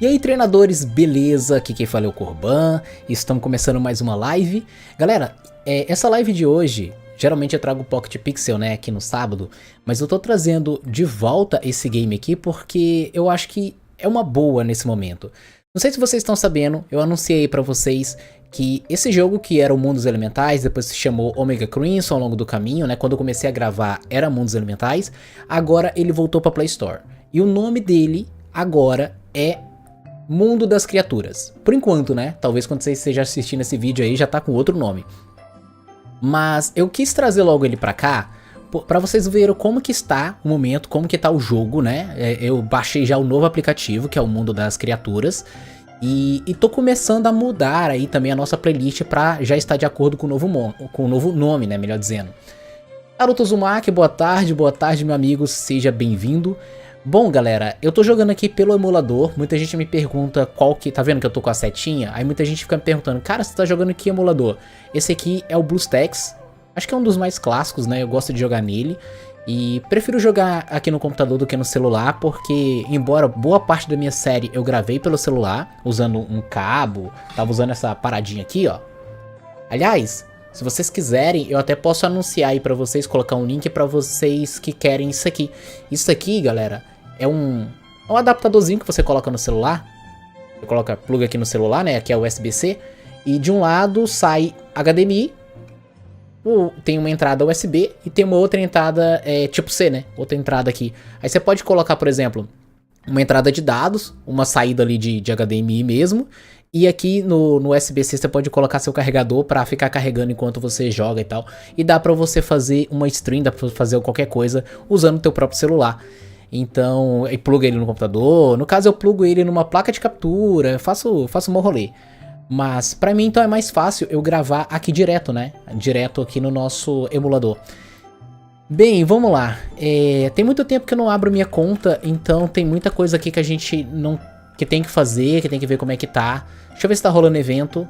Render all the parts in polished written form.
E aí, treinadores, beleza? Aqui quem fala é o Corban, estamos começando mais uma live. Galera, essa live de hoje, geralmente eu trago o Pocket Pixel, né, aqui no sábado, mas eu tô trazendo de volta esse game aqui porque eu acho que é uma boa nesse momento. Não sei se vocês estão sabendo, eu anunciei pra vocês que esse jogo que era o Mundos Elementais, depois se chamou Omega Crimson ao longo do caminho, né, quando eu comecei a gravar era Mundos Elementais, agora ele voltou pra Play Store. E o nome dele agora é Mundo das Criaturas. Por enquanto, né? Talvez quando você esteja assistindo esse vídeo aí já tá com outro nome. Mas eu quis trazer logo ele pra cá, pra vocês verem como que está o momento, como que tá o jogo, né? Eu baixei já o novo aplicativo, que é o Mundo das Criaturas. E tô começando a mudar aí também a nossa playlist pra já estar de acordo com o novo nome, né? Melhor dizendo. Naruto Uzumaki, boa tarde meu amigo, seja bem-vindo. Bom, galera, eu tô jogando aqui pelo emulador, muita gente me pergunta qual que... Tá vendo que eu tô com a setinha? Aí muita gente fica me perguntando, cara, você tá jogando que emulador? Esse aqui é o BlueStacks, acho que é um dos mais clássicos, né? Eu gosto de jogar nele. E prefiro jogar aqui no computador do que no celular, porque embora boa parte da minha série eu gravei pelo celular, usando um cabo, tava usando essa paradinha aqui, ó. Aliás, se vocês quiserem, eu até posso anunciar aí pra vocês, colocar um link pra vocês que querem isso aqui. Isso aqui, galera, é um adaptadorzinho que você coloca no celular. Você coloca plug aqui no celular, né, aqui é USB-C. E de um lado sai HDMI, tem uma entrada USB e tem uma outra entrada tipo C, né, outra entrada aqui. Aí você pode colocar, por exemplo, uma entrada de dados, uma saída ali de HDMI mesmo. E aqui no USB-C você pode colocar seu carregador pra ficar carregando enquanto você joga e tal. E dá pra você fazer uma stream, dá pra fazer qualquer coisa usando o teu próprio celular. Então, eu plugo ele no computador. No caso, eu plugo ele numa placa de captura. Faço um bom rolê. Mas pra mim, então, é mais fácil eu gravar aqui direto, né? Direto aqui no nosso emulador. Bem, vamos lá. Tem muito tempo que eu não abro minha conta. Então, tem muita coisa aqui que a gente não... que tem que fazer, que tem que ver como é que tá. Deixa eu ver se tá rolando evento.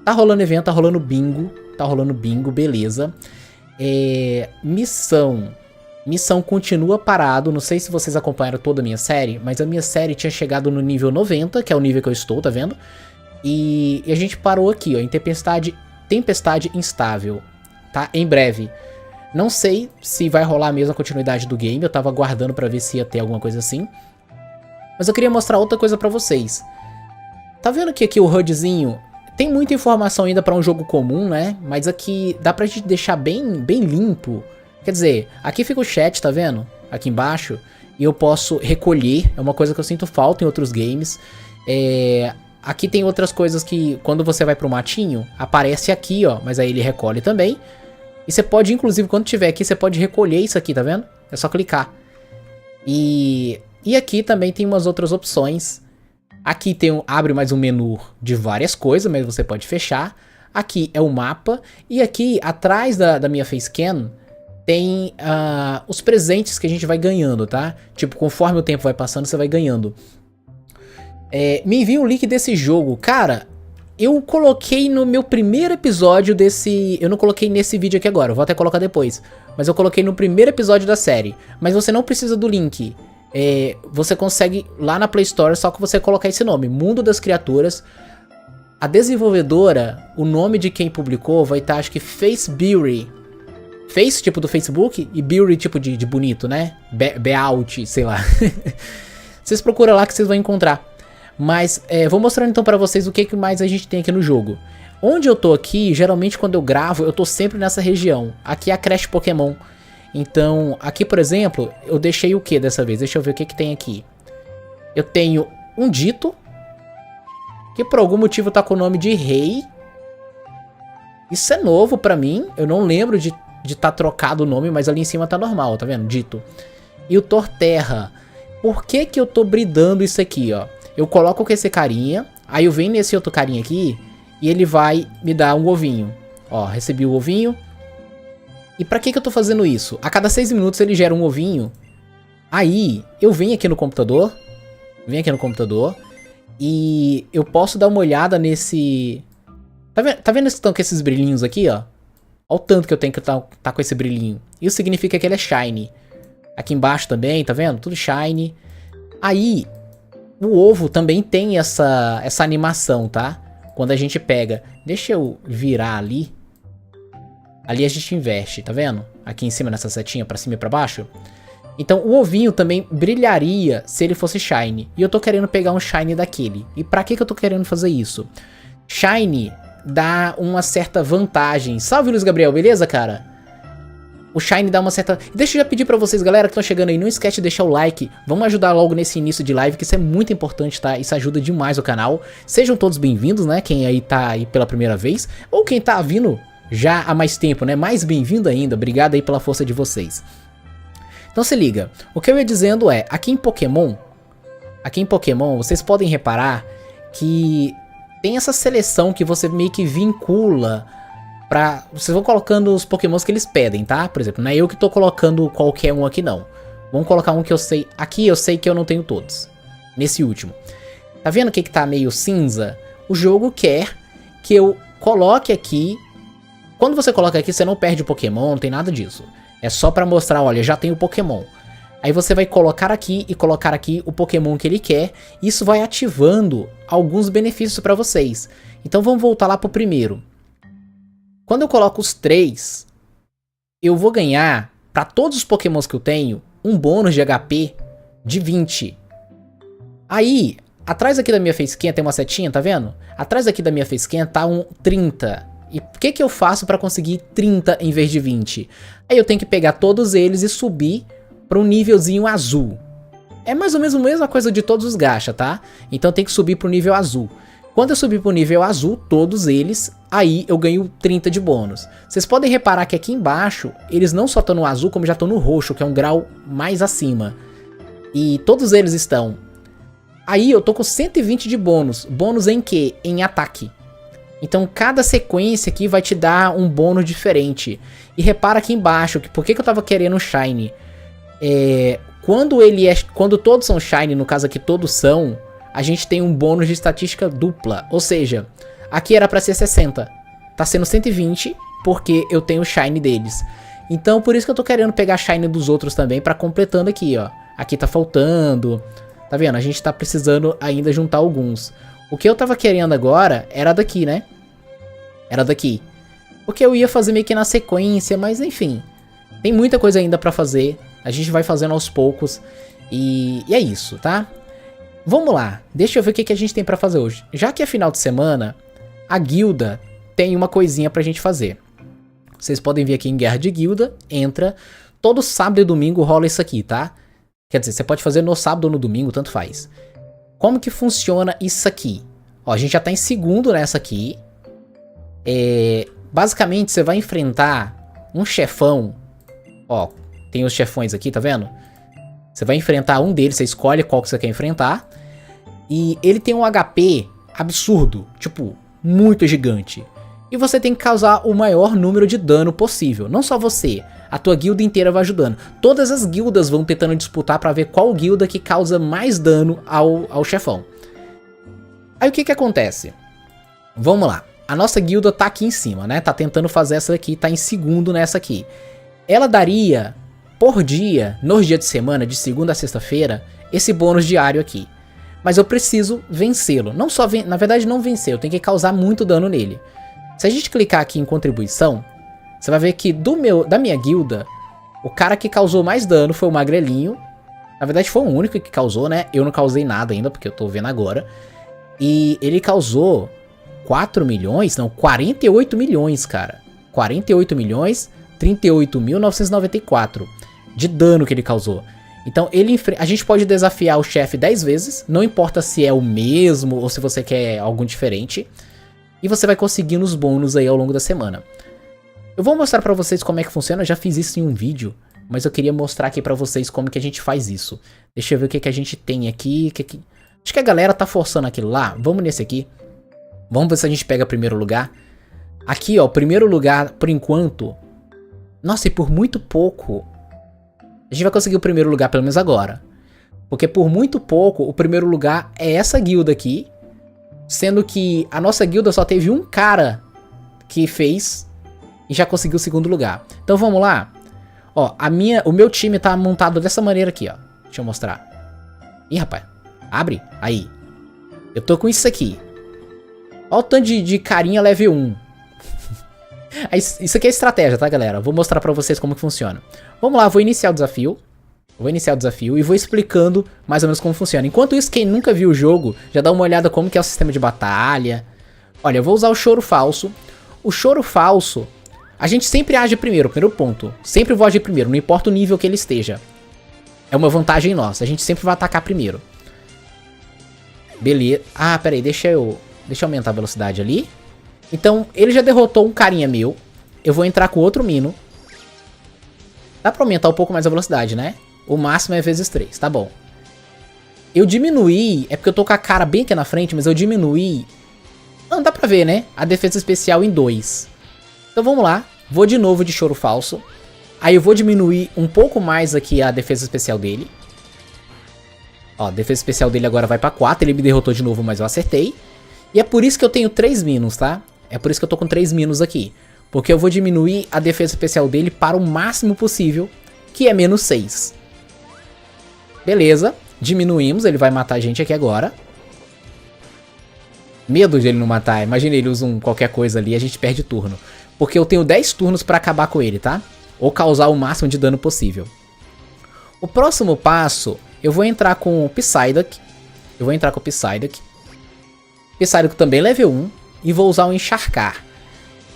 Tá rolando evento, tá rolando bingo. Tá rolando bingo, beleza. Missão continua parado. Não sei se vocês acompanharam toda a minha série, mas a minha série tinha chegado no nível 90, que é o nível que eu estou, tá vendo? E a gente parou aqui, ó, em tempestade instável, tá? Em breve. Não sei se vai rolar a mesma continuidade do game, eu tava aguardando pra ver se ia ter alguma coisa assim. Mas eu queria mostrar outra coisa pra vocês. Tá vendo que aqui o HUDzinho tem muita informação ainda pra um jogo comum, né? Mas aqui dá pra gente deixar bem limpo. Quer dizer, aqui fica o chat, tá vendo? Aqui embaixo. E eu posso recolher, é uma coisa que eu sinto falta em outros games. Aqui tem outras coisas que quando você vai pro matinho, aparece aqui, ó. Mas aí ele recolhe também. E você pode, inclusive, quando tiver aqui, você pode recolher isso aqui, tá vendo? É só clicar. E aqui também tem umas outras opções. Aqui abre mais um menu de várias coisas, mas você pode fechar. Aqui é o mapa. E aqui, atrás da minha facecam, tem os presentes que a gente vai ganhando, tá? Tipo, conforme o tempo vai passando, você vai ganhando. Me envia o link desse jogo. Cara, eu coloquei no meu primeiro episódio desse... Eu não coloquei nesse vídeo aqui agora, eu vou até colocar depois. Mas eu coloquei no primeiro episódio da série. Mas você não precisa do link. Você consegue lá na Play Store, só que você colocar esse nome, Mundo das Criaturas. A desenvolvedora, o nome de quem publicou vai estar, acho que FaceBeauty. Face, tipo do Facebook, e Beauty, tipo de bonito, né? Beauty, sei lá. Vocês procuram lá que vocês vão encontrar. Mas vou mostrando então pra vocês o que mais a gente tem aqui no jogo. Onde eu tô aqui, geralmente quando eu gravo, eu tô sempre nessa região. Aqui é a Creche Pokémon. Então, aqui, por exemplo, eu deixei o que dessa vez? Deixa eu ver o que tem aqui. Eu tenho um Dito, que por algum motivo tá com o nome de Rei. Isso é novo pra mim, eu não lembro de tá trocado o nome, mas ali em cima tá normal, tá vendo? Dito. E o Torterra. Por que eu tô bridando isso aqui, ó? Eu coloco com esse carinha, aí eu venho nesse outro carinha aqui, e ele vai me dar um ovinho. Ó, recebi o ovinho. E pra que eu tô fazendo isso? A cada 6 minutos ele gera um ovinho. Aí, eu venho aqui no computador. E eu posso dar uma olhada nesse... Tá vendo esses brilhinhos aqui, ó? Olha o tanto que eu tenho que tá com esse brilhinho. Isso significa que ele é shiny. Aqui embaixo também, tá vendo? Tudo shiny. Aí, O ovo também tem essa animação, tá? Quando a gente pega... Deixa eu virar ali. Ali a gente inverte, tá vendo? Aqui em cima nessa setinha, pra cima e pra baixo. Então o ovinho também brilharia se ele fosse shiny. E eu tô querendo pegar um shiny daquele. E pra que eu tô querendo fazer isso? Shiny dá uma certa vantagem. Salve, Luiz Gabriel, beleza, cara? O Shine dá uma certa... Deixa eu já pedir pra vocês, galera, que estão chegando aí, não esquece de deixar o like. Vamos ajudar logo nesse início de live, que isso é muito importante, tá? Isso ajuda demais o canal. Sejam todos bem-vindos, né? Quem aí tá aí pela primeira vez. Ou quem tá vindo já há mais tempo, né? Mais bem-vindo ainda. Obrigado aí pela força de vocês. Então se liga. O que eu ia dizendo é, aqui em Pokémon, vocês podem reparar que tem essa seleção que você meio que vincula... Vocês vão colocando os pokémons que eles pedem, tá? Por exemplo, não é eu que tô colocando qualquer um aqui, não. Vamos colocar um que eu sei... Aqui eu sei que eu não tenho todos. Nesse último. Tá vendo o que tá meio cinza? O jogo quer que eu coloque aqui... Quando você coloca aqui, você não perde o pokémon, não tem nada disso. É só pra mostrar, olha, já tem o pokémon. Aí você vai colocar aqui e colocar aqui o pokémon que ele quer. Isso vai ativando alguns benefícios pra vocês. Então vamos voltar lá pro primeiro. Quando eu coloco os 3, eu vou ganhar, para todos os pokémons que eu tenho, um bônus de HP de 20. Aí, atrás aqui da minha facequinha tem uma setinha, tá vendo? Atrás aqui da minha facequinha tá um 30. E o que eu faço para conseguir 30 em vez de 20? Aí eu tenho que pegar todos eles e subir para um nívelzinho azul. É mais ou menos a mesma coisa de todos os gacha, tá? Então eu tenho que subir para o nível azul. Quando eu subir pro nível azul, todos eles, aí eu ganho 30 de bônus. Vocês podem reparar que aqui embaixo, eles não só estão no azul, como já estão no roxo, que é um grau mais acima. E todos eles estão. Aí eu tô com 120 de bônus. Bônus em quê? Em ataque. Então cada sequência aqui vai te dar um bônus diferente. E repara aqui embaixo, que por que eu tava querendo um Shine? Quando todos são Shine, no caso aqui todos são... A gente tem um bônus de estatística dupla. Ou seja, aqui era pra ser 60. Tá sendo 120 porque eu tenho o Shine deles. Então por isso que eu tô querendo pegar Shine dos outros também pra completando aqui, ó. Aqui tá faltando. Tá vendo? A gente tá precisando ainda juntar alguns. O que eu tava querendo agora era daqui, né? Era daqui. Porque eu ia fazer meio que na sequência, mas enfim. Tem muita coisa ainda pra fazer. A gente vai fazendo aos poucos. E é isso, tá? Vamos lá, deixa eu ver o que a gente tem pra fazer hoje. Já que é final de semana, a guilda tem uma coisinha pra gente fazer. Vocês podem vir aqui em Guerra de Guilda, entra. Todo sábado e domingo rola isso aqui, tá? Quer dizer, você pode fazer no sábado ou no domingo, tanto faz. Como que funciona isso aqui? Ó, a gente já tá em segundo nessa aqui. Basicamente, você vai enfrentar um chefão. Ó, tem os chefões aqui, tá vendo? Você vai enfrentar um deles, você escolhe qual que você quer enfrentar. E ele tem um HP absurdo, tipo, muito gigante. E você tem que causar o maior número de dano possível. Não só você, a tua guilda inteira vai ajudando. Todas as guildas vão tentando disputar pra ver qual guilda que causa mais dano ao chefão. Aí o que acontece? Vamos lá. A nossa guilda tá aqui em cima, né? Tá tentando fazer essa aqui, tá em segundo nessa aqui. Ela daria... por dia, nos dias de semana, de segunda a sexta-feira, esse bônus diário aqui. Mas eu preciso vencê-lo. Não só, na verdade não vencer, eu tenho que causar muito dano nele. Se a gente clicar aqui em contribuição, você vai ver que da minha guilda, o cara que causou mais dano foi o Magrelinho. Na verdade foi o único que causou, né? Eu não causei nada ainda, porque eu tô vendo agora. E ele causou 4 milhões, não, 48 milhões, cara. 48 milhões, 38.994. De dano que ele causou. Então a gente pode desafiar o chefe 10 vezes. Não importa se é o mesmo ou se você quer algo diferente. E você vai conseguindo os bônus aí ao longo da semana. Eu vou mostrar pra vocês como é que funciona. Eu já fiz isso em um vídeo. Mas eu queria mostrar aqui pra vocês como que a gente faz isso. Deixa eu ver o que a gente tem aqui. Acho que a galera tá forçando aquilo lá. Vamos nesse aqui. Vamos ver se a gente pega primeiro lugar. Aqui ó, primeiro lugar por enquanto. Nossa, e por muito pouco... A gente vai conseguir o primeiro lugar, pelo menos agora. Porque por muito pouco, o primeiro lugar é essa guilda aqui. Sendo que a nossa guilda só teve um cara que fez e já conseguiu o segundo lugar. Então vamos lá. Ó, o meu time tá montado dessa maneira aqui, ó. Deixa eu mostrar. Ih, rapaz. Abre. Aí. Eu tô com isso aqui. Olha o tanto de carinha level 1. Isso aqui é estratégia, tá, galera? Vou mostrar pra vocês como que funciona. Vamos lá, vou iniciar o desafio. Vou iniciar o desafio e vou explicando mais ou menos como funciona. Enquanto isso, quem nunca viu o jogo, já dá uma olhada como que é o sistema de batalha. Olha, eu vou usar o choro falso. O choro falso, a gente sempre age primeiro ponto. Sempre vou agir primeiro, não importa o nível que ele esteja. É uma vantagem nossa, a gente sempre vai atacar primeiro. Beleza. Ah, pera aí, deixa eu aumentar a velocidade ali. Então, ele já derrotou um carinha meu. Eu vou entrar com outro mino. Dá pra aumentar um pouco mais a velocidade, né? O máximo é vezes 3, tá bom. Eu diminuí, é porque eu tô com a cara bem aqui na frente, mas eu diminuí... Não, dá pra ver, né? A defesa especial em 2. Então vamos lá. Vou de novo de choro falso. Aí eu vou diminuir um pouco mais aqui a defesa especial dele. Ó, a defesa especial dele agora vai pra 4. Ele me derrotou de novo, mas eu acertei. E é por isso que eu tenho 3 minos, tá? É por isso que eu tô com 3 minos aqui. Porque eu vou diminuir a defesa especial dele para o máximo possível, que é menos 6. Beleza. Diminuímos, ele vai matar a gente aqui agora. Medo de ele não matar. Imagina ele usa qualquer coisa ali e a gente perde turno. Porque eu tenho 10 turnos pra acabar com ele, tá? Ou causar o máximo de dano possível. O próximo passo, eu vou entrar com o Psyduck. Psyduck também level 1. E vou usar o Encharcar.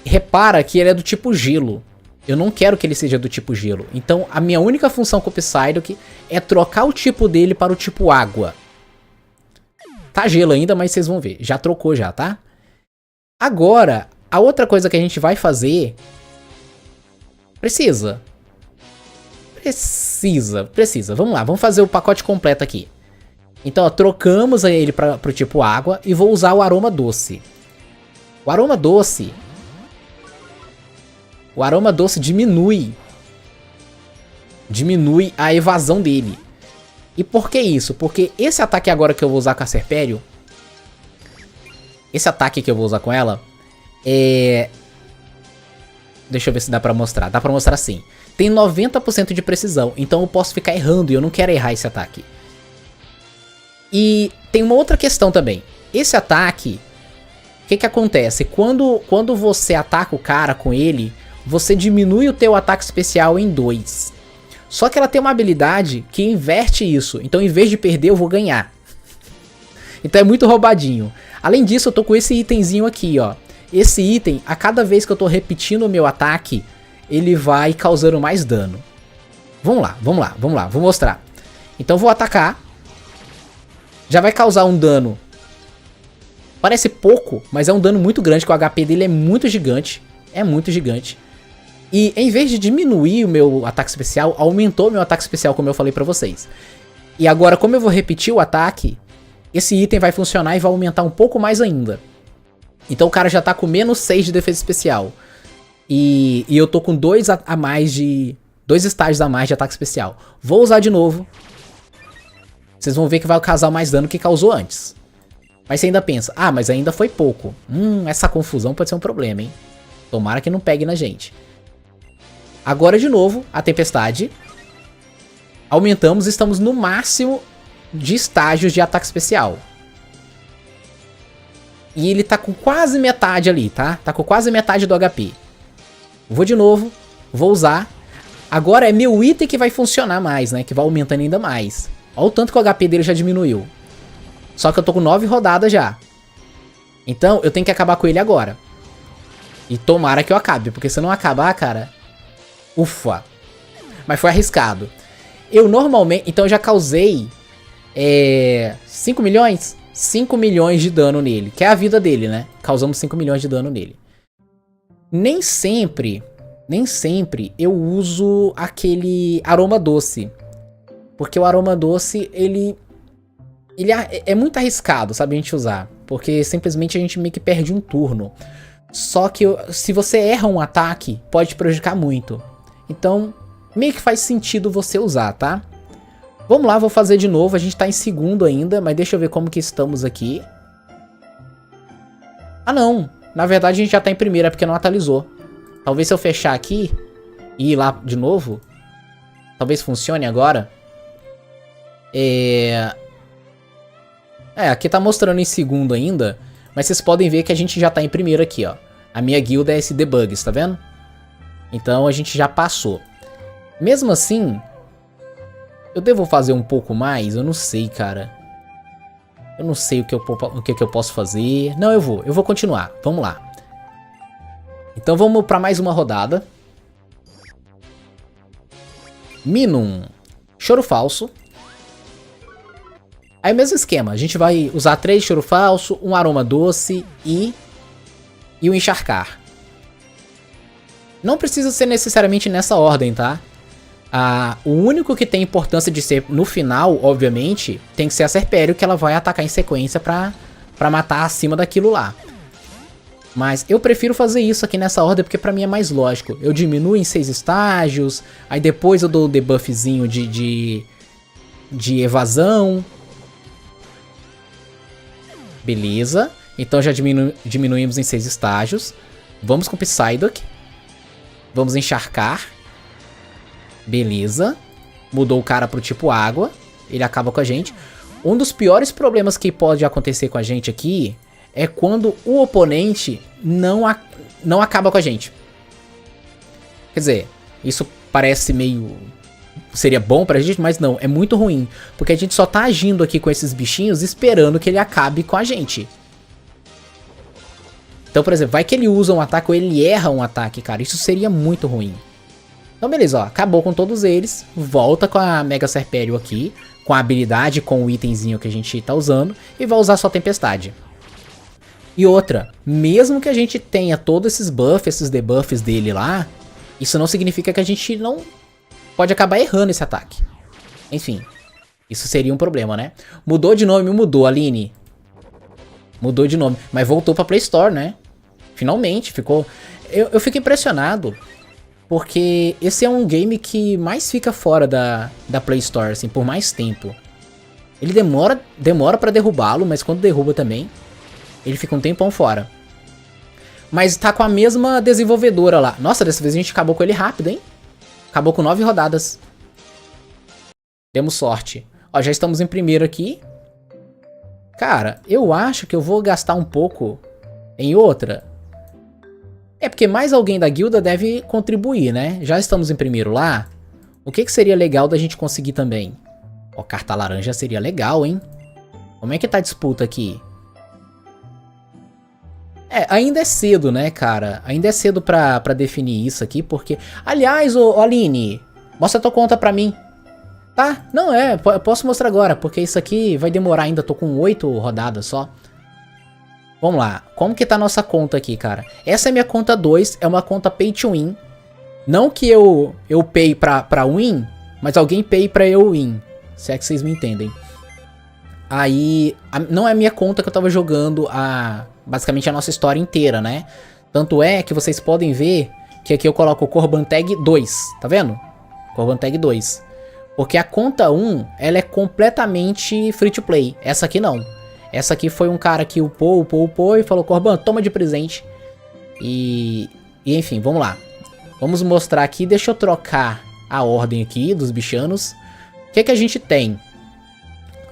Repara que ele é do tipo gelo. Eu não quero que ele seja do tipo gelo. Então a minha única função com o Psyduck é trocar o tipo dele para o tipo água. Tá gelo ainda, mas vocês vão ver. Já trocou já, tá? Agora, a outra coisa que a gente vai fazer... Precisa. Vamos lá, vamos fazer o pacote completo aqui. Então, ó, trocamos ele pro tipo água e vou usar o aroma doce. O aroma doce diminui a evasão dele. E por que isso? Porque esse ataque agora que eu vou usar com a Serpério, esse ataque que eu vou usar com ela, deixa eu ver se dá pra mostrar. Dá pra mostrar sim. Tem 90% de precisão, então eu posso ficar errando e eu não quero errar esse ataque. E tem uma outra questão também. Esse ataque, o que acontece? Quando você ataca o cara com ele, você diminui o teu ataque especial em 2. Só que ela tem uma habilidade que inverte isso. Então, em vez de perder, eu vou ganhar. Então, é muito roubadinho. Além disso, eu tô com esse itemzinho aqui, ó. Esse item, a cada vez que eu tô repetindo o meu ataque, ele vai causando mais dano. Vamos lá. Vou mostrar. Então, vou atacar. Já vai causar um dano. Parece pouco, mas é um dano muito grande, que o HP dele é muito gigante. E em vez de diminuir o meu ataque especial, aumentou o meu ataque especial, como eu falei pra vocês. E agora, como eu vou repetir o ataque, esse item vai funcionar e vai aumentar um pouco mais ainda. Então o cara já tá com menos 6 de defesa especial. E eu tô com 2 estágios a mais de ataque especial. Vou usar de novo. Vocês vão ver que vai causar mais dano que causou antes. Mas você ainda pensa, mas ainda foi pouco. Essa confusão pode ser um problema, hein? Tomara que não pegue na gente. Agora de novo, a tempestade. Aumentamos, estamos no máximo de estágios de ataque especial. E ele tá com quase metade ali, tá? Tá com quase metade do HP. Vou de novo, vou usar. Agora é meu item que vai funcionar mais, né? Que vai aumentando ainda mais. Olha o tanto que o HP dele já diminuiu. Só que eu tô com 9 rodadas já. Então eu tenho que acabar com ele agora. E tomara que eu acabe, porque se eu não acabar, cara... Ufa. Mas foi arriscado. Eu normalmente... Então eu já causei... 5 milhões? 5 milhões de dano nele. Que é a vida dele, né? Causamos 5 milhões de dano nele. Nem sempre eu uso aquele aroma doce. Porque o aroma doce, ele é muito arriscado, sabe, a gente usar. Porque simplesmente a gente meio que perde um turno. Só que se você erra um ataque, pode te prejudicar muito. Então, meio que faz sentido você usar, tá? Vamos lá, vou fazer de novo. A gente tá em segundo ainda, mas deixa eu ver como que estamos aqui. Ah, não. Na verdade, a gente já tá em primeiro, é porque não atualizou. Talvez se eu fechar aqui e ir lá de novo, talvez funcione agora. É, aqui tá mostrando em segundo ainda, mas vocês podem ver que a gente já tá em primeiro aqui, ó. A minha guilda é SD Bugs, tá vendo? Então a gente já passou. Mesmo assim, eu devo fazer um pouco mais? Eu não sei, cara. Eu não sei o que eu posso fazer. Não, eu vou continuar. Vamos lá. Então vamos pra mais uma rodada. Minun. Choro falso. Aí o mesmo esquema. A gente vai usar 3 choro falso, um aroma doce e o encharcar. Não precisa ser necessariamente nessa ordem, tá? O único que tem importância de ser no final, obviamente, tem que ser a Serpério, que ela vai atacar em sequência pra matar acima daquilo lá. Mas eu prefiro fazer isso aqui nessa ordem porque pra mim é mais lógico. Eu diminuo em 6 estágios, aí depois eu dou o debuffzinho de evasão. Beleza. Então já diminuímos em 6 estágios. Vamos com o Psyduck. Vamos encharcar. Beleza. Mudou o cara pro tipo água. Ele acaba com a gente. Um dos piores problemas que pode acontecer com a gente aqui é quando o oponente não acaba com a gente. Quer dizer, isso parece meio... seria bom pra gente, mas não, é muito ruim. Porque a gente só tá agindo aqui com esses bichinhos esperando que ele acabe com a gente. Então, por exemplo, vai que ele usa um ataque ou ele erra um ataque, cara. Isso seria muito ruim. Então, beleza, ó. Acabou com todos eles. Volta com a Mega Serpério aqui. Com a habilidade, com o itemzinho que a gente tá usando. E vai usar só Tempestade. E outra, mesmo que a gente tenha todos esses buffs, esses debuffs dele lá, isso não significa que a gente não pode acabar errando esse ataque. Enfim, isso seria um problema, né? Mudou de nome, mudou, Aline. Mudou de nome, mas voltou pra Play Store, né? Finalmente, ficou... Eu fico impressionado, porque esse é um game que mais fica fora da Play Store, assim, por mais tempo. Ele demora pra derrubá-lo, mas quando derruba também, ele fica um tempão fora. Mas tá com a mesma desenvolvedora lá. Nossa, dessa vez a gente acabou com ele rápido, hein? Acabou com 9 rodadas. Temos sorte. Ó, já estamos em primeiro aqui. Cara, eu acho que eu vou gastar um pouco em outra. É porque mais alguém da guilda deve contribuir, né? Já estamos em primeiro lá. O que seria legal da gente conseguir também? Ó, carta laranja seria legal, hein? Como é que tá a disputa aqui? É, ainda é cedo, né, cara? Ainda é cedo pra definir isso aqui, porque... Aliás, ô Aline, mostra a tua conta pra mim. Tá? Não, eu posso mostrar agora, porque isso aqui vai demorar ainda, tô com 8 rodadas só. Vamos lá, como que tá a nossa conta aqui, cara? Essa é minha conta 2, é uma conta pay to win. Não que eu pay pra win, mas alguém pay pra eu win, se é que vocês me entendem. Aí, não é a minha conta que eu tava jogando basicamente a nossa história inteira, né? Tanto é que vocês podem ver que aqui eu coloco o Korban Tag 2, tá vendo? Korban Tag 2. Porque a conta 1, ela é completamente free to play. Essa aqui não. Essa aqui foi um cara que upou e falou, Korban, toma de presente. E enfim, vamos lá. Vamos mostrar aqui, deixa eu trocar a ordem aqui dos bichanos. O que a gente tem?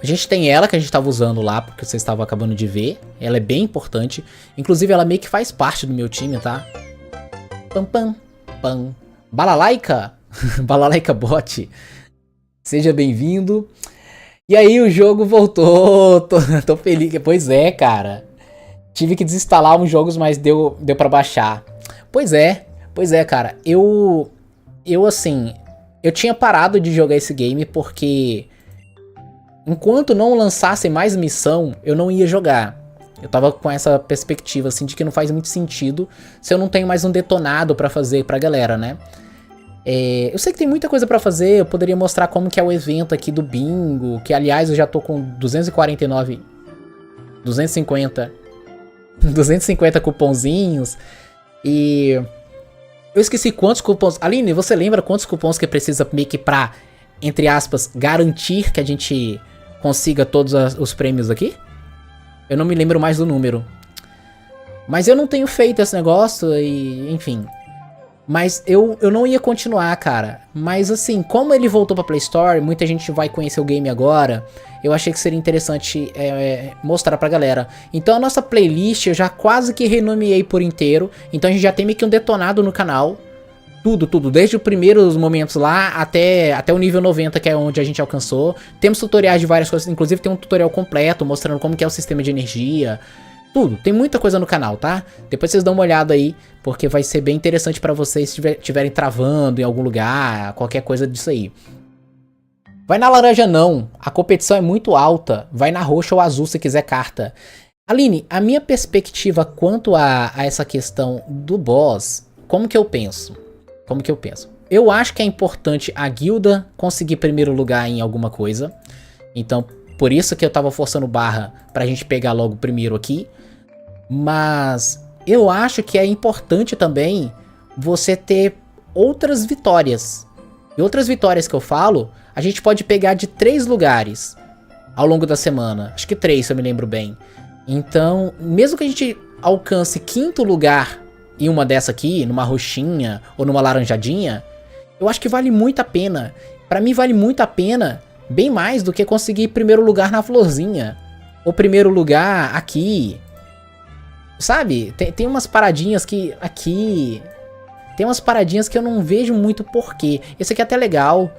A gente tem ela, que a gente estava usando lá, porque vocês estavam acabando de ver. Ela é bem importante. Inclusive, ela meio que faz parte do meu time, tá? Pam, pam, pam. Balalaika? Balalaika Bot. Seja bem-vindo. E aí, o jogo voltou. Tô feliz. Pois é, cara. Tive que desinstalar uns jogos, mas deu pra baixar. Pois é, cara. Eu assim... Eu tinha parado de jogar esse game porque... Enquanto não lançassem mais missão, eu não ia jogar. Eu tava com essa perspectiva, assim, de que não faz muito sentido se eu não tenho mais um detonado pra fazer pra galera, né? Eu sei que tem muita coisa pra fazer, eu poderia mostrar como que é o evento aqui do bingo, que aliás eu já tô com 250 cupomzinhos, e eu esqueci quantos cupons... Aline, você lembra quantos cupons que precisa meio que pra, entre aspas, garantir que a gente consiga todos os prêmios aqui? Eu não me lembro mais do número. Mas eu não tenho feito esse negócio e, enfim. Mas eu não ia continuar, cara. Mas assim, como ele voltou pra Play Store, muita gente vai conhecer o game agora. Eu achei que seria interessante mostrar pra galera. Então a nossa playlist eu já quase que renomeei por inteiro. Então a gente já tem meio que um detonado no canal. Tudo, desde os primeiros momentos lá até o nível 90, que é onde a gente alcançou. Temos tutoriais de várias coisas, inclusive tem um tutorial completo mostrando como que é o sistema de energia. Tudo, tem muita coisa no canal, tá? Depois vocês dão uma olhada aí, porque vai ser bem interessante pra vocês se estiverem travando em algum lugar, qualquer coisa disso aí. Vai na laranja não, a competição é muito alta. Vai na roxa ou azul se quiser carta. Aline, a minha perspectiva quanto a essa questão do boss, como que eu penso? Eu acho que é importante a guilda conseguir primeiro lugar em alguma coisa. Então, por isso que eu tava forçando barra pra gente pegar logo o primeiro aqui. Mas eu acho que é importante também você ter outras vitórias. E outras vitórias que eu falo, a gente pode pegar de 3 lugares ao longo da semana. Acho que 3, se eu me lembro bem. Então, mesmo que a gente alcance 5º lugar em uma dessa aqui, numa roxinha ou numa laranjadinha, eu acho que vale muito a pena. Pra mim vale muito a pena, bem mais do que conseguir primeiro lugar na florzinha. Ou primeiro lugar aqui. Sabe? Tem umas paradinhas que aqui... Tem umas paradinhas que eu não vejo muito porquê. Esse aqui é até legal.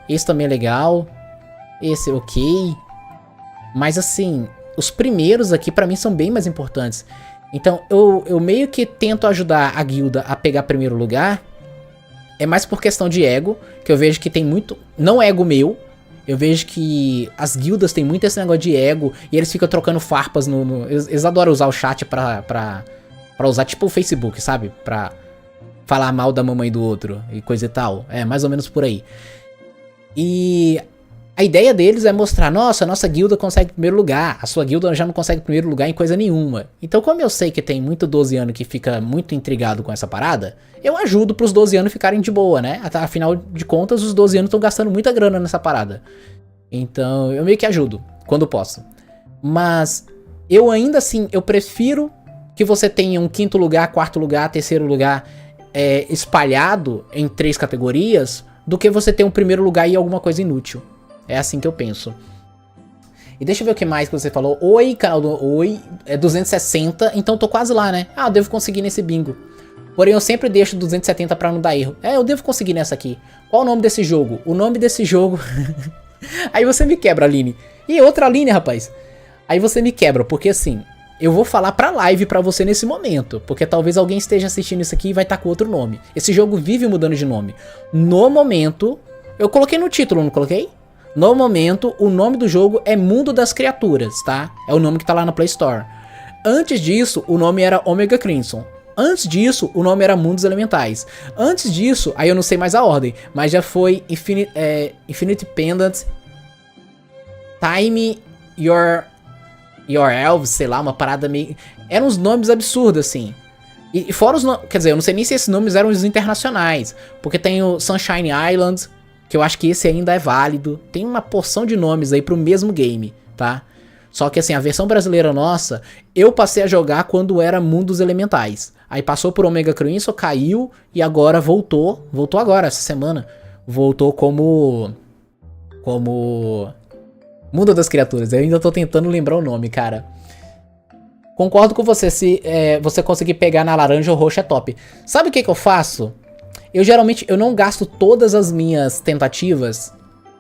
Esse também é legal. Esse é ok. Mas assim, os primeiros aqui pra mim são bem mais importantes. Então eu meio que tento ajudar a guilda a pegar primeiro lugar. É mais por questão de ego. Que eu vejo que tem muito... Não ego meu. Eu vejo que as guildas têm muito esse negócio de ego. E eles ficam trocando farpas no... Eles adoram usar o chat pra usar tipo o Facebook, sabe? Pra falar mal da mamãe do outro e coisa e tal. É, mais ou menos por aí. E a ideia deles é mostrar, nossa, a nossa guilda consegue primeiro lugar. A sua guilda já não consegue primeiro lugar em coisa nenhuma. Então como eu sei que tem muito 12 anos que fica muito intrigado com essa parada, eu ajudo pros 12 anos ficarem de boa, né? Afinal de contas, os 12 anos estão gastando muita grana nessa parada. Então eu meio que ajudo, quando posso. Mas eu ainda assim, eu prefiro que você tenha um 5º lugar, 4º lugar, 3º lugar espalhado em 3 categorias, do que você ter um primeiro lugar e alguma coisa inútil. É assim que eu penso. E deixa eu ver o que mais que você falou. Oi, canal do... Oi, é 260, então tô quase lá, né? Ah, eu devo conseguir nesse bingo. Porém, eu sempre deixo 270 pra não dar erro. É, eu devo conseguir nessa aqui. Qual o nome desse jogo? O nome desse jogo... Aí você me quebra, Aline. E outra Aline, rapaz. Aí você me quebra, porque assim... Eu vou falar pra live pra você nesse momento, porque talvez alguém esteja assistindo isso aqui e vai estar com outro nome. Esse jogo vive mudando de nome. No momento... Eu coloquei no título, não coloquei? No momento, o nome do jogo é Mundo das Criaturas, tá? É o nome que tá lá na Play Store. Antes disso, o nome era Omega Crimson. Antes disso, o nome era Mundos Elementais. Antes disso, aí eu não sei mais a ordem, mas já foi Infinite Pendant, Time Your Elves, sei lá, uma parada meio... Eram uns nomes absurdos, assim. E fora os nomes... Quer dizer, eu não sei nem se esses nomes eram os internacionais. Porque tem o Sunshine Island, que eu acho que esse ainda é válido. Tem uma porção de nomes aí pro mesmo game, tá? Só que assim, a versão brasileira nossa, eu passei a jogar quando era Mundos Elementais. Aí passou por Omega Crimson, caiu e agora voltou. Voltou agora, essa semana. Voltou como Mundo das Criaturas. Eu ainda tô tentando lembrar o nome, cara. Concordo com você, se você conseguir pegar na laranja ou roxa é top. Sabe o que eu faço? Eu geralmente não gasto todas as minhas tentativas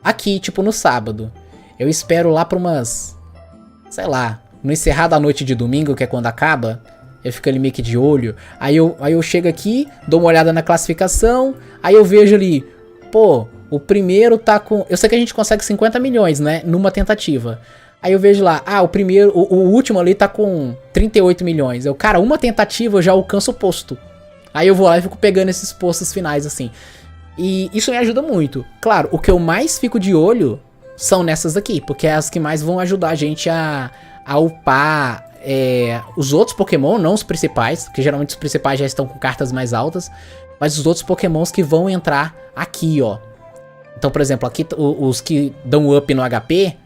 aqui, tipo no sábado. Eu espero lá pra umas... Sei lá, no encerrar da noite de domingo, que é quando acaba. Eu fico ali meio que de olho. Aí eu chego aqui, dou uma olhada na classificação. Aí eu vejo ali, pô... O primeiro tá com... Eu sei que a gente consegue 50 milhões, né? Numa tentativa. Aí eu vejo lá... Ah, o último ali tá com 38 milhões. Cara, uma tentativa eu já alcanço o posto. Aí eu vou lá e fico pegando esses postos finais, assim. E isso me ajuda muito. Claro, o que eu mais fico de olho são nessas daqui. Porque é as que mais vão ajudar a gente a upar os outros Pokémon, não os principais. Porque geralmente os principais já estão com cartas mais altas. Mas os outros Pokémons que vão entrar aqui, ó. Então, por exemplo, aqui os que dão up no HP,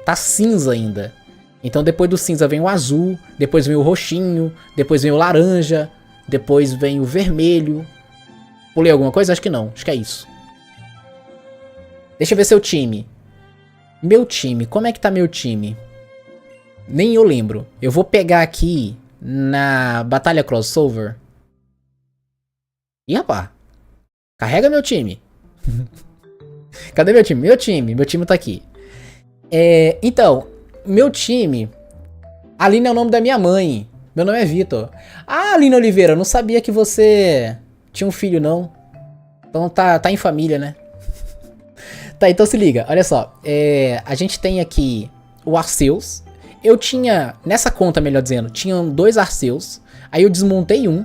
tá cinza ainda. Então depois do cinza vem o azul, depois vem o roxinho, depois vem o laranja, depois vem o vermelho. Pulei alguma coisa? Acho que não. Acho que é isso. Deixa eu ver seu time. Meu time. Como é que tá meu time? Nem eu lembro. Eu vou pegar aqui na Batalha Crossover. Ih, rapaz. Carrega meu time. Cadê meu time? Meu time. Meu time tá aqui. Então, meu time... Aline é o nome da minha mãe. Meu nome é Vitor. Ah, Aline Oliveira, eu não sabia que você tinha um filho, não. Então tá em família, né? Tá, então se liga. Olha só. A gente tem aqui o Arceus. Eu tinha, nessa conta, melhor dizendo, tinham 2 Arceus. Aí eu desmontei um.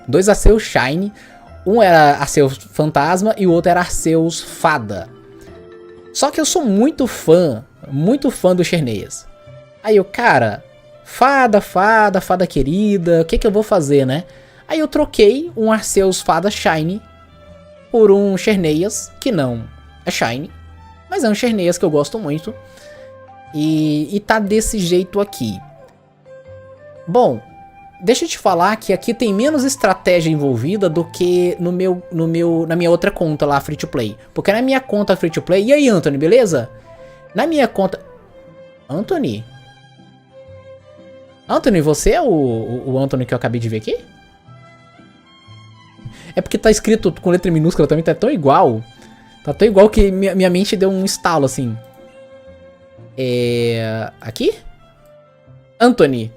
2 Arceus Shine. Um era Arceus Fantasma e o outro era Arceus Fada. Só que eu sou muito fã do Xerneas. Aí eu, cara... Fada querida, o que eu vou fazer, né? Aí eu troquei um Arceus Fada Shine por um Xerneas, que não é Shine, mas é um Xerneas que eu gosto muito. E tá desse jeito aqui. Bom, deixa eu te falar que aqui tem menos estratégia envolvida do que na minha outra conta lá, Free to Play. Porque na minha conta Free to Play... E aí, Anthony, beleza? Na minha conta... Anthony, você é o Anthony que eu acabei de ver aqui? É porque tá escrito com letra minúscula também, tá tão igual. Tá tão igual que minha mente deu um estalo, assim. Aqui? Anthony.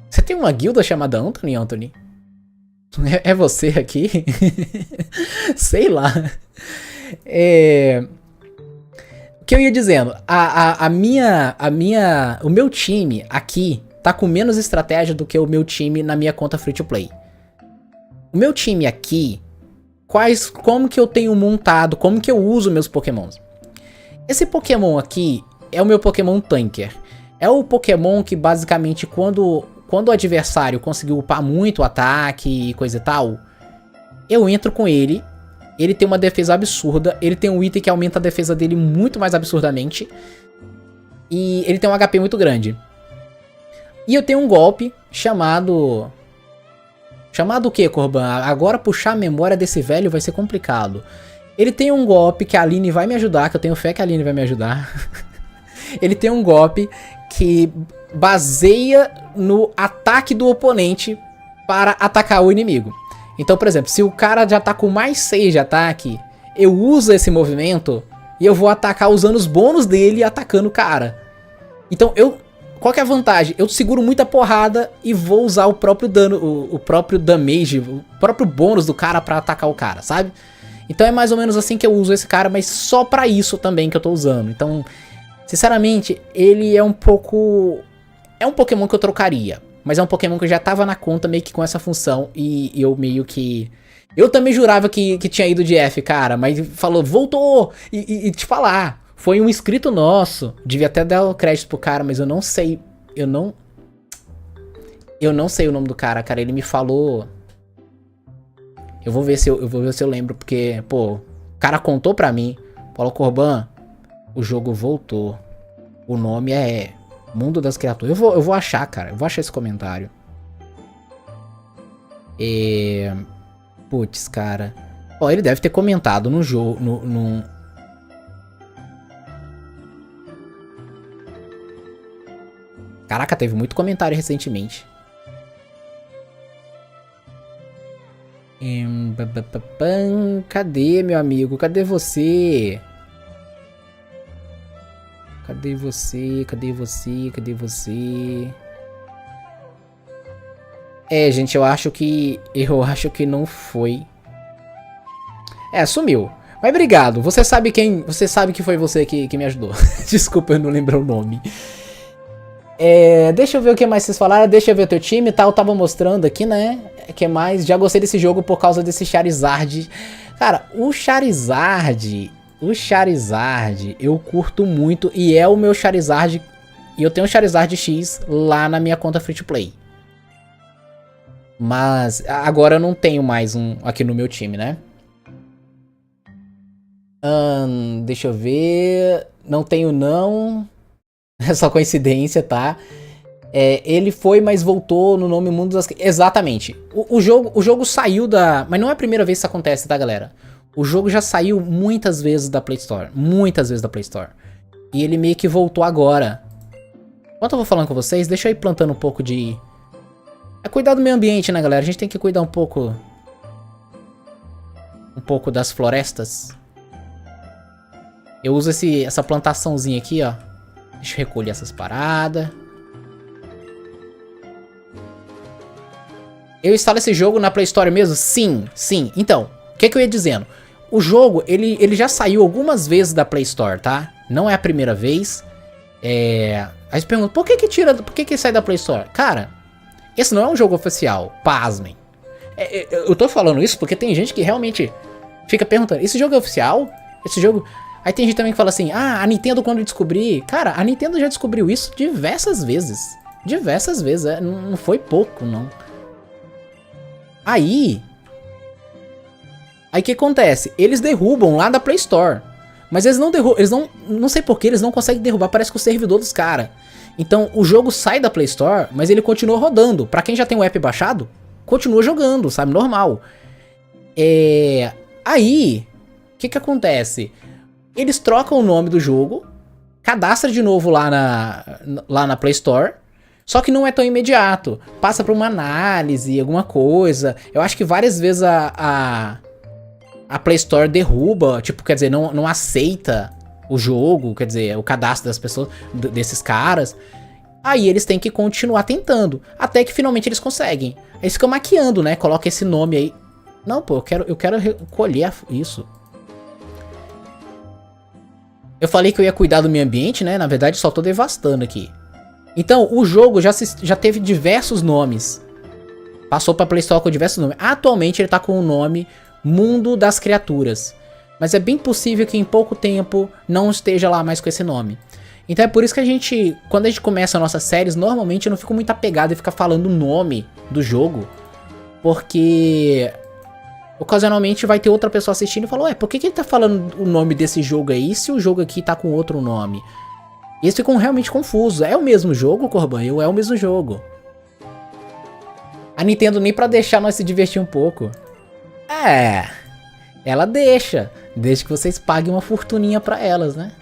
Você tem uma guilda chamada Anthony? É você aqui? Sei lá. O que eu ia dizendo, o meu time aqui tá com menos estratégia do que o meu time na minha conta Free to Play. O meu time aqui, como que eu tenho montado, como que eu uso meus pokémons? Esse pokémon aqui é o meu pokémon Tanker. É o pokémon que basicamente quando o adversário conseguiu upar muito o ataque e coisa e tal, eu entro com ele. Ele tem uma defesa absurda. Ele tem um item que aumenta a defesa dele muito mais absurdamente. E ele tem um HP muito grande. E eu tenho um golpe chamado... Chamado o quê, Corban? Agora puxar a memória desse velho vai ser complicado. Ele tem um golpe que a Aline vai me ajudar, que eu tenho fé que a Aline vai me ajudar. Ele tem um golpe que baseia no ataque do oponente para atacar o inimigo. Então, por exemplo, se o cara já tá com mais 6 de ataque, eu uso esse movimento e eu vou atacar usando os bônus dele atacando o cara. Então, qual que é a vantagem? Eu seguro muita porrada e vou usar o próprio dano, o próprio damage, o próprio bônus do cara pra atacar o cara, sabe? Então é mais ou menos assim que eu uso esse cara, mas só pra isso também que eu tô usando. Então, sinceramente, ele é um pouco... É um Pokémon que eu trocaria. Mas é um Pokémon que eu já tava na conta meio que com essa função. E eu meio que... Eu também jurava que tinha ido de F, cara. Mas falou, voltou! E te falar, foi um inscrito nosso. Devia até dar o crédito pro cara, mas eu não sei. Eu não sei o nome do cara, cara. Ele me falou... Eu vou ver se eu lembro, porque, pô... O cara contou pra mim. Falou, Corban, o jogo voltou. O nome é... Mundo das Criaturas. Eu vou achar, cara. Eu vou achar esse comentário. Putz, cara. Ó, ele deve ter comentado no jogo. Caraca, teve muito comentário recentemente. Cadê, meu amigo? Cadê você? Cadê você? Cadê você? Cadê você? Gente, eu acho que não foi. Sumiu. Mas obrigado. Você sabe que foi você que me ajudou. Desculpa, eu não lembro o nome. Deixa eu ver o que mais vocês falaram. Deixa eu ver o teu time, tá? Eu tava mostrando aqui, né? Que mais? Já gostei desse jogo por causa desse Charizard. Cara, o Charizard eu curto muito e é o meu Charizard. E eu tenho um Charizard X lá na minha conta Free to Play. Mas agora eu não tenho mais um aqui no meu time, né? Deixa eu ver. Não tenho não. É só coincidência, tá? Ele foi, mas voltou no nome Mundo das... Exatamente. O jogo saiu da... Mas não é a primeira vez que isso acontece, tá, galera? O jogo já saiu muitas vezes da Play Store. Muitas vezes da Play Store. E ele meio que voltou agora. Enquanto eu vou falando com vocês, deixa eu ir plantando um pouco de... É cuidar do meio ambiente, né, galera? A gente tem que cuidar um pouco das florestas. Eu uso essa plantaçãozinha aqui, ó. Deixa eu recolher essas paradas. Eu instalo esse jogo na Play Store mesmo? Sim, sim. Então, o que eu ia dizendo? O jogo, ele já saiu algumas vezes da Play Store, tá? Não é a primeira vez. Aí você pergunta, por que sai da Play Store? Cara, esse não é um jogo oficial, pasmem. Eu tô falando isso porque tem gente que realmente fica perguntando, esse jogo é oficial? Esse jogo... Aí tem gente também que fala assim, a Nintendo quando descobrir... Cara, a Nintendo já descobriu isso diversas vezes. Diversas vezes, não foi pouco, não. Aí o que acontece? Eles derrubam lá da Play Store. Mas eles não derrubam, não sei por que eles não conseguem derrubar, parece que o servidor dos caras. Então o jogo sai da Play Store, mas ele continua rodando. Pra quem já tem o app baixado, continua jogando, sabe? Normal. Aí, o que acontece? Eles trocam o nome do jogo, cadastra de novo lá na Play Store. Só que não é tão imediato. Passa por uma análise, alguma coisa. Eu acho que várias vezes a Play Store derruba, tipo, quer dizer, não aceita o jogo, quer dizer, o cadastro das pessoas, desses caras. Aí eles têm que continuar tentando, até que finalmente eles conseguem. Aí eles ficam maquiando, né? Coloca esse nome aí. Não, pô, eu quero recolher isso. Eu falei que eu ia cuidar do meio ambiente, né? Na verdade, só tô devastando aqui. Então, o jogo já teve diversos nomes. Passou pra Play Store com diversos nomes. Atualmente ele tá com o nome Mundo das Criaturas. Mas é bem possível que em pouco tempo não esteja lá mais com esse nome. Então é por isso que quando a gente começa nossas séries, normalmente eu não fico muito apegado em ficar falando o nome do jogo. Porque ocasionalmente vai ter outra pessoa assistindo e fala, ué, por que ele tá falando o nome desse jogo aí se o jogo aqui tá com outro nome? E eles ficam realmente confusos. É o mesmo jogo, Corban? É o mesmo jogo. A Nintendo nem pra deixar nós se divertir um pouco. Ela deixa. Desde que vocês paguem uma fortuninha pra elas, né?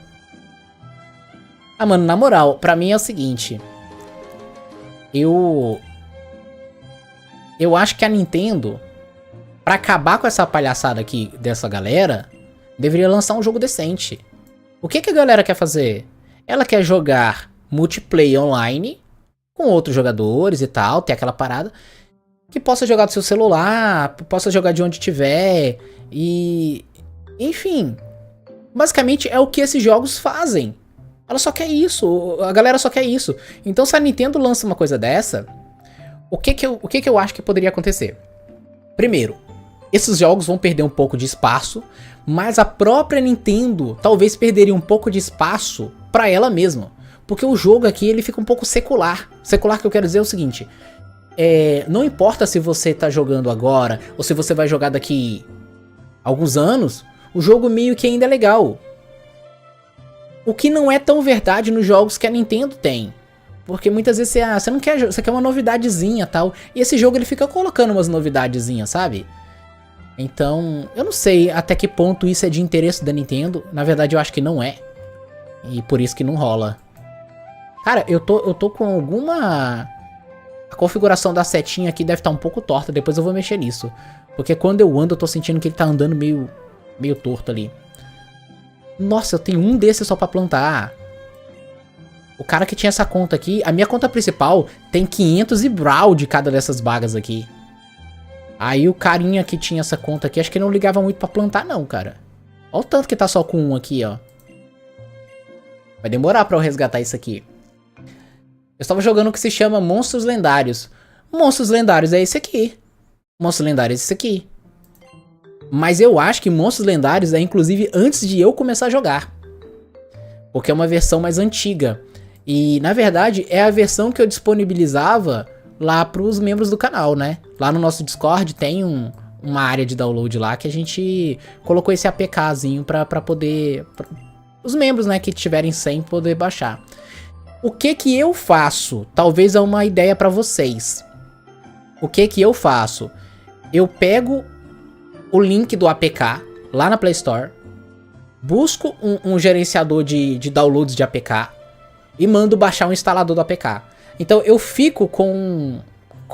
Mano, na moral, pra mim é o seguinte. Eu acho que a Nintendo, pra acabar com essa palhaçada aqui dessa galera, deveria lançar um jogo decente. O que a galera quer fazer? Ela quer jogar multiplayer online com outros jogadores e tal, ter aquela parada que possa jogar do seu celular, possa jogar de onde tiver e... Enfim, basicamente é o que esses jogos fazem. Ela só quer isso, a galera só quer isso. Então se a Nintendo lança uma coisa dessa, o que eu acho que poderia acontecer? Primeiro, esses jogos vão perder um pouco de espaço, mas a própria Nintendo talvez perderia um pouco de espaço pra ela mesma. Porque o jogo aqui ele fica um pouco secular. Secular que eu quero dizer é o seguinte. Não importa se você tá jogando agora ou se você vai jogar daqui alguns anos, o jogo meio que ainda é legal. O que não é tão verdade nos jogos que a Nintendo tem. Porque muitas vezes você não quer, você quer uma novidadezinha tal. E esse jogo ele fica colocando umas novidadezinhas, sabe? Então, eu não sei até que ponto isso é de interesse da Nintendo. Na verdade, eu acho que não é. E por isso que não rola. Cara, eu tô com alguma... A configuração da setinha aqui deve estar um pouco torta. Depois eu vou mexer nisso. Porque quando eu ando, eu tô sentindo que ele tá andando meio torto ali. Nossa, eu tenho um desses só pra plantar. O cara que tinha essa conta aqui... A minha conta principal tem 500 e brawl de cada dessas bagas aqui. Aí o carinha que tinha essa conta aqui, acho que não ligava muito pra plantar não, cara. Olha o tanto que tá só com um aqui, ó. Vai demorar pra eu resgatar isso aqui. Eu estava jogando o que se chama Monstros Lendários. Monstros Lendários é esse aqui. Monstros Lendários é esse aqui. Mas eu acho que Monstros Lendários é inclusive antes de eu começar a jogar. Porque é uma versão mais antiga. E na verdade é a versão que eu disponibilizava lá pros membros do canal, né? Lá no nosso Discord tem uma área de download lá que a gente colocou esse APKzinho pra poder... os membros, né, que tiverem 100 poder baixar. O que que eu faço? Talvez é uma ideia pra vocês. O que que eu faço? Eu pego o link do APK lá na Play Store, busco um gerenciador de downloads de APK e mando baixar um instalador do APK. Então eu fico com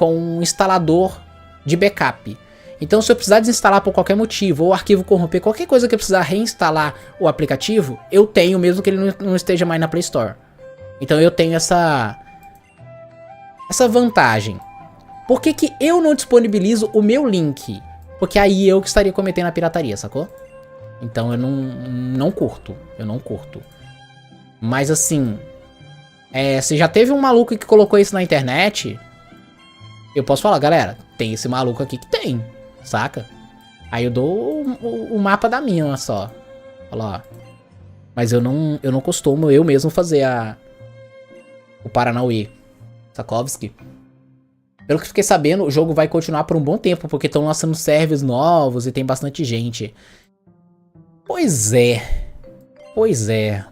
um instalador de backup. Então se eu precisar desinstalar por qualquer motivo, ou o arquivo corromper, qualquer coisa que eu precisar reinstalar o aplicativo, eu tenho mesmo que ele não esteja mais na Play Store. Então eu tenho essa vantagem. Por que que eu não disponibilizo o meu link? Porque aí eu que estaria cometendo a pirataria, sacou? Então eu não curto. Eu não curto. Mas assim, se já teve um maluco que colocou isso na internet, eu posso falar, galera, tem esse maluco aqui que tem, saca? Aí eu dou o mapa da mina só. Olha lá. Mas eu não costumo eu mesmo fazer o Paranauê. Sakovski. Pelo que fiquei sabendo, o jogo vai continuar por um bom tempo, porque estão lançando servers novos e tem bastante gente. Pois é. Pois é.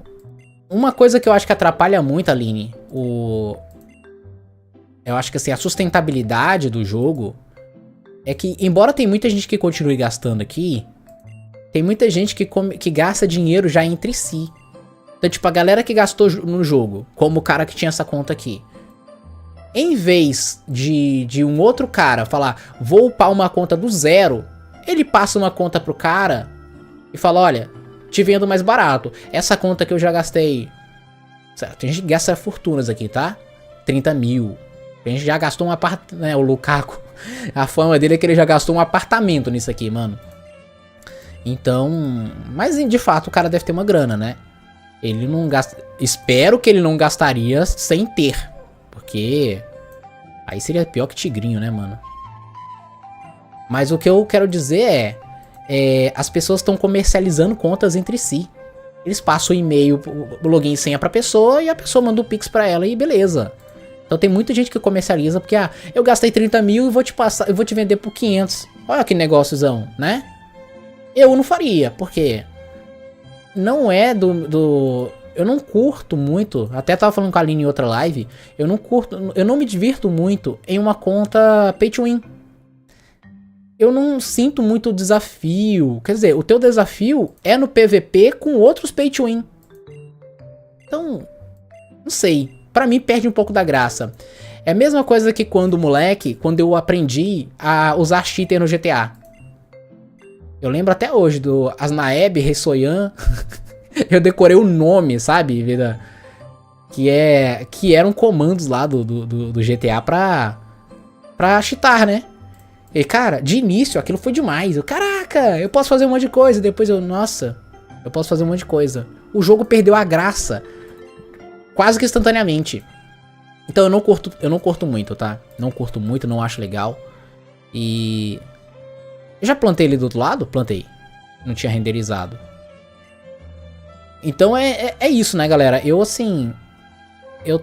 Uma coisa que eu acho que atrapalha muito, Aline, eu acho que assim, a sustentabilidade do jogo é que, embora tem muita gente que continue gastando aqui, tem muita gente que gasta dinheiro já entre si. Então, tipo, a galera que gastou no jogo, como o cara que tinha essa conta aqui, em vez de um outro cara falar, vou upar uma conta do zero, ele passa uma conta pro cara e fala, olha, te vendo mais barato. Essa conta que eu já gastei... Certo, tem gente que gasta fortunas aqui, tá? 30 mil. A gente já gastou um apartamento, né? O Lukaku, a fama dele é que ele já gastou um apartamento nisso aqui, mano. Então... Mas, de fato, o cara deve ter uma grana, né? Ele não gasta... Espero que ele não gastaria sem ter. Porque aí seria pior que tigrinho, né, mano? Mas o que eu quero dizer as pessoas estão comercializando contas entre si. Eles passam o e-mail, o login e senha pra pessoa e a pessoa manda o Pix pra ela e beleza. Então tem muita gente que comercializa porque, eu gastei 30 mil e vou te vender por 500. Olha que negóciozão, né? Eu não faria, porque não é eu não curto muito, até tava falando com a Aline em outra live, eu não me divirto muito em uma conta pay to win. Eu não sinto muito desafio, quer dizer, o teu desafio é no PVP com outros pay to win. Então, não sei, pra mim perde um pouco da graça. É a mesma coisa que quando eu aprendi a usar cheater no GTA. Eu lembro até hoje do Asnaeb Ressoyan. Eu decorei o nome, sabe, vida? Que eram comandos lá do GTA pra cheatar, né? E, cara, de início aquilo foi demais. Caraca, eu posso fazer um monte de coisa. Depois nossa, eu posso fazer um monte de coisa. O jogo perdeu a graça quase que instantaneamente. Então eu não curto muito, tá? Não curto muito, não acho legal. E... Eu já plantei ele do outro lado? Plantei. Não tinha renderizado. Então é isso, né, galera? Eu, assim... Eu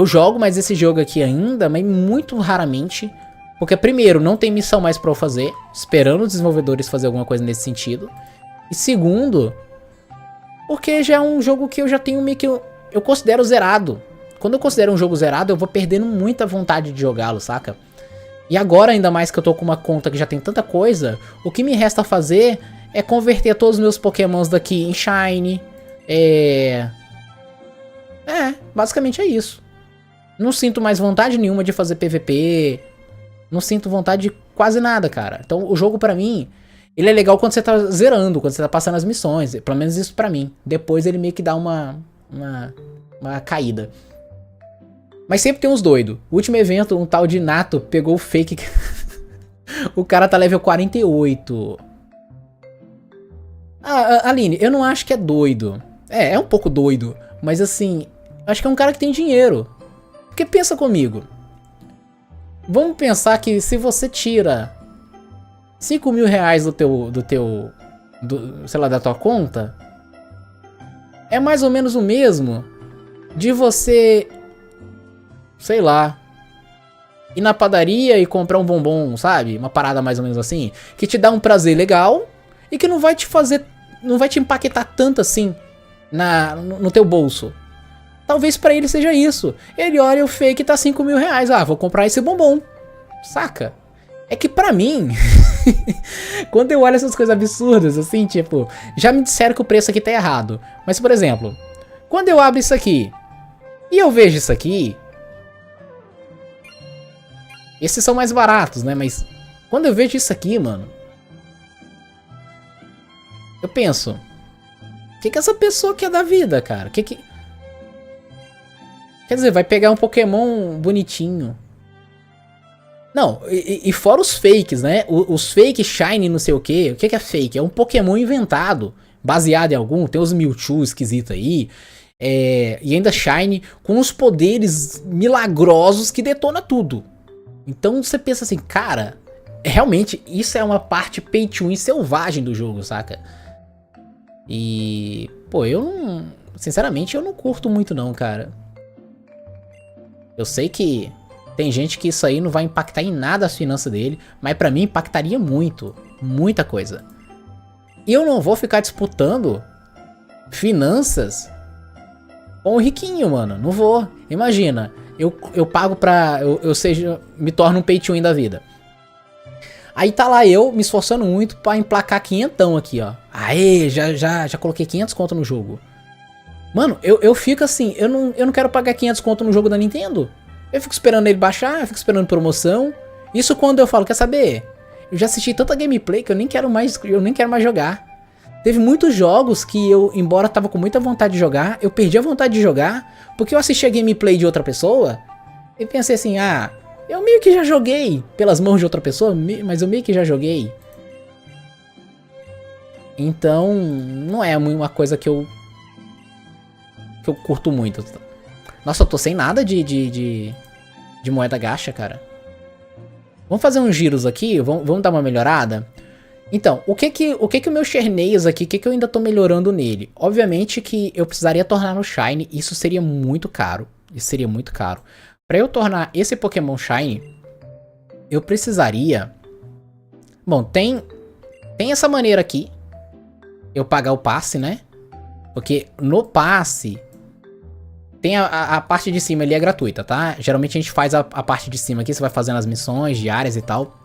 jogo mais esse jogo aqui ainda, mas muito raramente. Porque, primeiro, não tem missão mais pra eu fazer. Esperando os desenvolvedores fazer alguma coisa nesse sentido. E segundo... Porque já é um jogo que eu já tenho meio que... Eu considero zerado. Quando eu considero um jogo zerado, eu vou perdendo muita vontade de jogá-lo, saca? E agora, ainda mais que eu tô com uma conta que já tem tanta coisa, o que me resta fazer é converter todos os meus pokémons daqui em Shine. Basicamente é isso. Não sinto mais vontade nenhuma de fazer PVP. Não sinto vontade de quase nada, cara. Então o jogo pra mim, ele é legal quando você tá zerando, quando você tá passando as missões. Pelo menos isso pra mim. Depois ele meio que dá uma caída. Mas sempre tem uns doidos. O último evento, um tal de Nato pegou o fake. O cara tá level 48. Aline, eu não acho que é doido. É um pouco doido. Mas assim, acho que é um cara que tem dinheiro. Porque pensa comigo. Vamos pensar que se você tira 5 mil reais sei lá, da tua conta, é mais ou menos o mesmo de você, sei lá, ir na padaria e comprar um bombom, sabe? Uma parada mais ou menos assim, que te dá um prazer legal e que não vai te impactar tanto assim no teu bolso. Talvez pra ele seja isso. Ele olha o fake e tá 5 mil reais. Ah, vou comprar esse bombom. Saca? É que pra mim, quando eu olho essas coisas absurdas, assim, tipo, já me disseram que o preço aqui tá errado. Mas, por exemplo, quando eu abro isso aqui e eu vejo isso aqui, esses são mais baratos, né? Mas quando eu vejo isso aqui, mano, eu penso, o que essa pessoa quer da vida, cara? Quer dizer, vai pegar um Pokémon bonitinho. Não, e fora os fakes, né? Os fake shiny não sei o que. O que é fake? É um Pokémon inventado, baseado em algum. Tem os Mewtwo esquisitos aí. E ainda shiny com os poderes milagrosos que detona tudo. Então você pensa assim, cara, realmente isso é uma parte pay to win selvagem do jogo, saca? E, pô, eu não... Sinceramente, eu não curto muito não, cara. Eu sei que tem gente que isso aí não vai impactar em nada as finanças dele, mas pra mim impactaria muito, muita coisa. E eu não vou ficar disputando finanças com o riquinho, mano, não vou. Imagina, eu pago pra... me torno um pay to win da vida. Aí tá lá eu me esforçando muito pra emplacar 500 aqui, ó. Aê, já coloquei 500 conto no jogo. Mano, eu fico assim, eu não quero pagar 500 conto no jogo da Nintendo. Eu fico esperando ele baixar, eu fico esperando promoção. Isso quando eu falo, quer saber? Eu já assisti tanta gameplay que eu nem quero mais jogar. Teve muitos jogos que eu, embora tava com muita vontade de jogar, eu perdi a vontade de jogar porque eu assisti a gameplay de outra pessoa e pensei assim, ah, eu meio que já joguei pelas mãos de outra pessoa, mas eu meio que já joguei. Então, não é uma coisa que eu curto muito. Nossa, eu tô sem nada de moeda gacha, cara. Vamos fazer uns giros aqui, vamos dar uma melhorada. Então, o que o meu Xerneas aqui, o que eu ainda tô melhorando nele? Obviamente que eu precisaria tornar no Shine, isso seria muito caro. Isso seria muito caro. Pra eu tornar esse Pokémon Shine, eu precisaria... Bom, tem essa maneira aqui. Eu pagar o passe, né? Porque no passe... Tem a parte de cima ali é gratuita, tá? Geralmente a gente faz a parte de cima aqui, você vai fazendo as missões diárias e tal.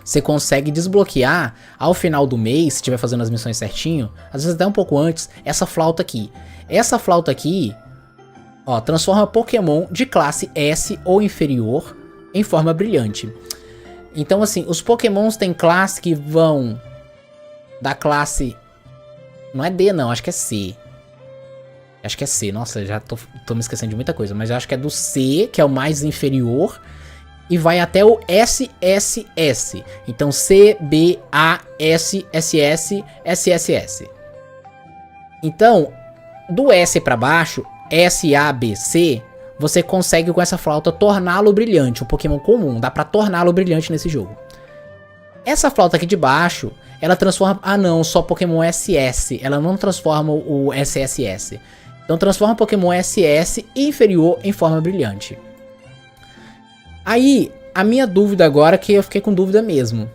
Você consegue desbloquear ao final do mês, se estiver fazendo as missões certinho, às vezes até um pouco antes, essa flauta aqui. Essa flauta aqui, ó, transforma Pokémon de classe S ou inferior em forma brilhante. Então assim, os Pokémons têm classe que vão da classe... Não é D não, acho que é C. Acho que é C, nossa, já tô me esquecendo de muita coisa. Mas eu acho que é do C, que é o mais inferior, e vai até o SSS. Então C, B, A, S, SS, SSS. Então, do S pra baixo, S, A, B, C, você consegue com essa flauta torná-lo brilhante. Um Pokémon comum, dá pra torná-lo brilhante nesse jogo. Essa flauta aqui de baixo, ela transforma... Ah não, só Pokémon SS, ela não transforma o SSS. Então transforma Pokémon SS inferior em forma brilhante. Aí, a minha dúvida agora, que eu fiquei com dúvida mesmo.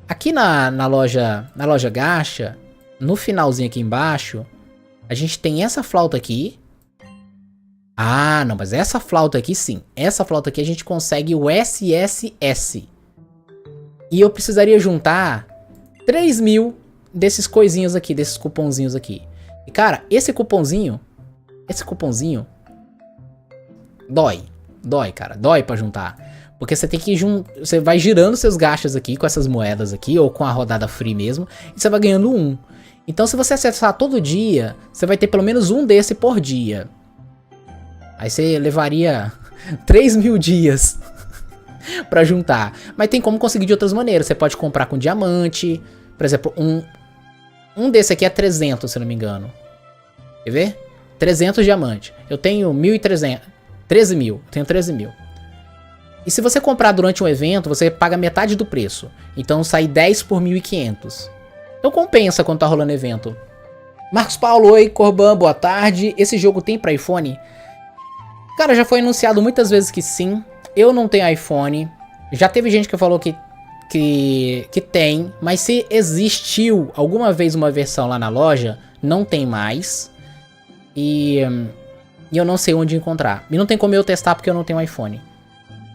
Aqui na loja gacha, no finalzinho aqui embaixo, a gente tem essa flauta aqui. Ah, não, mas essa flauta aqui sim. Essa flauta aqui a gente consegue o SSS. E eu precisaria juntar 3.000 desses coisinhos aqui, desses cupomzinhos aqui. E cara, esse cupomzinho dói, cara, dói pra juntar. Porque você tem que você vai girando seus gastos aqui com essas moedas aqui, ou com a rodada free mesmo, e você vai ganhando um. Então se você acessar todo dia, você vai ter pelo menos um desse por dia. Aí você levaria 3.000 dias pra juntar. Mas tem como conseguir de outras maneiras. Você pode comprar com diamante. Por exemplo, um desse aqui é 300, se não me engano. Quer ver? 300 diamantes. Eu tenho 1.300. 13.000. Tenho 13.000. E se você comprar durante um evento, você paga metade do preço. Então sai 10 por 1.500. Então compensa quando tá rolando evento. Marcos Paulo, oi, Corban, boa tarde. Esse jogo tem pra iPhone? Cara, já foi anunciado muitas vezes que sim. Eu não tenho iPhone. Já teve gente que falou que tem. Mas se existiu alguma vez uma versão lá na loja, não tem mais. E e eu não sei onde encontrar. E não tem como eu testar porque eu não tenho iPhone.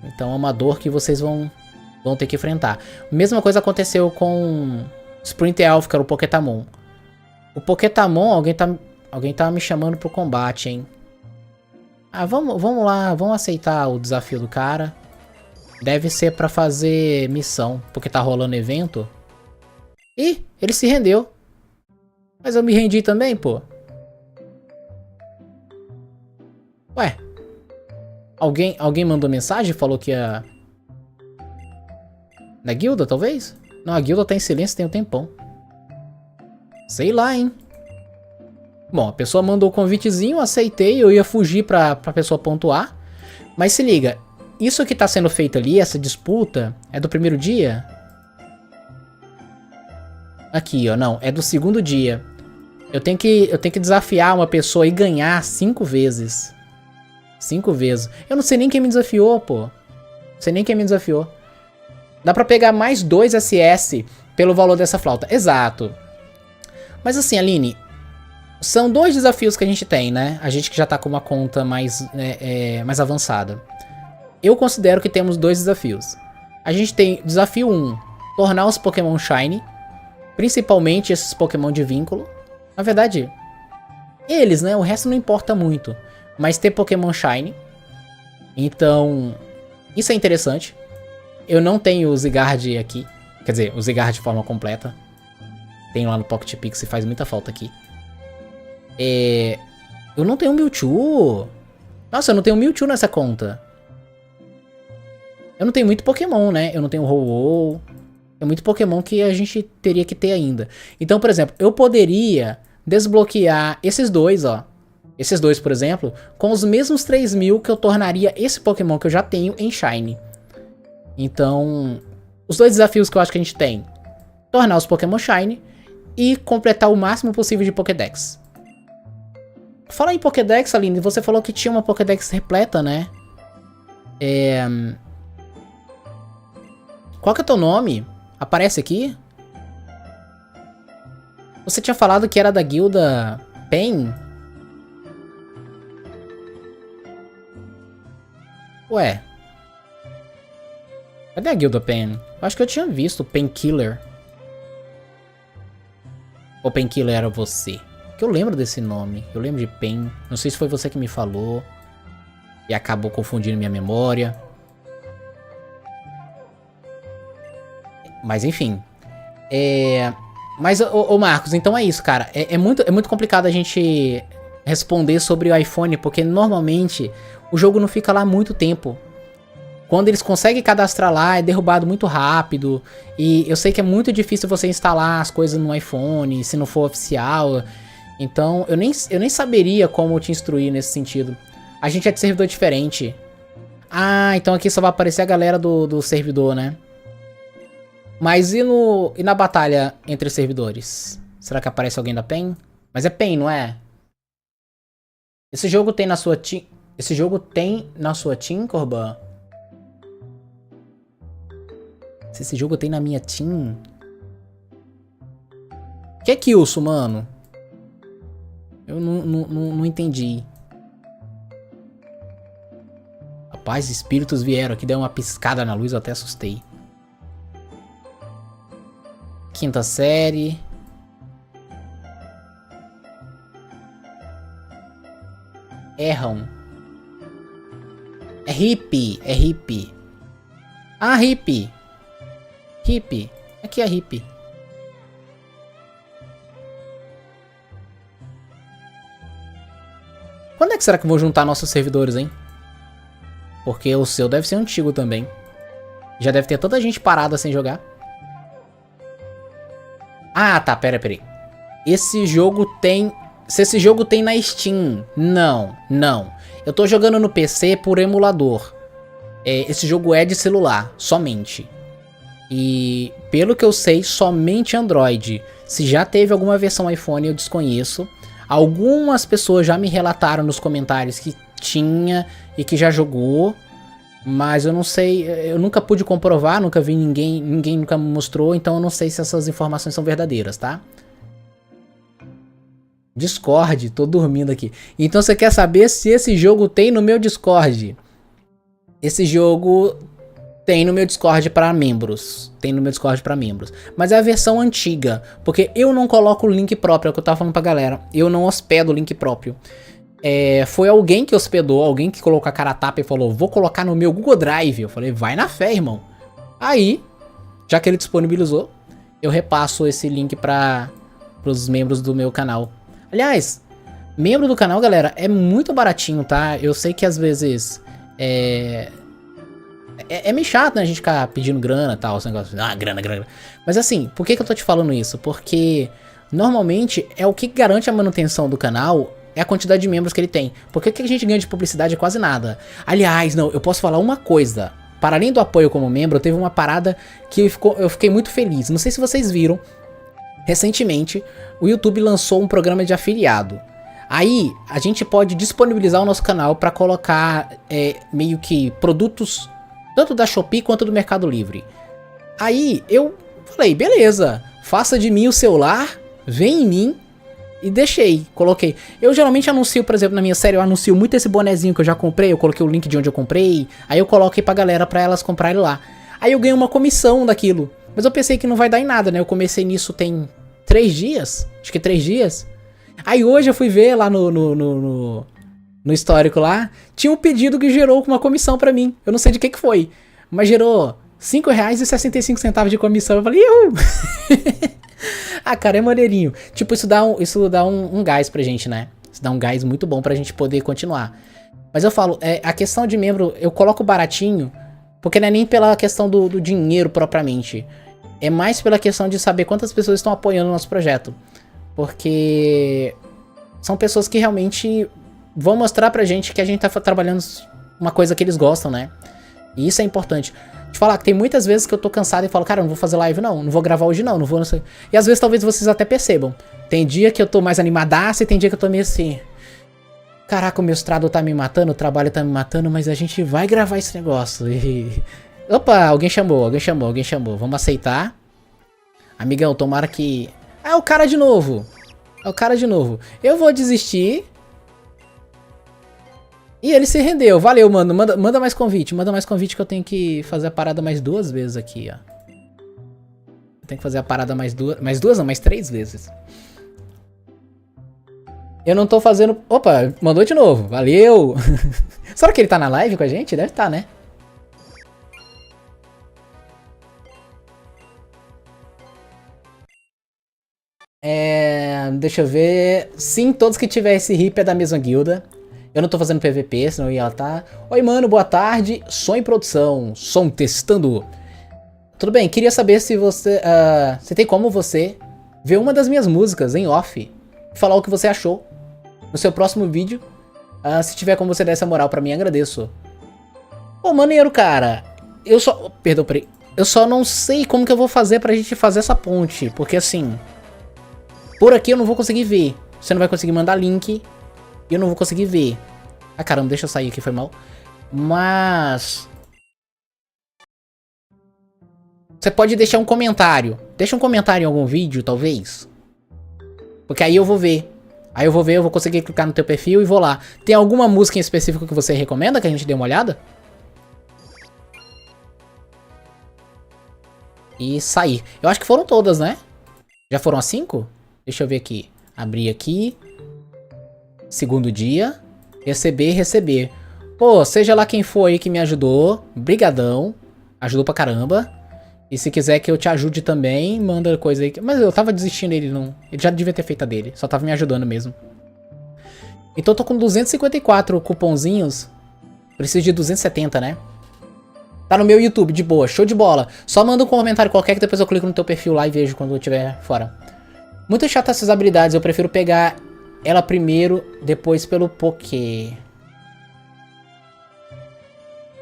Então é uma dor que vocês vão ter que enfrentar. Mesma coisa aconteceu com Sprint Elf, que era o Pokétamon. O Pokétamon, alguém tá me chamando pro combate, hein? Ah, vamos lá, vamos aceitar o desafio do cara. Deve ser pra fazer missão, porque tá rolando evento. Ih, ele se rendeu. Mas eu me rendi também, pô. Ué. Alguém mandou mensagem? Falou que ia... Na guilda, talvez? Não, a guilda tá em silêncio tem um tempão. Sei lá, hein. Bom, a pessoa mandou o convitezinho, aceitei, eu ia fugir pra pessoa pontuar. Mas se liga, isso que tá sendo feito ali, essa disputa, é do primeiro dia? Aqui, ó, não, é do segundo dia. Eu tenho que desafiar uma pessoa e ganhar 5 vezes. 5 vezes. Eu não sei nem quem me desafiou, pô. Não sei nem quem me desafiou. Dá pra pegar mais 2 SS pelo valor dessa flauta. Exato. Mas assim, Aline, são 2 desafios que a gente tem, né? A gente que já tá com uma conta mais avançada. Eu considero que temos 2 desafios. A gente tem desafio 1, tornar os Pokémon Shiny. Principalmente esses Pokémon de vínculo. Na verdade, eles, né? O resto não importa muito. Mas ter Pokémon Shiny. Então, isso é interessante. Eu não tenho o Zygarde aqui. Quer dizer, o Zygarde de forma completa. Tenho lá no Pocket Pix e faz muita falta aqui. Eu não tenho Mewtwo. Nossa, eu não tenho Mewtwo nessa conta. Eu não tenho muito Pokémon, né? Eu não tenho Ho-Oh. É muito Pokémon que a gente teria que ter ainda. Então, por exemplo, eu poderia desbloquear esses 2, ó. Esses 2, por exemplo, com os mesmos 3.000 que eu tornaria esse Pokémon que eu já tenho em Shiny. Então, os 2 desafios que eu acho que a gente tem. Tornar os Pokémon Shiny e completar o máximo possível de Pokédex. Fala em Pokédex, Aline, você falou que tinha uma Pokédex repleta, né? Qual que é o teu nome? Aparece aqui? Você tinha falado que era da guilda Pen? Ué. Cadê a guilda Pen? Eu acho que eu tinha visto Painkiller. Ou Painkiller era você? Que eu lembro desse nome. Eu lembro de Pen. Não sei se foi você que me falou. E acabou confundindo minha memória. Mas enfim. Mas, ô Marcos, então é isso, cara. É muito complicado a gente responder sobre o iPhone, porque normalmente o jogo não fica lá muito tempo. Quando eles conseguem cadastrar lá, é derrubado muito rápido. E eu sei que é muito difícil você instalar as coisas no iPhone, se não for oficial. Então, eu nem saberia como te instruir nesse sentido. A gente é de servidor diferente. Ah, então aqui só vai aparecer a galera do servidor, né? Mas e na batalha entre os servidores? Será que aparece alguém da PEN? Mas é PEN, não é? Esse jogo tem na sua team... Esse jogo tem na sua team, Corban? Se esse jogo tem na minha team... Que é Kilson, mano? Eu não entendi. Rapaz, espíritos vieram aqui, deu uma piscada na luz, eu até assustei. Quinta série. Erram. É hippie, é hippie. Ah, hippie. Hippie. Aqui é hippie. Quando é que será que eu vou juntar nossos servidores, hein? Porque o seu deve ser antigo também. Já deve ter tanta gente parada sem jogar. Ah, tá, pera aí. Esse jogo tem... Se esse jogo tem na Steam. Não. Eu tô jogando no PC por emulador. Esse jogo é de celular, somente. E pelo que eu sei, somente Android. Se já teve alguma versão iPhone, eu desconheço. Algumas pessoas já me relataram nos comentários que tinha e que já jogou. Mas eu não sei, eu nunca pude comprovar, nunca vi ninguém nunca me mostrou, então eu não sei se essas informações são verdadeiras, tá? Discord, tô dormindo aqui. Então você quer saber se esse jogo tem no meu Discord? Esse jogo tem no meu Discord para membros. Tem no meu Discord para membros. Mas é a versão antiga, porque eu não coloco o link próprio, é o que eu tava falando pra galera. Eu não hospedo o link próprio. Foi alguém que hospedou, alguém que colocou a cara a tapa e falou, vou colocar no meu Google Drive. Eu falei, vai na fé, irmão. Aí, já que ele disponibilizou, eu repasso esse link para os membros do meu canal. Aliás, membro do canal, galera, é muito baratinho, tá? Eu sei que às vezes é meio chato, né, a gente ficar pedindo grana e tal, esse negócio, grana. Mas assim, por que eu tô te falando isso? Porque normalmente é o que garante a manutenção do canal, é a quantidade de membros que ele tem. Porque o que a gente ganha de publicidade é quase nada. Aliás, não, eu posso falar uma coisa. Para além do apoio como membro, teve uma parada que eu fiquei muito feliz. Não sei se vocês viram, recentemente o YouTube lançou um programa de afiliado. Aí a gente pode disponibilizar o nosso canal para colocar meio que produtos tanto da Shopee quanto do Mercado Livre. Aí eu falei, beleza, faça de mim o seu lar, vem em mim. E deixei, coloquei. Eu geralmente anuncio, por exemplo, na minha série, eu anuncio muito esse bonezinho que eu já comprei, eu coloquei o link de onde eu comprei, aí eu coloquei pra galera pra elas comprarem lá. Aí eu ganhei uma comissão daquilo. Mas eu pensei que não vai dar em nada, né? Eu comecei nisso tem 3 dias, acho que 3 dias. Aí hoje eu fui ver lá no histórico lá, tinha um pedido que gerou uma comissão pra mim. Eu não sei de que foi, mas gerou R$5,65 de comissão. Eu falei, Ah, cara, é maneirinho. Tipo, isso dá um gás pra gente, né? Isso dá um gás muito bom pra gente poder continuar. Mas eu falo, a questão de membro, eu coloco baratinho, porque não é nem pela questão do dinheiro propriamente. É mais pela questão de saber quantas pessoas estão apoiando o nosso projeto. Porque são pessoas que realmente vão mostrar pra gente que a gente tá trabalhando uma coisa que eles gostam, né? E isso é importante. Te falar que tem muitas vezes que eu tô cansado e falo, cara, eu não vou fazer live não vou gravar hoje não vou, não sei. E às vezes talvez vocês até percebam. Tem dia que eu tô mais animadaço e tem dia que eu tô meio assim. Caraca, o meu estrado tá me matando, o trabalho tá me matando, mas a gente vai gravar esse negócio. E... Opa, alguém chamou. Vamos aceitar. Amigão, tomara que... É o cara de novo. Eu vou desistir. E ele se rendeu. Valeu, mano. Manda mais convite. Que eu tenho que fazer a parada mais 2 vezes aqui, ó. Eu tenho que fazer a parada mais 3 vezes. Eu não tô fazendo... Opa, mandou de novo. Valeu. Será que ele tá na live com a gente? Deve estar, né? Deixa eu ver... Sim, todos que tiver esse hip é da mesma guilda. Eu não tô fazendo PVP, senão ia tá. Oi, mano, boa tarde. Som em produção. Som testando. Tudo bem, queria saber se você... se tem como você ver uma das minhas músicas em off. Falar o que você achou no seu próximo vídeo. Se tiver como você dar essa moral pra mim, agradeço. Pô, maneiro, cara. Perdão, peraí. Eu só não sei como que eu vou fazer pra gente fazer essa ponte. Porque assim... Por aqui eu não vou conseguir ver. Você não vai conseguir mandar link... E eu não vou conseguir ver. Ah, caramba, deixa eu sair aqui, foi mal. Mas... Você pode deixar um comentário. Deixa um comentário em algum vídeo, talvez. Porque aí eu vou ver. Eu vou conseguir clicar no teu perfil e vou lá. Tem alguma música em específico que você recomenda que a gente dê uma olhada? E sair. Eu acho que foram todas, né? Já foram as 5? Deixa eu ver aqui. Abrir aqui. Segundo dia, receber. Pô, seja lá quem for aí que me ajudou, brigadão, ajudou pra caramba. E se quiser que eu te ajude também, manda coisa aí. Mas eu tava desistindo dele, não. Ele já devia ter feito a dele, só tava me ajudando mesmo. Então eu tô com 254 cupomzinhos. Preciso de 270, né? Tá no meu YouTube, de boa, show de bola. Só manda um comentário qualquer que depois eu clico no teu perfil lá e vejo quando eu estiver fora. Muito chato essas habilidades, eu prefiro pegar... Ela primeiro, depois pelo Poké.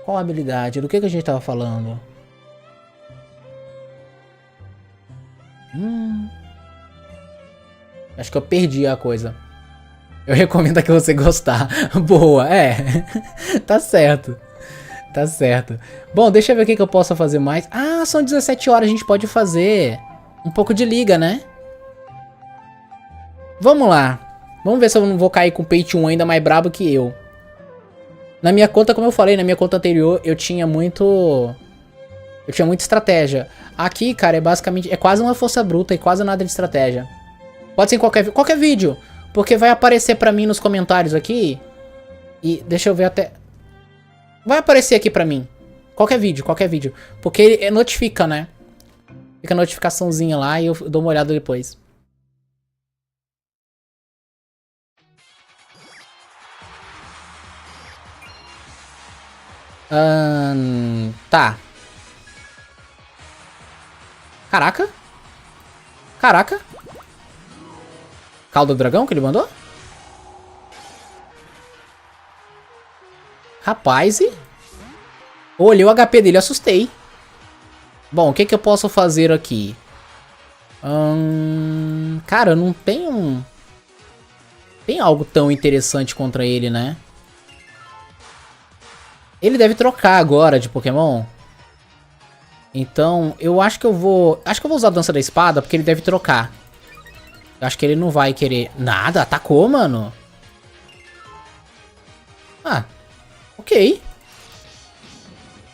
Qual a habilidade? Do que a gente tava falando? Acho que eu perdi a coisa. Eu recomendo que você gostar. Boa, Tá certo. Bom, deixa eu ver o que eu posso fazer mais. Ah, são 17 horas, a gente pode fazer um pouco de liga, né? Vamos lá. Vamos ver se eu não vou cair com o Pay to 1 ainda mais brabo que eu. Na minha conta, como eu falei, na minha conta anterior, eu tinha muito... Eu tinha muita estratégia. Aqui, cara, é basicamente... É quase uma força bruta e quase nada de estratégia. Pode ser em qualquer vídeo. Porque vai aparecer pra mim nos comentários aqui. E deixa eu ver até... Vai aparecer aqui pra mim. Qualquer vídeo. Porque ele notifica, né? Fica a notificaçãozinha lá e eu dou uma olhada depois. Tá. Caraca. Caraca. Caldo do dragão que ele mandou? Rapaz. Olhei o HP dele, assustei. Bom, o que eu posso fazer aqui? Cara, não tem Tem algo tão interessante contra ele, né? Ele deve trocar agora de Pokémon. Então, eu acho que eu vou... Acho que eu vou usar a Dança da Espada, porque ele deve trocar. Eu acho que ele não vai querer... Nada, atacou, mano. Ah, ok.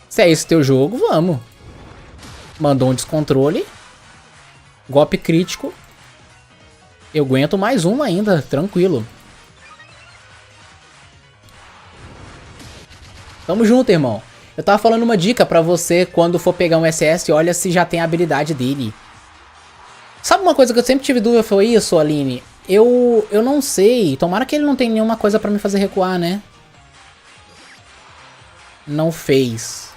Se é esse teu jogo, vamos. Mandou um descontrole. Golpe crítico. Eu aguento mais uma ainda, tranquilo. Tamo junto, irmão. Eu tava falando uma dica pra você quando for pegar um SS, olha se já tem a habilidade dele. Sabe uma coisa que eu sempre tive dúvida foi isso, Aline? Eu não sei. Tomara que ele não tenha nenhuma coisa pra me fazer recuar, né? Não fez.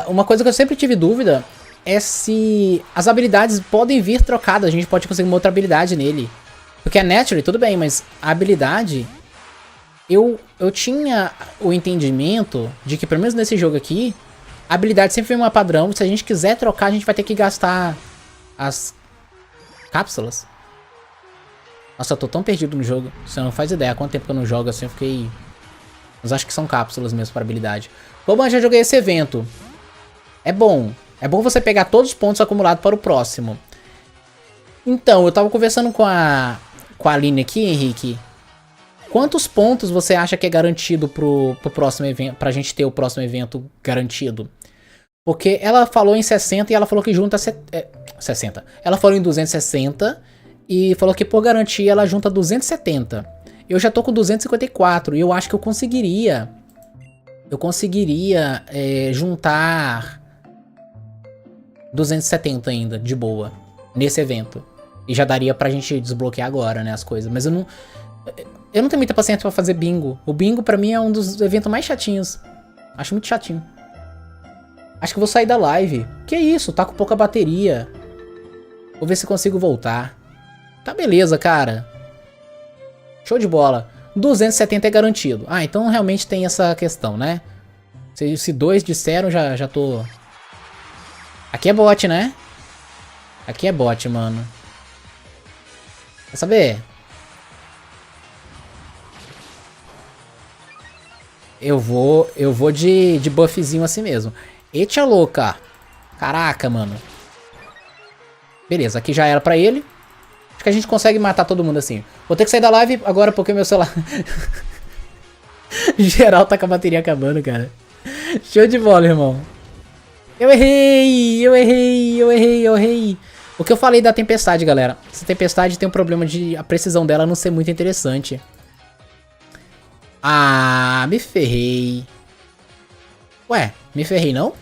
Uma coisa que eu sempre tive dúvida é se as habilidades podem vir trocadas. A gente pode conseguir uma outra habilidade nele. Porque a Naturally, tudo bem, mas a habilidade... Eu tinha o entendimento de que, pelo menos nesse jogo aqui, a habilidade sempre vem uma padrão. Se a gente quiser trocar, a gente vai ter que gastar as cápsulas. Nossa, eu tô tão perdido no jogo. Você não faz ideia. Há quanto tempo que eu não jogo assim, eu fiquei... Mas acho que são cápsulas mesmo para habilidade. Bom, eu já joguei esse evento. É bom. É bom você pegar todos os pontos acumulados para o próximo. Então, eu tava conversando com a Aline aqui, Henrique. Quantos pontos você acha que é garantido pro próximo evento, pra gente ter o próximo evento garantido? Porque ela falou em 60 e ela falou que junta 60. Ela falou em 260 e falou que por garantia ela junta 270. Eu já tô com 254 e eu acho que eu conseguiria... juntar 270 ainda, de boa, nesse evento. E já daria pra gente desbloquear agora, né, as coisas. Mas eu não tenho muita paciência pra fazer bingo. O bingo pra mim é um dos eventos mais chatinhos. Acho muito chatinho. Acho que vou sair da live. Que isso, tá com pouca bateria. Vou ver se consigo voltar. Tá beleza, cara. Show de bola. 270 é garantido. Ah, então realmente tem essa questão, né? Se dois disseram, já tô... Aqui é bot, né? Aqui é bot, mano. Quer saber? Eu vou de buffzinho assim mesmo. Eita louca. Caraca, mano. Beleza, aqui já era pra ele. Acho que a gente consegue matar todo mundo assim. Vou ter que sair da live agora porque o meu celular... Geral tá com a bateria acabando, cara. Show de bola, irmão. Eu errei. O que eu falei da tempestade, galera. Essa tempestade tem um problema de a precisão dela não ser muito interessante. Ah, me ferrei. Ué, me ferrei não?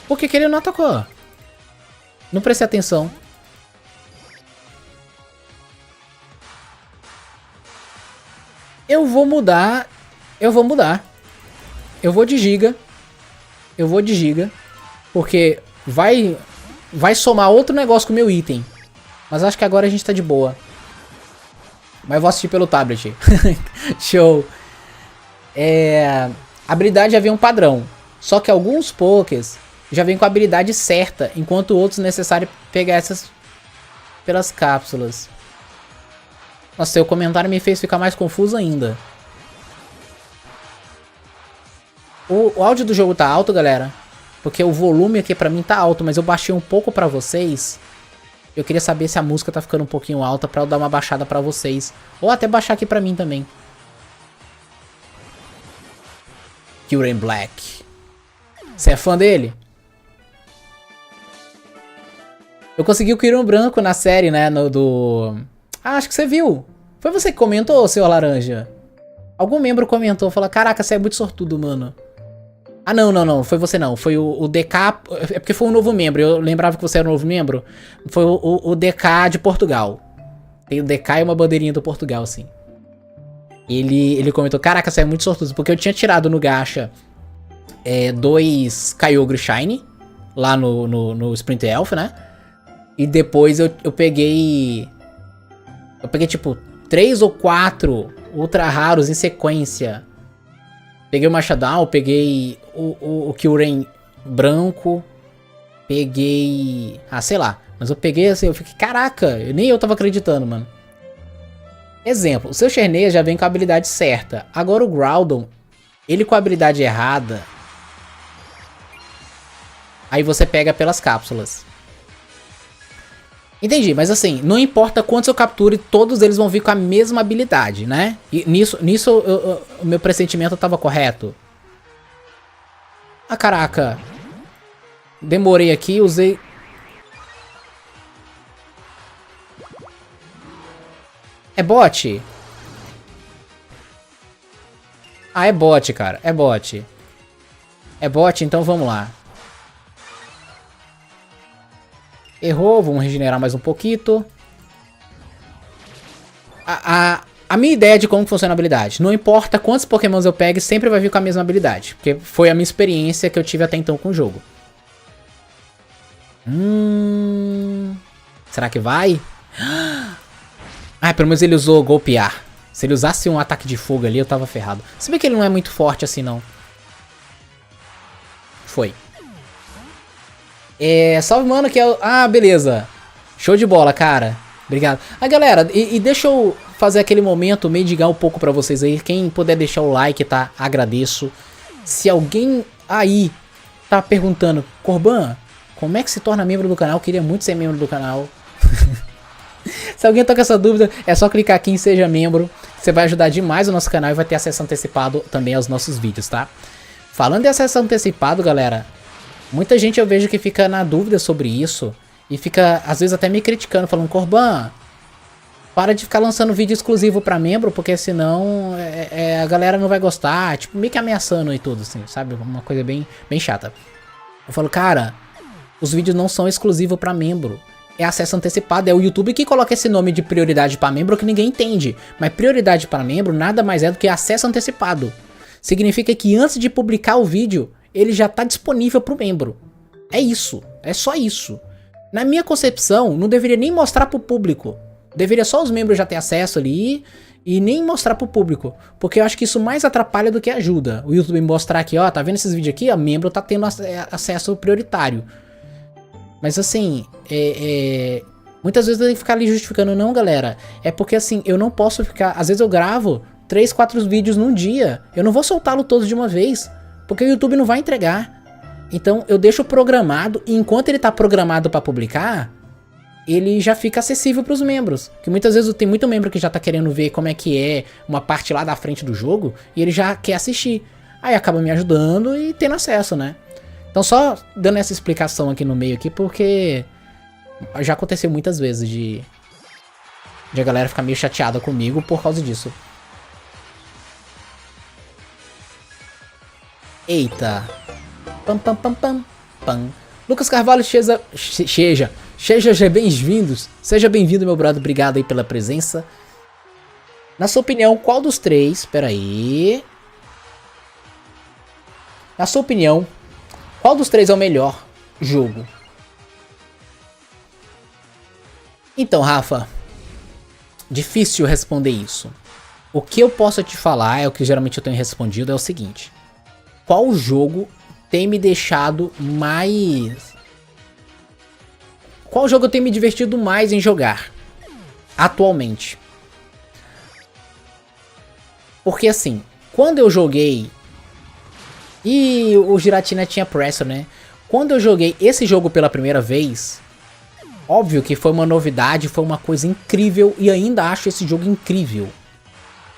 Por que ele não atacou? Não prestei atenção. Eu vou mudar. Eu vou de giga. Porque vai somar outro negócio com o meu item. Mas acho que agora a gente tá de boa. Mas eu vou assistir pelo tablet. Show. A habilidade já vem um padrão. Só que alguns pokés já vem com a habilidade certa. Enquanto outros é necessário pegar essas pelas cápsulas. Nossa, seu comentário me fez ficar mais confuso ainda. O áudio do jogo tá alto, galera? Porque o volume aqui pra mim tá alto, mas eu baixei um pouco pra vocês. Eu queria saber se a música tá ficando um pouquinho alta pra eu dar uma baixada pra vocês. Ou até baixar aqui pra mim também. Kyurem Black. Você é fã dele? Eu consegui o Kyurem branco na série, né? Ah, acho que você viu. Foi você que comentou, seu laranja? Algum membro comentou, falou, caraca, você é muito sortudo, mano. Ah, não, foi você não. Foi o DK, é porque foi um novo membro, eu lembrava que você era um novo membro. Foi o DK de Portugal. Tem o DK e uma bandeirinha do Portugal, assim. Ele comentou, caraca, você é muito sortudo, porque eu tinha tirado no gacha 2 Kyogre Shine, lá no Sprint Elf, né? E depois eu peguei... Eu peguei, tipo, 3 ou 4 ultra raros em sequência. Peguei o Machadal, peguei o Kyurem branco. Peguei... Ah, sei lá. Mas eu peguei assim, eu fiquei, caraca, nem eu tava acreditando, mano. Exemplo, o seu Xerneia já vem com a habilidade certa. Agora o Groudon, ele com a habilidade errada. Aí você pega pelas cápsulas. Entendi, mas assim, não importa quantos eu capture, todos eles vão vir com a mesma habilidade, né? E nisso o meu pressentimento tava correto. Ah, caraca. Demorei aqui, usei... É bot? Ah, é bot, cara. É bot. É bot, então vamos lá. Errou, vamos regenerar mais um pouquinho. A minha ideia de como funciona a habilidade. Não importa quantos pokémons eu pegue, sempre vai vir com a mesma habilidade. Porque foi a minha experiência que eu tive até então com o jogo. Será que vai? Ah, pelo menos ele usou golpear. Se ele usasse um ataque de fogo ali, eu tava ferrado. Se bem que ele não é muito forte assim, não. Foi. Salve, mano, que é o... Ah, beleza. Show de bola, cara. Obrigado. Ah, galera, e deixa eu fazer aquele momento, mendigar um pouco pra vocês aí. Quem puder deixar o like, tá? Agradeço. Se alguém aí tá perguntando, Corban, como é que se torna membro do canal? Eu queria muito ser membro do canal. Se alguém tá com essa dúvida, é só clicar aqui em Seja Membro. Você vai ajudar demais o nosso canal e vai ter acesso antecipado também aos nossos vídeos, tá? Falando de acesso antecipado, galera, muita gente eu vejo que fica na dúvida sobre isso e fica, às vezes, até me criticando, falando, Corban, para de ficar lançando vídeo exclusivo pra membro, porque senão a galera não vai gostar, tipo, meio que ameaçando e tudo, assim, sabe? Uma coisa bem chata. Eu falo, cara, os vídeos não são exclusivos pra membro. É acesso antecipado, é o YouTube que coloca esse nome de prioridade para membro que ninguém entende. Mas prioridade para membro nada mais é do que acesso antecipado. Significa que antes de publicar o vídeo, ele já está disponível para o membro. É isso, é só isso. Na minha concepção, não deveria nem mostrar para o público. Deveria só os membros já ter acesso ali e nem mostrar para o público. Porque eu acho que isso mais atrapalha do que ajuda. O YouTube mostrar aqui, ó, tá vendo esses vídeos aqui? O membro tá tendo acesso prioritário. Mas assim, muitas vezes eu tenho que ficar ali justificando, não, galera. É porque assim, eu não posso ficar... Às vezes eu gravo 3, 4 vídeos num dia. Eu não vou soltá-lo todos de uma vez, porque o YouTube não vai entregar. Então eu deixo programado, e enquanto ele tá programado para publicar, ele já fica acessível para os membros. Que muitas vezes tem muito membro que já tá querendo ver como é que é uma parte lá da frente do jogo, e ele já quer assistir. Aí acaba me ajudando e tendo acesso, né? Então só dando essa explicação aqui no meio aqui, porque já aconteceu muitas vezes de a galera ficar meio chateada comigo por causa disso. Eita. Pam, pam, pam, pam, pam. Lucas Carvalho, seja bem-vindos. Seja bem-vindo, meu brother. Obrigado aí pela presença. Na sua opinião, qual dos três... Pera aí. Na sua opinião... Qual dos três é o melhor jogo? Então, Rafa, difícil responder isso. O que eu posso te falar, é o que geralmente eu tenho respondido, é o seguinte. Qual jogo tem me deixado mais... Qual jogo eu tenho me divertido mais em jogar? Atualmente. Porque assim, quando eu joguei... E o Giratina tinha Pressure, né? Quando eu joguei esse jogo pela primeira vez, Óbvio que foi uma novidade, foi uma coisa incrível e ainda acho esse jogo incrível.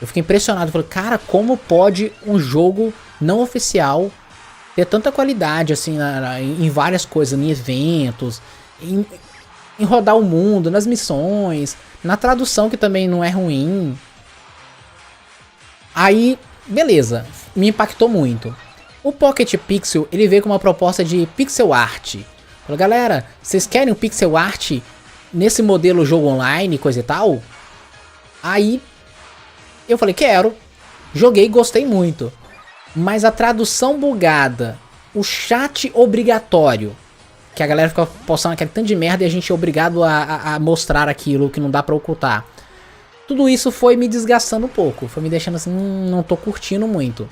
Eu fiquei impressionado, falei, cara, como pode um jogo não oficial ter tanta qualidade assim em várias coisas, em eventos, em rodar o mundo, nas missões, na tradução que também não é ruim. Aí, beleza, me impactou muito. O Pocket Pixel, ele veio com uma proposta de pixel art. Falei, galera, vocês querem um pixel art nesse modelo jogo online, coisa e tal? Aí, eu falei, quero. Joguei, gostei muito. Mas a tradução bugada, o chat obrigatório, que a galera fica postando aquele tanto de merda e a gente é obrigado a mostrar aquilo que não dá pra ocultar. Tudo isso foi me desgastando um pouco, foi me deixando assim, não tô curtindo muito.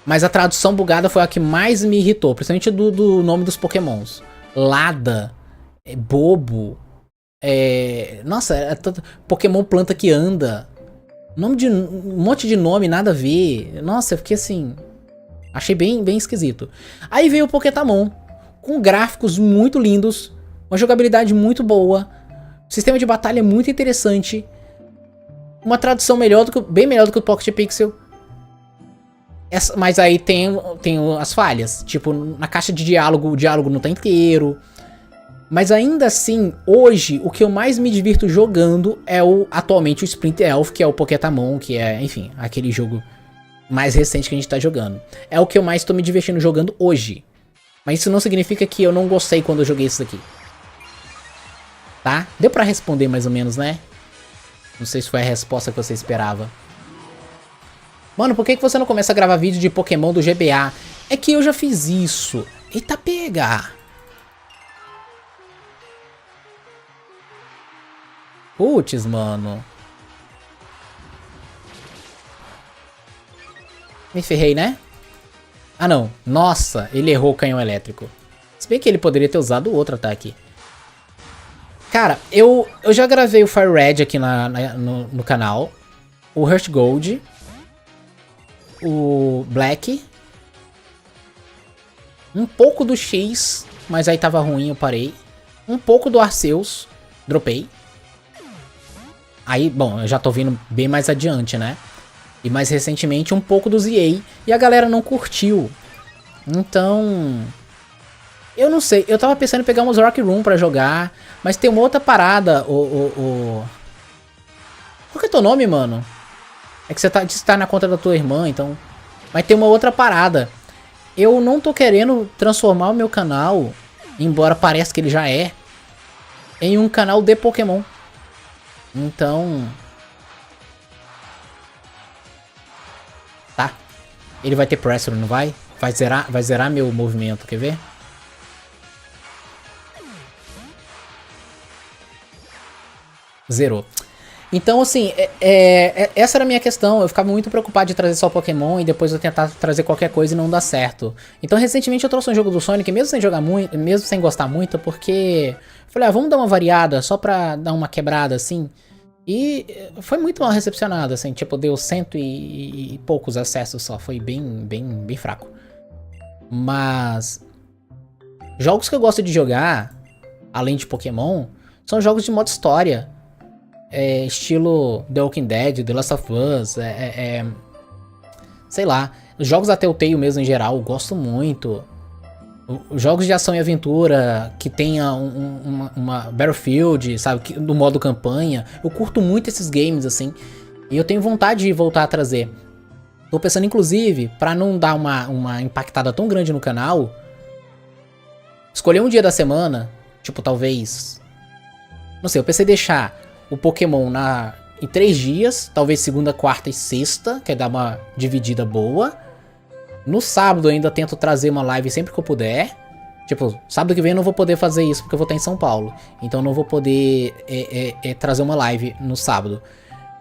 Mas a tradução bugada foi a que mais me irritou, principalmente do nome dos pokémons. Lada, Bobo, nossa, Pokémon planta que anda. Nome de um monte de nome, nada a ver. Nossa, eu fiquei assim, achei bem esquisito. Aí veio o Pokétamon, com gráficos muito lindos, uma jogabilidade muito boa, sistema de batalha muito interessante, uma tradução bem melhor do que o Pocket Pixel. Mas aí tem as falhas, tipo, na caixa de diálogo, o diálogo não tá inteiro. Mas ainda assim, hoje, o que eu mais me divirto jogando é atualmente o Sprint Elf, que é o Pokétamon, que é, enfim, aquele jogo mais recente que a gente tá jogando. É o que eu mais tô me divertindo jogando hoje. Mas isso não significa que eu não gostei quando eu joguei isso daqui. Tá? Deu pra responder mais ou menos, né? Não sei se foi a resposta que você esperava. Mano, por que você não começa a gravar vídeo de Pokémon do GBA? É que eu já fiz isso. Eita, pega! Putz, mano. Me ferrei, né? Ah, não. Nossa, ele errou o canhão elétrico. Se bem que ele poderia ter usado o outro ataque. Cara, eu já gravei o Fire Red aqui no canal. O Heart Gold. O Black. Um pouco do X, mas aí tava ruim, eu parei. Um pouco do Arceus, dropei. Aí, bom, eu já tô vindo bem mais adiante, né? E mais recentemente um pouco do ZA. E a galera não curtiu. Então... eu não sei, eu tava pensando em pegar uns Rock Room pra jogar. Mas tem uma outra parada, Qual que é teu nome, mano? É que você tá na conta da tua irmã, então... mas tem uma outra parada. Eu não tô querendo transformar o meu canal, embora pareça que ele já é, em um canal de Pokémon. Então... tá. Ele vai ter Pressure, não vai? Vai zerar meu movimento, quer ver? Zerou. Então, assim, essa era a minha questão. Eu ficava muito preocupado de trazer só Pokémon e depois eu tentar trazer qualquer coisa e não dar certo. Então, recentemente eu trouxe um jogo do Sonic, mesmo sem jogar muito, mesmo sem gostar muito, porque... falei, vamos dar uma variada, só pra dar uma quebrada, assim. E foi muito mal recepcionado, assim, tipo, deu cento e poucos acessos só. Foi bem fraco. Mas... jogos que eu gosto de jogar, além de Pokémon, são jogos de modo história. Estilo The Walking Dead, The Last of Us, sei lá, os jogos da Telltale mesmo em geral, eu gosto muito. Os jogos de ação e aventura que tenha uma Battlefield, sabe, do modo campanha, eu curto muito esses games assim, e eu tenho vontade de voltar a trazer. Tô pensando inclusive, pra não dar uma impactada tão grande no canal, escolher um dia da semana, tipo talvez, não sei, eu pensei em deixar o Pokémon em 3 dias, talvez segunda, quarta e sexta, que é dar uma dividida boa. No sábado eu ainda tento trazer uma live sempre que eu puder. Tipo, sábado que vem eu não vou poder fazer isso porque eu vou estar em São Paulo. Então eu não vou poder trazer uma live no sábado.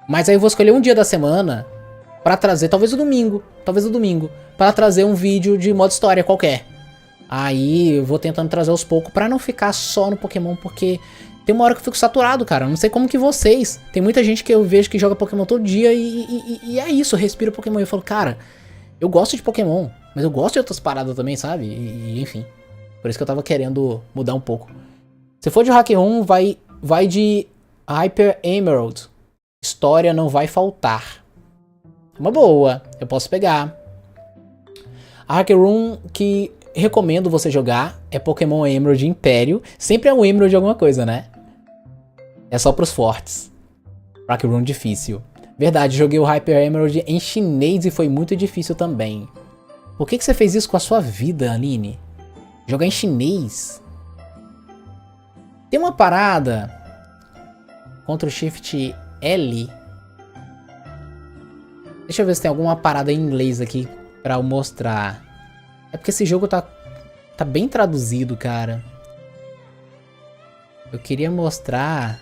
Mas aí eu vou escolher um dia da semana pra trazer, talvez o domingo, pra trazer um vídeo de modo história qualquer. Aí eu vou tentando trazer aos poucos pra não ficar só no Pokémon, porque... tem uma hora que eu fico saturado, cara. Eu não sei como que vocês. Tem muita gente que eu vejo que joga Pokémon todo dia e é isso, respira Pokémon. E eu falo, cara, eu gosto de Pokémon, mas eu gosto de outras paradas também, sabe? Enfim. Por isso que eu tava querendo mudar um pouco. Se for de Hack Room, vai de Hyper Emerald. História não vai faltar. Uma boa, eu posso pegar. A Hack Room que recomendo você jogar é Pokémon Emerald Império. Sempre é um Emerald de alguma coisa, né? É só pros fortes. Hack Room difícil. Verdade, joguei o Hyper Emerald em chinês e foi muito difícil também. Por que você fez isso com a sua vida, Aline? Jogar em chinês? Tem uma parada. Ctrl Shift L. Deixa eu ver se tem alguma parada em inglês aqui pra eu mostrar. É porque esse jogo tá bem traduzido, cara. Eu queria mostrar...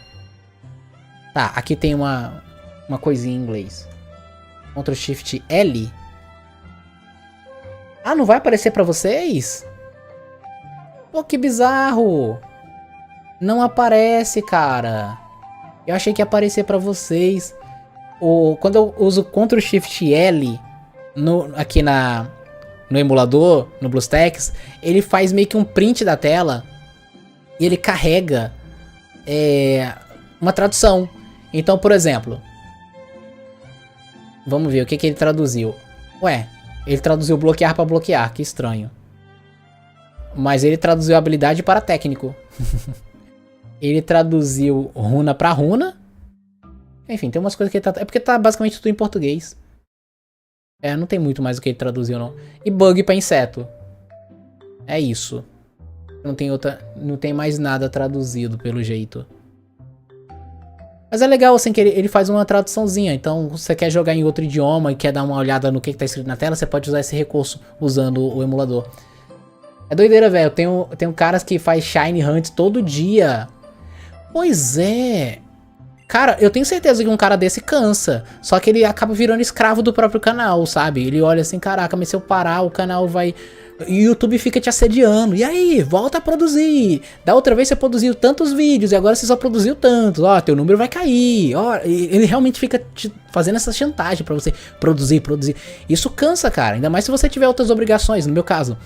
Tá, aqui tem uma coisinha em inglês. Ctrl Shift L. Ah, não vai aparecer pra vocês? Pô, que bizarro. Não aparece, cara. Eu achei que ia aparecer pra vocês. Quando eu uso Ctrl Shift L aqui no emulador, no BlueStacks, ele faz meio que um print da tela e ele carrega uma tradução. Então, por exemplo, vamos ver o que ele traduziu. Ué, ele traduziu bloquear para bloquear, que estranho. Mas ele traduziu habilidade para técnico. Ele traduziu runa para runa. Enfim, tem umas coisas que ele tá... É porque tá basicamente tudo em português. Não tem muito mais o que ele traduziu, não. E bug para inseto. É isso. Não tem mais nada traduzido, pelo jeito. Mas é legal, assim, que ele faz uma traduçãozinha. Então, se você quer jogar em outro idioma e quer dar uma olhada no que tá escrito na tela, você pode usar esse recurso usando o emulador. É doideira, velho. Eu tenho caras que faz Shiny Hunt todo dia. Pois é. Cara, eu tenho certeza que um cara desse cansa. Só que ele acaba virando escravo do próprio canal, sabe? Ele olha assim, caraca, mas se eu parar, o canal vai... E o YouTube fica te assediando. E aí, volta a produzir. Da outra vez você produziu tantos vídeos e agora você só produziu tantos. Ó, teu número vai cair. Ó, ele realmente fica te fazendo essa chantagem pra você produzir. Isso cansa, cara. Ainda mais se você tiver outras obrigações. No meu caso,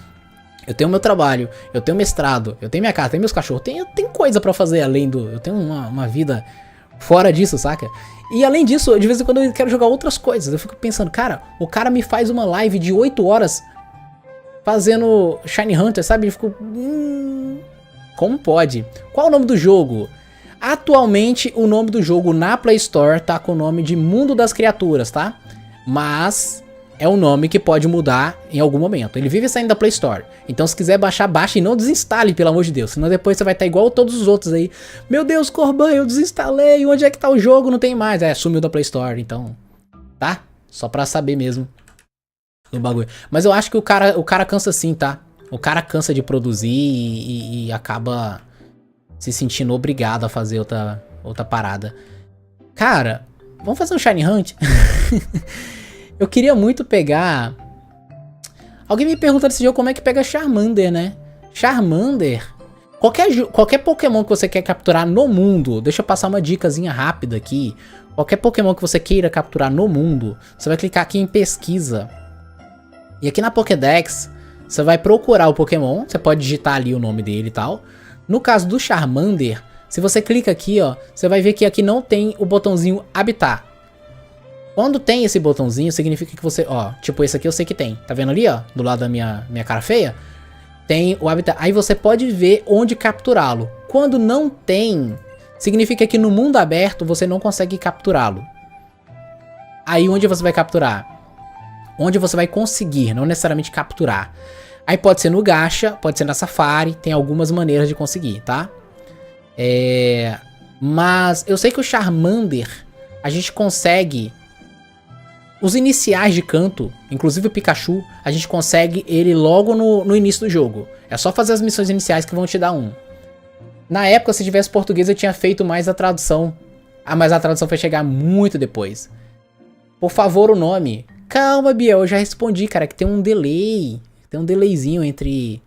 eu tenho meu trabalho, eu tenho mestrado, eu tenho minha casa, tenho meus cachorros. Eu tenho coisa pra fazer além do... Eu tenho uma vida fora disso, saca? E além disso, de vez em quando eu quero jogar outras coisas. Eu fico pensando, cara, o cara me faz uma live de 8 horas... fazendo Shiny Hunter, sabe? Eu fico... como pode? Qual o nome do jogo? Atualmente, o nome do jogo na Play Store tá com o nome de Mundo das Criaturas, tá? Mas é um nome que pode mudar em algum momento. Ele vive saindo da Play Store. Então, se quiser baixar, baixa e não desinstale, pelo amor de Deus. Senão depois você vai estar igual todos os outros aí. Meu Deus, Corban, eu desinstalei. Onde é que tá o jogo? Não tem mais. Sumiu da Play Store, então... Tá? Só pra saber mesmo. No bagulho. Mas eu acho que o cara cansa sim, tá? O cara cansa de produzir e acaba se sentindo obrigado a fazer outra parada. Cara, vamos fazer um Shiny Hunt? Eu queria muito pegar... Alguém me pergunta nesse jogo como é que pega Charmander, né? Charmander... Qualquer Pokémon que você quer capturar no mundo... Deixa eu passar uma dicasinha rápida aqui. Qualquer Pokémon que você queira capturar no mundo... Você vai clicar aqui em pesquisa... E aqui na Pokédex, você vai procurar o Pokémon, você pode digitar ali o nome dele e tal. No caso do Charmander, se você clica aqui, ó, você vai ver que aqui não tem o botãozinho habitar. Quando tem esse botãozinho, significa que você, ó, tipo esse aqui eu sei que tem. Tá vendo ali, ó, do lado da minha cara feia? Tem o habitat. Aí você pode ver onde capturá-lo. Quando não tem, significa que no mundo aberto você não consegue capturá-lo. Aí onde você vai capturar? Onde você vai conseguir, não necessariamente capturar. Aí pode ser no Gacha, pode ser na Safari, tem algumas maneiras de conseguir, tá? Mas eu sei que o Charmander, a gente consegue... Os iniciais de canto, inclusive o Pikachu, a gente consegue ele logo no início do jogo. É só fazer as missões iniciais que vão te dar um. Na época, se tivesse português, eu tinha feito mais a tradução. Mas a tradução foi chegar muito depois. Por favor, o nome... Calma, Biel, eu já respondi, cara, que tem um delay. Tem um delayzinho entre...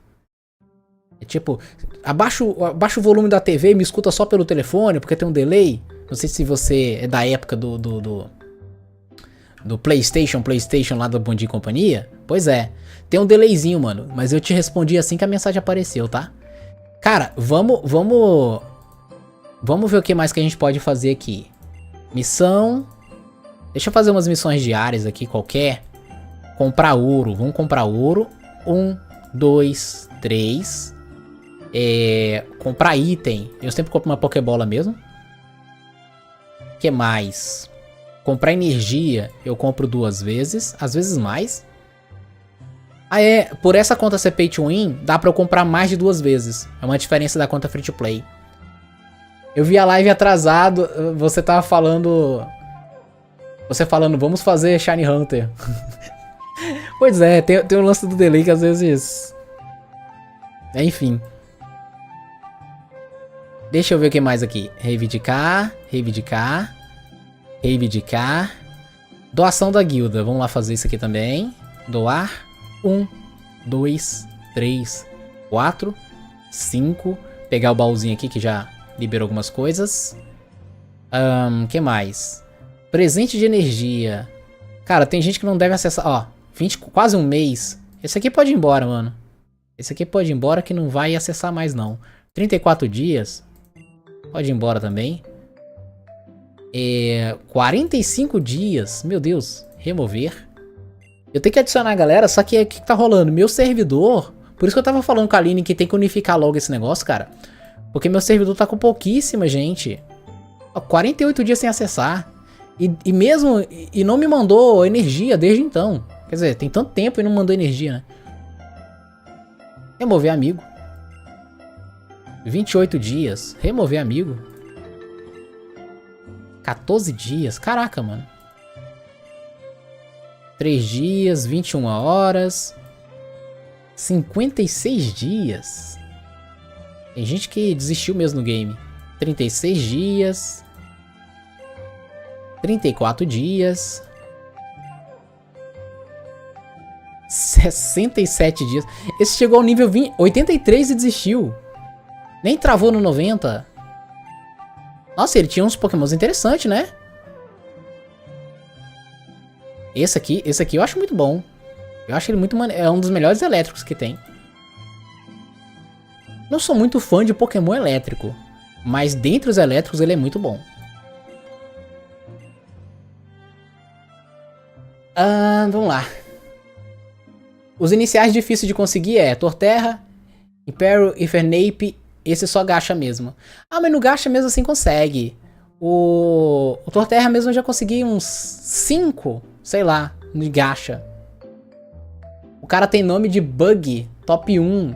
tipo, abaixa o volume da TV e me escuta só pelo telefone, porque tem um delay. Não sei se você é da época do PlayStation lá da Bom Dia e Companhia. Pois é, tem um delayzinho, mano. Mas eu te respondi assim que a mensagem apareceu, tá? Cara, vamos ver o que mais que a gente pode fazer aqui. Missão. Deixa eu fazer umas missões diárias aqui, qualquer. Comprar ouro. Vamos comprar ouro. 1, 2, 3. Comprar item. Eu sempre compro uma Pokébola mesmo. O que mais? Comprar energia. Eu compro 2 vezes. Às vezes mais. Por essa conta ser pay to win, dá pra eu comprar mais de 2 vezes. É uma diferença da conta free to play. Eu vi a live atrasado. Você tava falando... Você falando, vamos fazer Shiny Hunter. Pois é, tem o lance do delay que às vezes... Enfim. Deixa eu ver o que mais aqui. Reivindicar. Doação da guilda. Vamos lá fazer isso aqui também. Doar. 1, 2, 3, 4, 5. Pegar o baúzinho aqui que já liberou algumas coisas. Que mais? Presente de energia. Cara, tem gente que não deve acessar. Ó, quase um mês. Esse aqui pode ir embora, mano. Esse aqui pode ir embora que não vai acessar mais, não. 34 dias. Pode ir embora também. 45 dias. Meu Deus. Remover. Eu tenho que adicionar a galera, só que o que tá rolando? Meu servidor... Por isso que eu tava falando com a Aline que tem que unificar logo esse negócio, cara. Porque meu servidor tá com pouquíssima gente. 48 dias sem acessar. E não me mandou energia desde então. Quer dizer, tem tanto tempo e não mandou energia, né? Remover amigo. 28 dias. Remover amigo. 14 dias. Caraca, mano. 3 dias, 21 horas. 56 dias. Tem gente que desistiu mesmo no game. 36 dias. 34 dias. 67 dias. Esse chegou ao nível 83 e desistiu. Nem travou no 90. Nossa, ele tinha uns pokémons interessantes, né? Esse aqui eu acho muito bom. Eu acho ele muito maneiro. É um dos melhores elétricos que tem. Não sou muito fã de Pokémon elétrico. Mas dentre os elétricos ele é muito bom. Vamos lá. Os iniciais difíceis de conseguir é Torterra, Imperial, Infernape. Esse só gacha mesmo. Mas no gacha mesmo assim consegue. O Torterra mesmo eu já consegui uns 5, sei lá, no gacha. O cara tem nome de Bug, top 1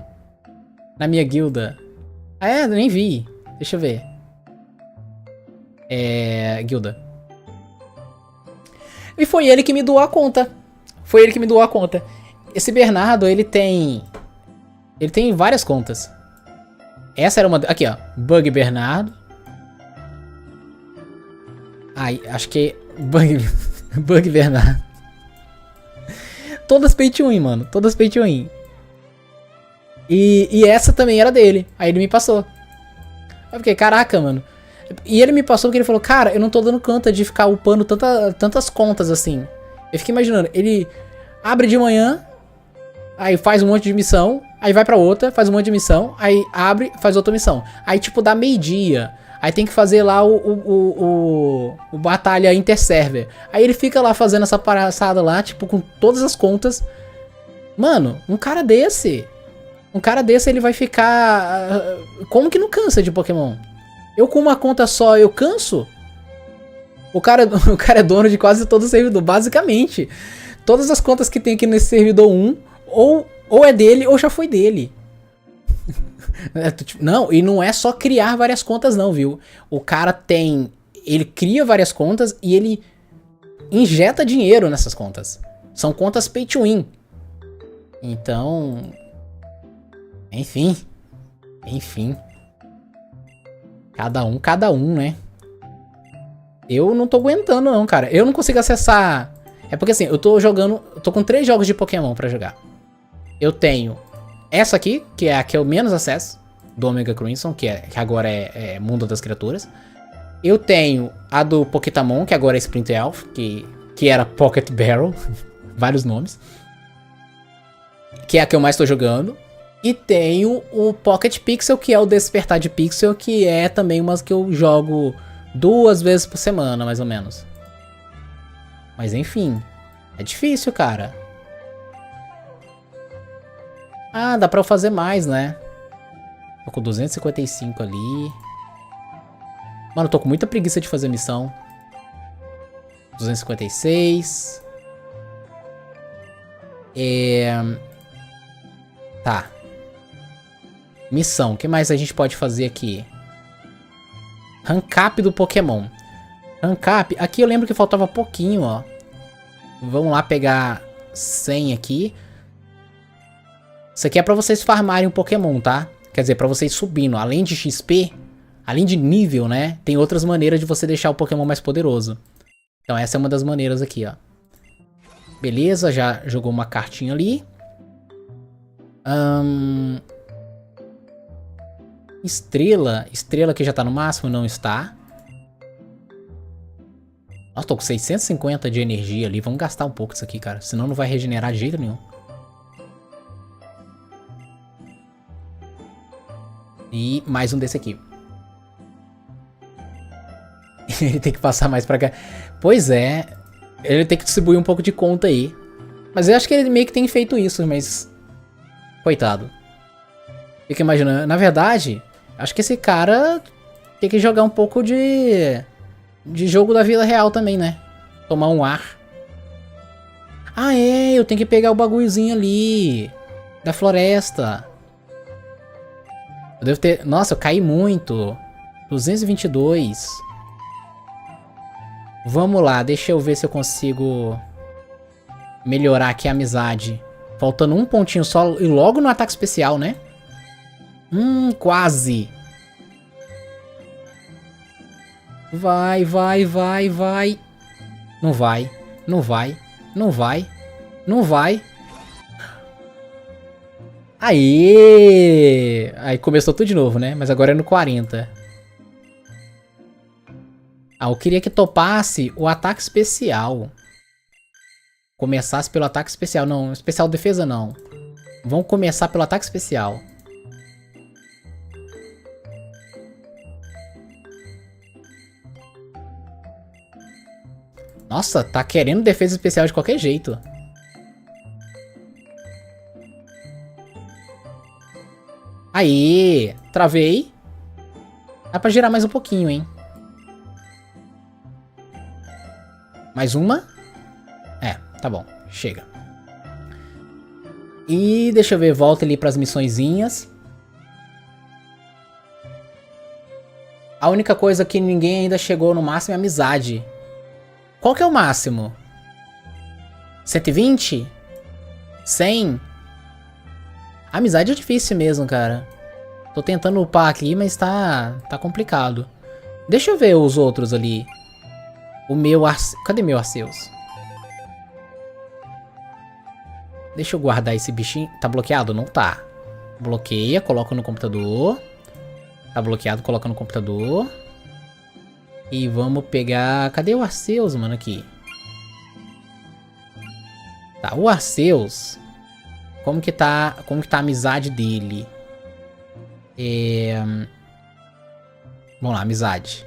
na minha guilda. Eu nem vi. Deixa eu ver. Guilda. E foi ele que me doou a conta. Esse Bernardo, ele tem várias contas. Essa era uma... Aqui, ó. Bug Bernardo. Acho que é Bug Bernardo. Todas pay to win, mano. Todas pay to win. E essa também era dele. Aí ele me passou. Eu fiquei, caraca, mano. E ele me passou porque ele falou, cara, eu não tô dando conta de ficar upando tantas contas assim. Eu fiquei imaginando, ele abre de manhã, aí faz um monte de missão, aí vai pra outra, faz um monte de missão, aí abre, faz outra missão. Aí tipo dá meio-dia, aí tem que fazer lá o batalha interserver. Aí ele fica lá fazendo essa palhaçada lá, tipo com todas as contas. Mano, um cara desse ele vai ficar... Como que não cansa de Pokémon? Eu com uma conta só, eu canso? O cara é dono de quase todo o servidor, basicamente. Todas as contas que tem aqui nesse servidor 1, ou é dele, ou já foi dele. Não, e não é só criar várias contas não, viu? O cara tem... Ele cria várias contas e ele injeta dinheiro nessas contas. São contas pay to win. Então... Enfim. Cada um, né? Eu não tô aguentando não, cara. Eu não consigo acessar... É porque assim, eu tô com 3 jogos de Pokémon pra jogar. Eu tenho essa aqui, que é a que eu menos acesso, do Omega Crimson, que agora é Mundo das Criaturas. Eu tenho a do Pokétamon, que agora é Splinter Elf, que era Pocket Barrel. Vários nomes. Que é a que eu mais tô jogando. E tenho o Pocket Pixel, que é o Despertar de Pixel, que é também umas que eu jogo 2 vezes por semana, mais ou menos. Mas enfim, é difícil, cara. Ah, dá pra eu fazer mais, né? Tô com 255 ali. Mano, eu tô com muita preguiça de fazer missão. 256. Tá. Missão, o que mais a gente pode fazer aqui? Rank up do Pokémon. Rank up, aqui eu lembro que faltava pouquinho, ó. Vamos lá pegar 100 aqui. Isso aqui é pra vocês farmarem um Pokémon, tá? Quer dizer, pra vocês subindo. Além de XP, além de nível, né? Tem outras maneiras de você deixar o Pokémon mais poderoso. Então essa é uma das maneiras aqui, ó. Beleza, já jogou uma cartinha ali. Estrela. Estrela que já tá no máximo, não está. Nossa, tô com 650 de energia ali. Vamos gastar um pouco disso aqui, cara. Senão não vai regenerar de jeito nenhum. E mais um desse aqui. Ele tem que passar mais pra cá. Pois é. Ele tem que distribuir um pouco de conta aí. Mas eu acho que ele meio que tem feito isso, mas... Coitado. Fica imaginando. Na verdade, acho que esse cara tem que jogar um pouco de jogo da vida real também, né? Tomar um ar. Ah, é. Eu tenho que pegar o bagulhozinho ali. Da floresta. Eu devo ter... Nossa, eu caí muito. 222. Vamos lá, deixa eu ver se eu consigo melhorar aqui a amizade. Faltando um pontinho só e logo no ataque especial, né? Quase. Vai, vai, vai, vai. Não vai, não vai, não vai, não vai. Aê! Aí começou tudo de novo, né? Mas agora é no 40. Ah, eu queria que topasse o ataque especial. Começasse pelo ataque especial. Não, especial defesa não. Vamos começar pelo ataque especial. Nossa, tá querendo defesa especial de qualquer jeito. Aí, travei. Dá pra girar mais um pouquinho, hein? Mais uma? É, tá bom. Chega. E deixa eu ver, volta ali pras missõezinhas. A única coisa que ninguém ainda chegou no máximo é amizade. Qual que é o máximo? 120? 100? Amizade é difícil mesmo, cara. Tô tentando upar aqui, mas tá complicado. Deixa eu ver os outros ali. O meu Arceus. Cadê meu Arceus? Deixa eu guardar esse bichinho. Tá bloqueado? Não tá. Bloqueia, coloca no computador. Tá bloqueado, coloca no computador. E vamos pegar... Cadê o Arceus, mano, aqui? Tá, o Arceus... Como que tá a amizade dele? Vamos lá, amizade.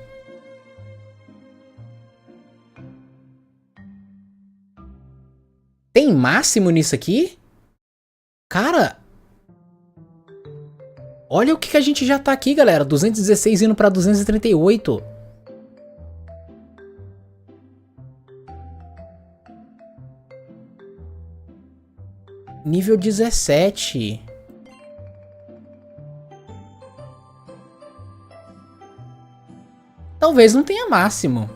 Tem máximo nisso aqui? Cara... Olha o que a gente já tá aqui, galera. 216 indo pra 238. Nível 17. Talvez não tenha máximo.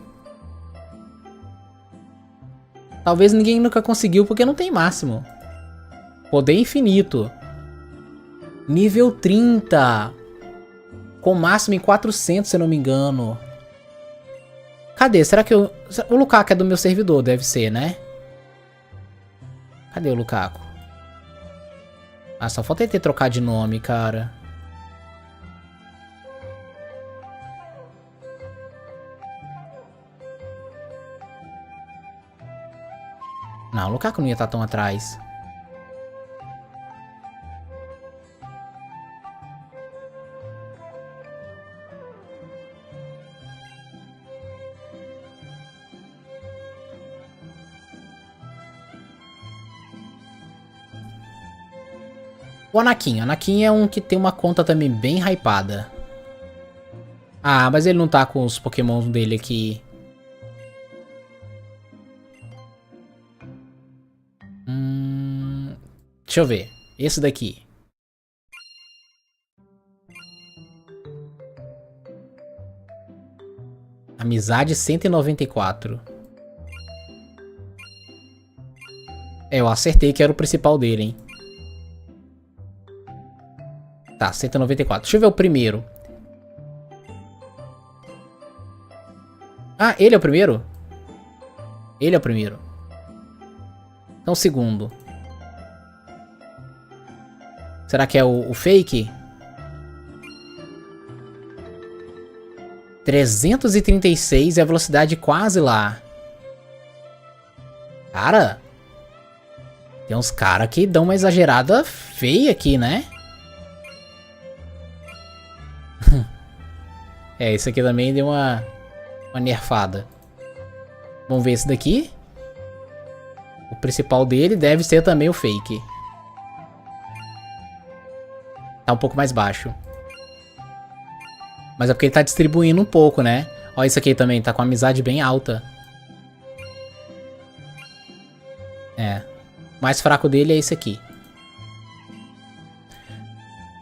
Talvez ninguém nunca conseguiu porque não tem máximo. Poder infinito. Nível 30. Com máximo em 400, se eu não me engano. Cadê? Será que eu... O Lucaco é do meu servidor, deve ser, né? Cadê o Lucaco? Ah, só falta ele ter trocado de nome, cara. Não, o Lucaco não ia estar tão atrás. O Anakin. Anakin é um que tem uma conta também bem hypada. Ah, mas ele não tá com os Pokémon dele aqui. Deixa eu ver. Esse daqui. Amizade 194. É, eu acertei que era o principal dele, hein. Tá, 194. Deixa eu ver o primeiro. Ah, ele é o primeiro? Ele é o primeiro. Então o segundo. Será que é o fake? 336 e a velocidade quase lá. Cara, tem uns caras que dão uma exagerada feia aqui, né? É, esse aqui também deu uma nerfada. Vamos ver esse daqui. O principal dele deve ser também o fake. Tá um pouco mais baixo. Mas é porque ele tá distribuindo um pouco, né? Ó, isso aqui também, tá com amizade bem alta. É. O mais fraco dele é esse aqui.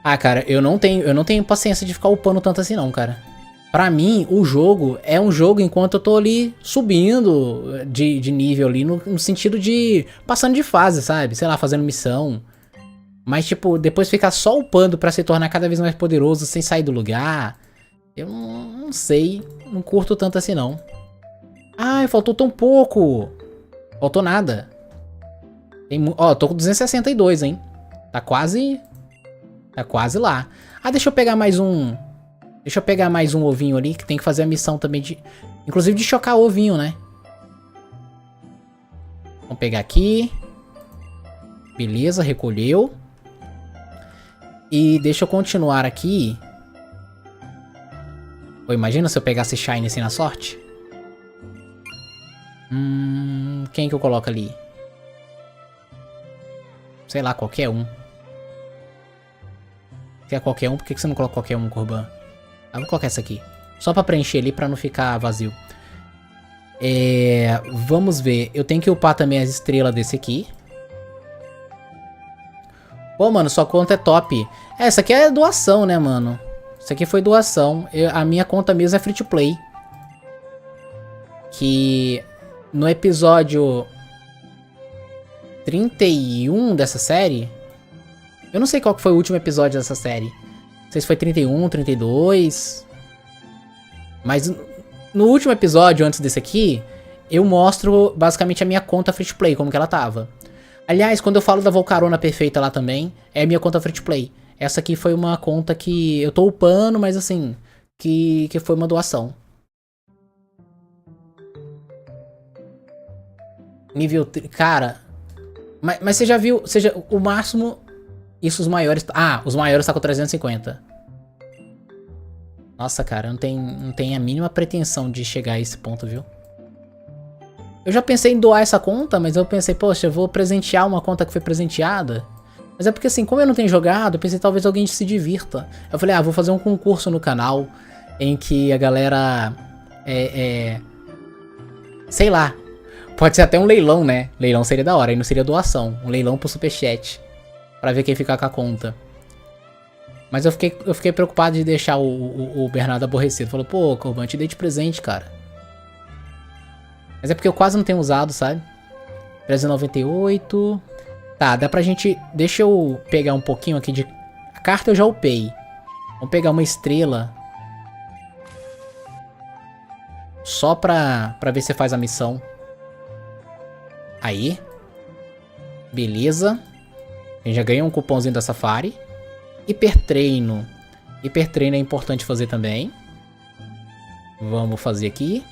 Ah, cara, eu não tenho paciência de ficar upando tanto assim não, cara. Pra mim, o jogo é um jogo enquanto eu tô ali subindo de nível ali, no sentido de passando de fase, sabe? Sei lá, fazendo missão. Mas, tipo, depois ficar só upando pra se tornar cada vez mais poderoso sem sair do lugar... Eu não sei, não curto tanto assim não. Ai, faltou tão pouco. Faltou nada. Ó, tô com 262, hein. Tá quase lá. Ah, deixa eu pegar mais um... Deixa eu pegar mais um ovinho ali, que tem que fazer a missão também de... Inclusive de chocar o ovinho, né? Vamos pegar aqui. Beleza, recolheu. E deixa eu continuar aqui... Pô, imagina se eu pegasse Shine assim na sorte. Quem que eu coloco ali? Sei lá, qualquer um. Se é qualquer um, por que você não coloca qualquer um, Corban? Ah, vou colocar essa aqui. Só pra preencher ali, pra não ficar vazio. Vamos ver. Eu tenho que upar também as estrelas desse aqui. Pô, mano, sua conta é top. Essa aqui é doação, né, mano? Isso aqui foi doação. A minha conta mesmo é free to play. Que no episódio 31 dessa série... Eu não sei qual que foi o último episódio dessa série. Não sei se foi 31, 32... Mas no último episódio, antes desse aqui... Eu mostro basicamente a minha conta free to play, como que ela tava. Aliás, quando eu falo da Volcarona perfeita lá também... É a minha conta free to play. Essa aqui foi uma conta que eu tô upando, mas assim, que foi uma doação. Nível... Cara... Mas você já viu... o máximo... Isso os maiores... Ah, os maiores tá com 350. Nossa, cara, eu não tenho a mínima pretensão de chegar a esse ponto, viu? Eu já pensei em doar essa conta, mas eu pensei, poxa, eu vou presentear uma conta que foi presenteada... Mas é porque assim, como eu não tenho jogado, eu pensei talvez alguém se divirta. Eu falei, vou fazer um concurso no canal em que a galera... sei lá. Pode ser até um leilão, né? Leilão seria da hora, aí não seria doação. Um leilão pro superchat. Pra ver quem ficar com a conta. Mas eu fiquei preocupado de deixar o Bernardo aborrecido. Falou, pô, Corban, te dei de presente, cara. Mas é porque eu quase não tenho usado, sabe? 398... Tá, dá pra gente... Deixa eu pegar um pouquinho aqui de... A carta eu já upei. Vamos pegar uma estrela. Só pra ver se faz a missão. Aí. Beleza. A gente já ganhou um cupomzinho da Safari. Hipertreino. Hipertreino é importante fazer também. Vamos fazer aqui.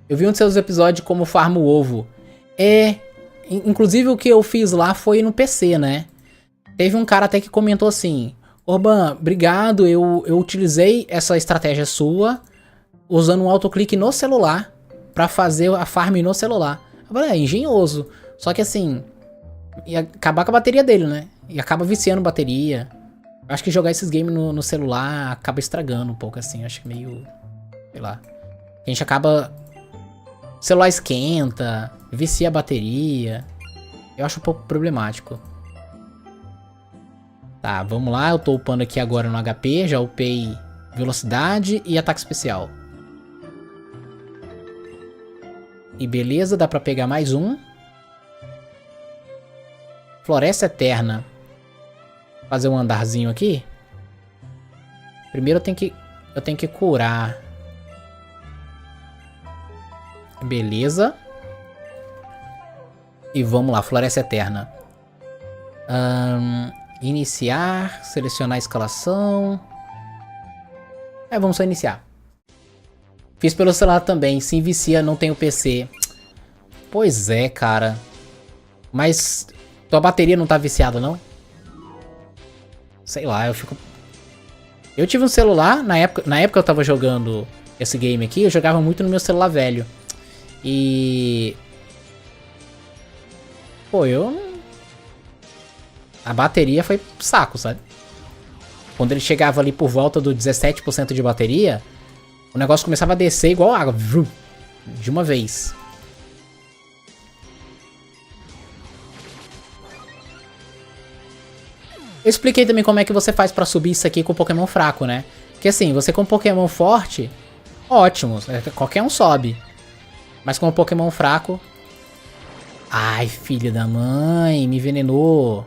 Eu vi um dos seus episódios como farma o ovo. Inclusive o que eu fiz lá foi no PC, né? Teve um cara até que comentou assim: Corban, obrigado, eu utilizei essa estratégia sua usando um autoclique no celular pra fazer a farm no celular. Eu É engenhoso. Só que assim, ia acabar com a bateria dele, né? E acaba viciando bateria. Acho que jogar esses games no celular acaba estragando um pouco, assim. Acho que meio... sei lá. A gente acaba... o celular esquenta, vicia a bateria. Eu acho um pouco problemático. Tá, vamos lá. Eu tô upando aqui agora no HP. Já upei velocidade e ataque especial. E beleza, dá pra pegar mais um. Floresta Eterna. Fazer um andarzinho aqui. Primeiro eu tenho que curar. Beleza. E vamos lá, Floresta Eterna. Iniciar, selecionar a escalação. Vamos só iniciar. Fiz pelo celular também, se vicia, não tem o PC. Pois é, cara. Mas tua bateria não tá viciada, não? Sei lá, eu fico... eu tive um celular, na época eu tava jogando esse game aqui, eu jogava muito no meu celular velho. E... pô, a bateria foi pro saco, sabe? Quando ele chegava ali por volta do 17% de bateria, o negócio começava a descer igual água. De uma vez. Eu expliquei também como é que você faz pra subir isso aqui com Pokémon fraco, né? Porque assim, você com Pokémon forte, ótimo, qualquer um sobe. Mas com um Pokémon fraco... ai, filha da mãe, me envenenou.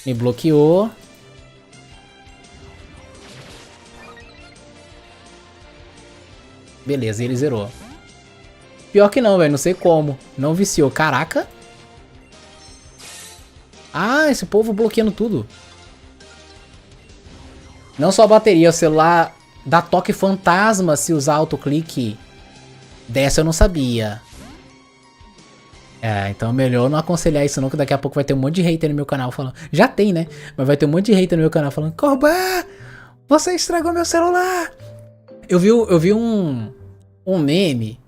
Me bloqueou. Beleza, ele zerou. Pior que não, velho, não sei como. Não viciou, caraca. Ah, esse povo bloqueando tudo. Não só a bateria, o celular dá toque fantasma se usar autoclique. Dessa eu não sabia. Então é melhor não aconselhar isso não, que daqui a pouco vai ter um monte de hater no meu canal falando... já tem, né? Mas vai ter um monte de hater no meu canal falando... Corban, você estragou meu celular. Eu vi um meme...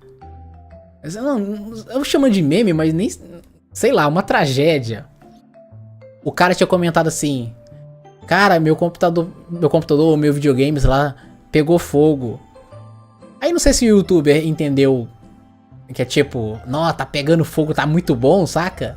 eu chamo de meme, mas nem... sei lá, uma tragédia. O cara tinha comentado assim... cara, meu computador, meu videogame, sei lá, pegou fogo. Aí não sei se o youtuber entendeu que é tipo, nossa, tá pegando fogo, tá muito bom, saca?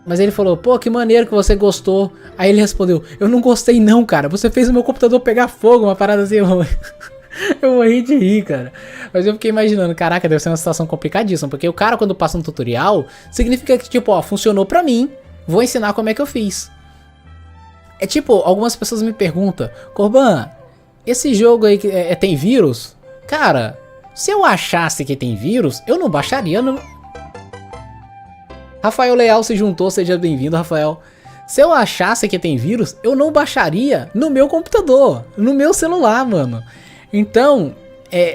Mas ele falou, pô, que maneiro que você gostou. Aí ele respondeu, eu não gostei não, cara, você fez o meu computador pegar fogo, uma parada assim. Eu morri de rir, cara. Mas eu fiquei imaginando, caraca, deve ser uma situação complicadíssima, porque o cara quando passa um tutorial, significa que tipo, ó, funcionou pra mim, vou ensinar como é que eu fiz. É tipo, algumas pessoas me perguntam, Corban, esse jogo aí tem vírus? Cara, se eu achasse que tem vírus, eu não baixaria. Rafael Leal se juntou, seja bem-vindo, Rafael. Se eu achasse que tem vírus, eu não baixaria no meu computador, no meu celular, mano. Então,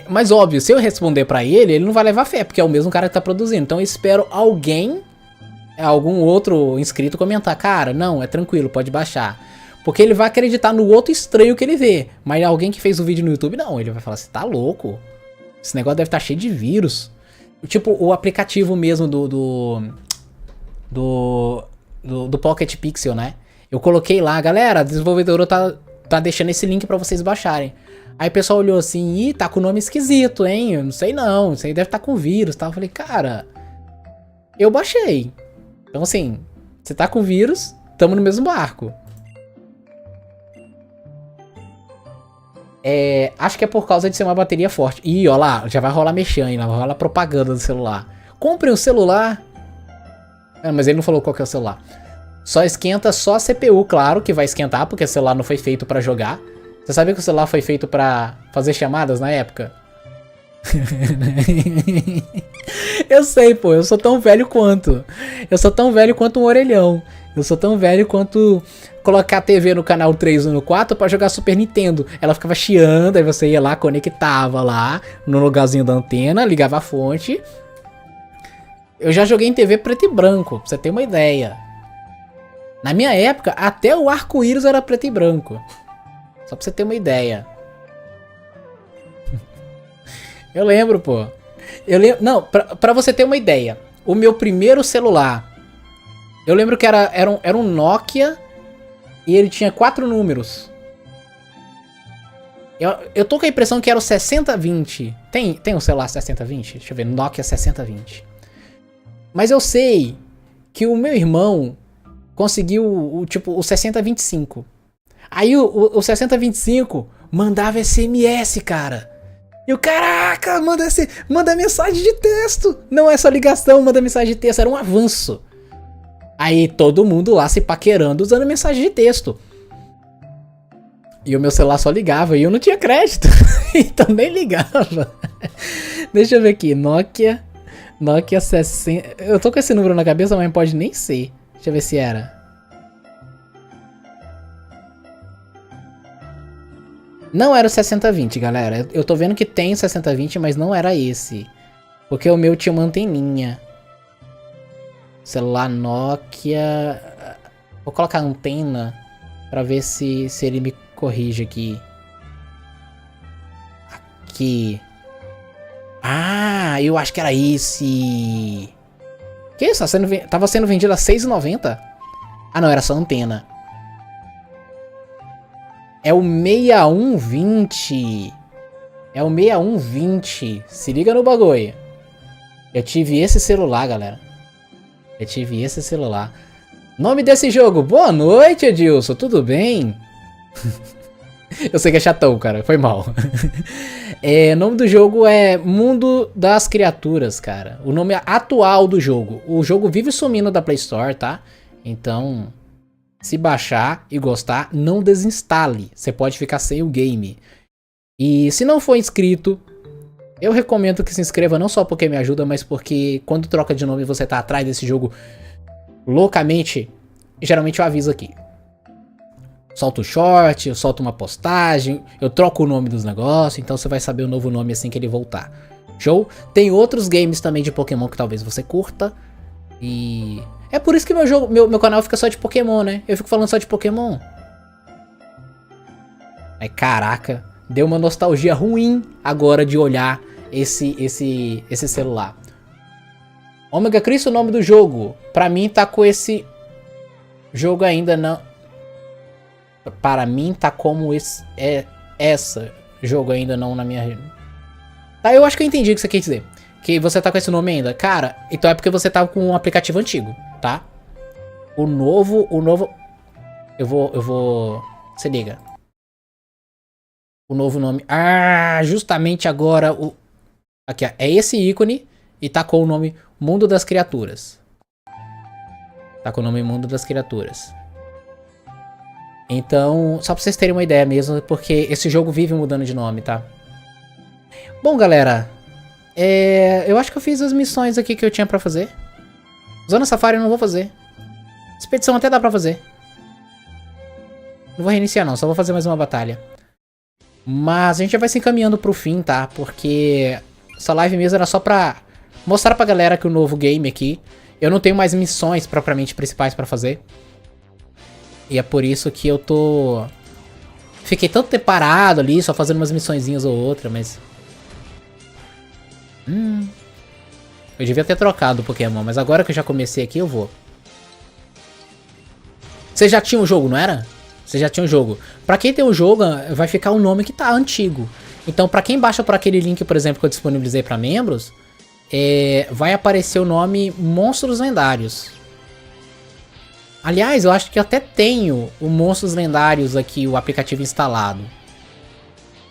mas óbvio, se eu responder pra ele, ele não vai levar fé, porque é o mesmo cara que tá produzindo. Então eu espero algum outro inscrito comentar, cara, não, é tranquilo, pode baixar. Porque ele vai acreditar no outro estranho que ele vê. Mas alguém que fez o vídeo no YouTube, não, ele vai falar, você tá louco? Esse negócio deve estar cheio de vírus. Tipo, o aplicativo mesmo do Pocket Pixel, né? Eu coloquei lá, galera, a desenvolvedora tá deixando esse link pra vocês baixarem. Aí o pessoal olhou assim, ih, tá com nome esquisito, hein? Eu não sei não, isso aí deve estar com vírus, tá? Eu falei, cara, eu baixei. Então assim, você tá com vírus, tamo no mesmo barco. Acho que é por causa de ser uma bateria forte. Ih, ó lá, já vai rolar mexendo, vai rolar propaganda do celular. Compre um celular. Mas ele não falou qual que é o celular. Só esquenta só a CPU, claro que vai esquentar, porque o celular não foi feito pra jogar. Você sabia que o celular foi feito pra fazer chamadas na época? Eu sei, pô, eu sou tão velho quanto. Eu sou tão velho quanto um orelhão. Eu sou tão velho quanto colocar a TV no canal 3 ou no 4 pra jogar Super Nintendo. Ela ficava chiando, aí você ia lá, conectava lá no lugarzinho da antena, ligava a fonte. Eu já joguei em TV preto e branco, pra você ter uma ideia. Na minha época, até o arco-íris era preto e branco. Só pra você ter uma ideia. Eu lembro, pô. Eu lembro. Não, pra você ter uma ideia, o meu primeiro celular, eu lembro que era um Nokia e ele tinha 4 números. Eu tô com a impressão que era o 6020. Tem um celular 6020? Deixa eu ver, Nokia 6020. Mas eu sei que o meu irmão conseguiu o 6025. Aí o 6025 mandava SMS, cara. E o caraca, manda mensagem de texto. Não é só ligação, manda mensagem de texto, era um avanço. Aí todo mundo lá se paquerando usando mensagem de texto. E o meu celular só ligava e eu não tinha crédito. Então nem ligava. Deixa eu ver aqui, Nokia 60. Eu tô com esse número na cabeça, mas pode nem ser. Deixa eu ver se era. Não era o 6020, galera. Eu tô vendo que tem 6020, mas não era esse. Porque o meu tinha uma anteninha. Celular Nokia. Vou colocar antena pra ver se ele me corrige aqui. Aqui. Ah, eu acho que era esse. Que isso? Tava sendo vendido a R$6,90? Ah, não, era só antena. É o 6120. É o 6120. Se liga no bagulho. Eu tive esse celular, galera. Eu tive esse celular. Nome desse jogo. Boa noite, Edilson. Tudo bem? Eu sei que é chatão, cara. Foi mal. O nome do jogo é Mundo das Criaturas, cara. O nome atual do jogo. O jogo vive sumindo da Play Store, tá? Então, se baixar e gostar, não desinstale. Você pode ficar sem o game. E se não for inscrito, eu recomendo que se inscreva não só porque me ajuda, mas porque quando troca de nome você tá atrás desse jogo loucamente, geralmente eu aviso aqui. Solto o short, eu solto uma postagem, eu troco o nome dos negócios, então você vai saber o novo nome assim que ele voltar. Show? Tem outros games também de Pokémon que talvez você curta. E é por isso que meu canal fica só de Pokémon, né? Eu fico falando só de Pokémon. Aí, caraca, deu uma nostalgia ruim agora de olhar esse celular. Omega Cristo, o nome do jogo. Pra mim tá com esse jogo ainda não. Para mim tá como essa jogo ainda não na minha. Tá, eu acho que eu entendi o que você quer dizer. Que você tá com esse nome ainda. Cara, então é porque você tá com um aplicativo antigo, tá? O novo. Eu vou. Se liga. O novo nome. Ah, justamente agora aqui, ó, é esse ícone e tá com o nome Mundo das Criaturas. Tá com o nome Mundo das Criaturas. Então, só pra vocês terem uma ideia mesmo, porque esse jogo vive mudando de nome, tá? Bom, galera, eu acho que eu fiz as missões aqui que eu tinha pra fazer. Zona Safari eu não vou fazer. Expedição até dá pra fazer. Não vou reiniciar não, só vou fazer mais uma batalha. Mas a gente já vai se encaminhando pro fim, tá? Porque essa live mesmo era só pra mostrar pra galera que o novo game aqui, eu não tenho mais missões propriamente principais pra fazer. E é por isso que eu tô... Fiquei tanto tempo parado ali, só fazendo umas missõezinhas ou outra, mas... Eu devia ter trocado o Pokémon, mas agora que eu já comecei aqui, eu vou. Você já tinha o jogo, não era? Você já tinha o jogo. Pra quem tem o jogo, vai ficar o nome que tá antigo. Então, pra quem baixa por aquele link, por exemplo, que eu disponibilizei pra membros, vai aparecer o nome Monstros Lendários. Aliás, eu acho que eu até tenho o Monstros Lendários aqui, o aplicativo instalado.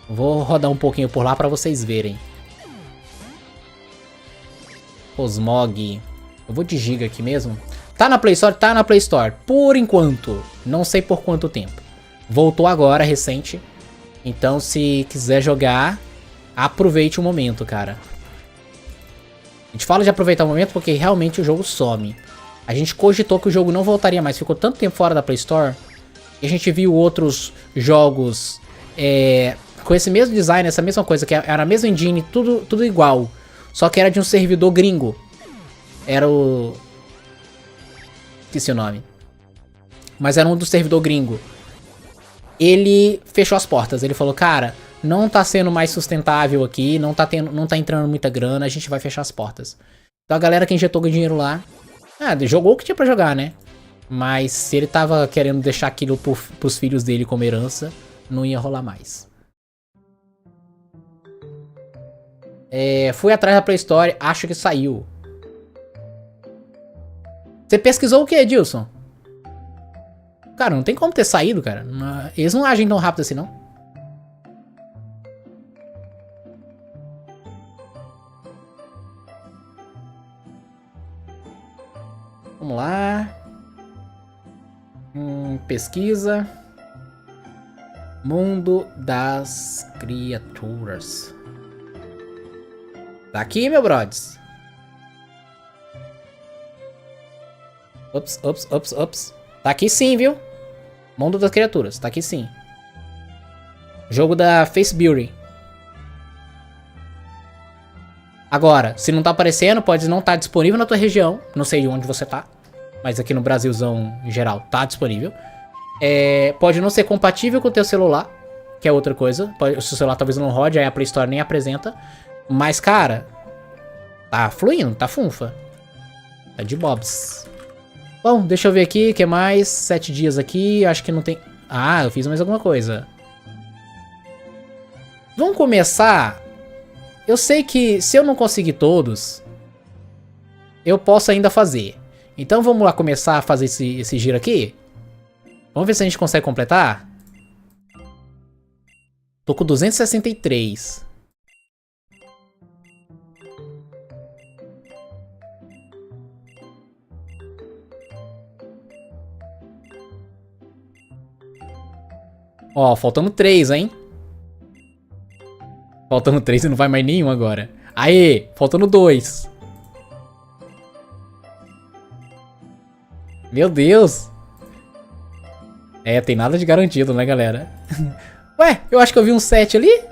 Vou rodar um pouquinho por lá pra vocês verem. Cosmog. Eu vou de Giga aqui mesmo. Tá na Play Store? Tá na Play Store. Por enquanto. Não sei por quanto tempo. Voltou agora, recente. Então, se quiser jogar, aproveite o momento, cara. A gente fala de aproveitar o momento porque realmente o jogo some. A gente cogitou que o jogo não voltaria mais. Ficou tanto tempo fora da Play Store. E a gente viu outros jogos com esse mesmo design, essa mesma coisa. Que era a mesma engine, tudo igual. Só que era de um servidor gringo. Era o... Esqueci o nome. Mas era um do servidor gringo. Ele fechou as portas. Ele falou, cara, não tá sendo mais sustentável aqui, não tá entrando muita grana, a gente vai fechar as portas. Então a galera que injetou dinheiro lá, jogou o que tinha pra jogar, né? Mas se ele tava querendo deixar aquilo pros filhos dele como herança, não ia rolar mais. Fui atrás da Play Store, acho que saiu. Você pesquisou o que, Edilson? Cara, não tem como ter saído, cara. Eles não agem tão rápido assim, não. Vamos lá. Pesquisa. Mundo das criaturas. Tá aqui, meu brothers. Ops. Tá aqui sim, viu? Mundo das criaturas, tá aqui sim. Jogo da Face Building. Agora, se não tá aparecendo, pode não estar disponível na tua região. Não sei de onde você tá. Mas aqui no Brasilzão, em geral, tá disponível. Pode não ser compatível com o teu celular. Que é outra coisa. O seu celular talvez não rode, aí a Play Store nem apresenta. Mas, cara, tá fluindo, tá funfa. Tá de bobs. Bom, deixa eu ver aqui, o que mais? 7 dias aqui, acho que não tem... Ah, eu fiz mais alguma coisa. Vamos começar... Eu sei que se eu não conseguir todos, eu posso ainda fazer. Então vamos lá começar a fazer esse giro aqui? Vamos ver se a gente consegue completar? Tô com 263. Ó, faltando 3, hein? Faltando 3 e não vai mais nenhum agora. Aê, faltando 2. Meu Deus. Tem nada de garantido, né, galera? Ué, eu acho que eu vi um 7 ali.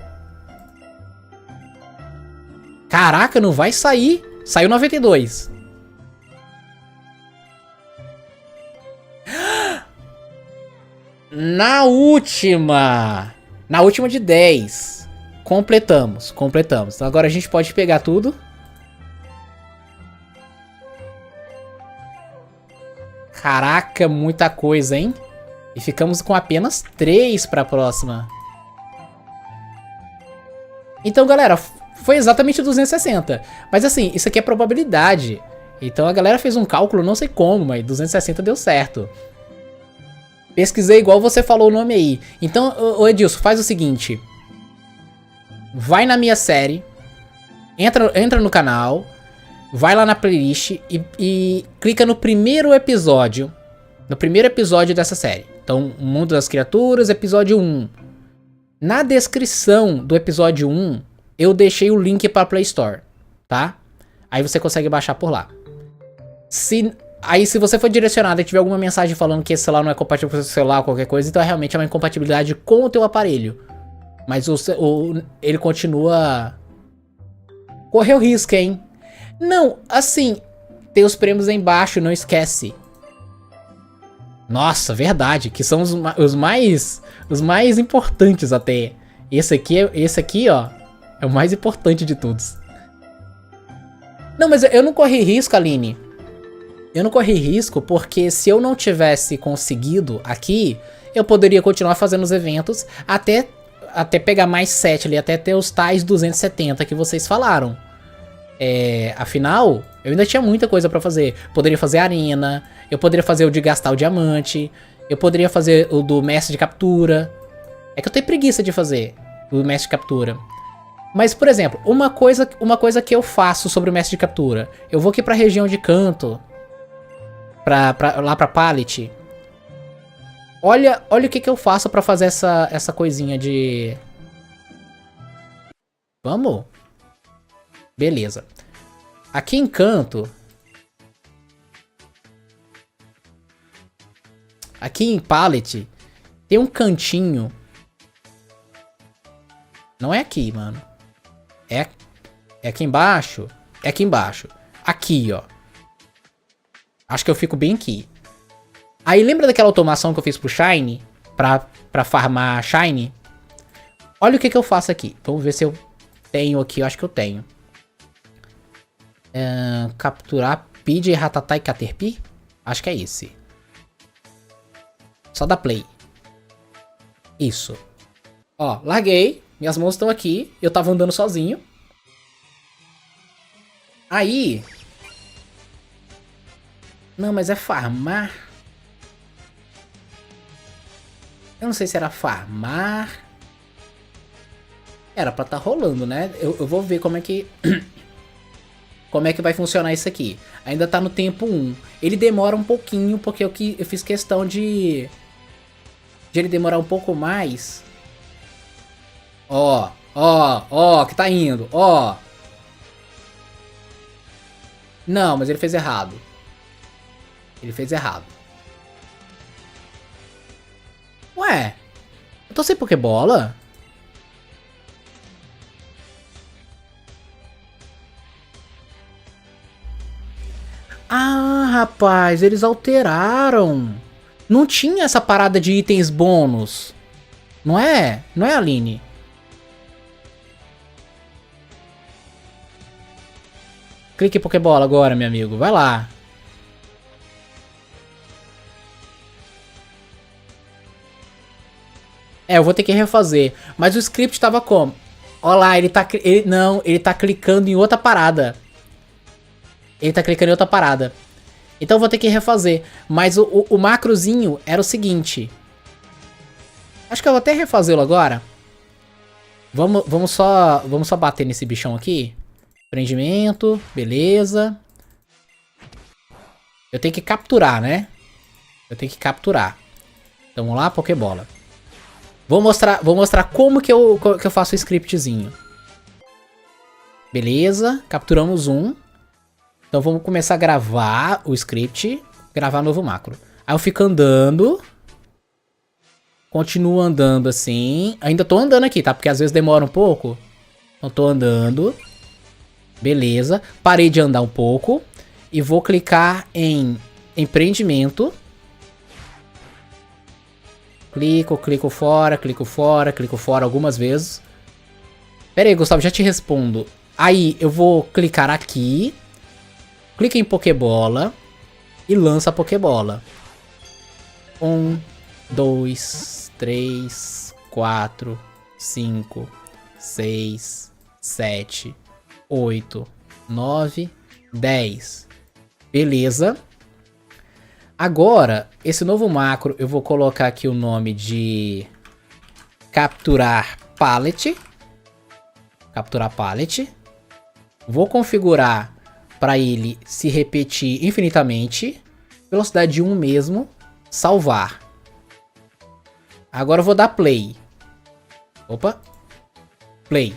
Caraca, não vai sair. Saiu 92. Na última de 10. Completamos. Então agora a gente pode pegar tudo. Caraca, muita coisa, hein? E ficamos com apenas 3 pra próxima. Então, galera, foi exatamente 260. Mas assim, isso aqui é probabilidade. Então a galera fez um cálculo, não sei como, mas 260 deu certo. Pesquisei igual você falou o nome aí. Então, ô Edilson, faz o seguinte. Vai na minha série. Entra no canal. Vai lá na playlist e clica no primeiro episódio. No primeiro episódio dessa série. Então, Mundo das Criaturas, episódio 1. Na descrição do episódio 1, eu deixei o link pra Play Store. Tá? Aí você consegue baixar por lá. Aí se você for direcionado e tiver alguma mensagem falando que esse celular não é compatível com o seu celular ou qualquer coisa, então realmente é uma incompatibilidade com o teu aparelho. Mas ele continua... Correu risco, hein? Não, assim, tem os prêmios aí embaixo, não esquece. Nossa, verdade, que são os mais importantes até. Esse aqui, ó, é o mais importante de todos. Não, mas eu não corri risco, Aline. Eu não corri risco porque se eu não tivesse conseguido aqui, eu poderia continuar fazendo os eventos até pegar mais 7 ali, até ter os tais 270 que vocês falaram. Afinal, eu ainda tinha muita coisa pra fazer. Poderia fazer arena, eu poderia fazer o de gastar o diamante, eu poderia fazer o do mestre de captura. É que eu tenho preguiça de fazer o mestre de captura. Mas, por exemplo, uma coisa que eu faço sobre o mestre de captura. Eu vou aqui pra região de canto. Lá pra pallet. Olha o que eu faço pra fazer essa coisinha de... Vamos? Beleza. Aqui em canto... Aqui em pallet... Tem um cantinho... Não é aqui, mano. É aqui embaixo? É aqui embaixo. Aqui, ó. Acho que eu fico bem aqui. Aí lembra daquela automação que eu fiz pro Shine? Pra farmar Shine? Olha o que eu faço aqui. Vamos ver se eu tenho aqui. Eu acho que eu tenho. Capturar Pidgey, Rattata e Caterpie? Acho que é esse. Só dá play. Isso. Ó, larguei. Minhas mãos estão aqui. Eu tava andando sozinho. Aí... Não, mas é farmar. Eu não sei se era farmar. Era pra tá rolando, né? Eu vou ver como é que... como é que vai funcionar isso aqui. Ainda tá no tempo 1. Ele demora um pouquinho, porque eu fiz questão de ele demorar um pouco mais. Ó, que tá indo, ó. Não, mas ele fez errado. Ele fez errado. Ué, eu tô sem Pokébola? Ah, rapaz, eles alteraram. Não tinha essa parada de itens bônus. Não é? Não é, Aline? Clique em Pokébola agora, meu amigo. Vai lá. É, eu vou ter que refazer. Mas o script tava como? Olha lá, ele tá clicando em outra parada. Ele tá clicando em outra parada. Então eu vou ter que refazer. Mas o macrozinho era o seguinte. Acho que eu vou até refazê-lo agora. Vamos só bater nesse bichão aqui. Prendimento, beleza. Eu tenho que capturar, né? Eu tenho que capturar. Então vamos lá, Pokébola. Vou mostrar como que eu faço o scriptzinho. Beleza, capturamos um. Então vamos começar a gravar o script. Gravar novo macro. Aí eu fico andando. Continuo andando assim. Ainda tô andando aqui, tá? Porque às vezes demora um pouco. Então tô andando. Beleza. Parei de andar um pouco. E vou clicar em empreendimento. Clico fora algumas vezes. Pera aí, Gustavo, já te respondo. Aí eu vou clicar aqui. Clica em Pokébola. E lança a Pokébola. 1, 2, 3, 4, 5, 6, 7, 8, 9, 10. Beleza. Agora, esse novo macro, eu vou colocar aqui o nome de capturar pallet. Capturar pallet. Vou configurar para ele se repetir infinitamente. Velocidade 1 mesmo. Salvar. Agora eu vou dar play. Opa. Play.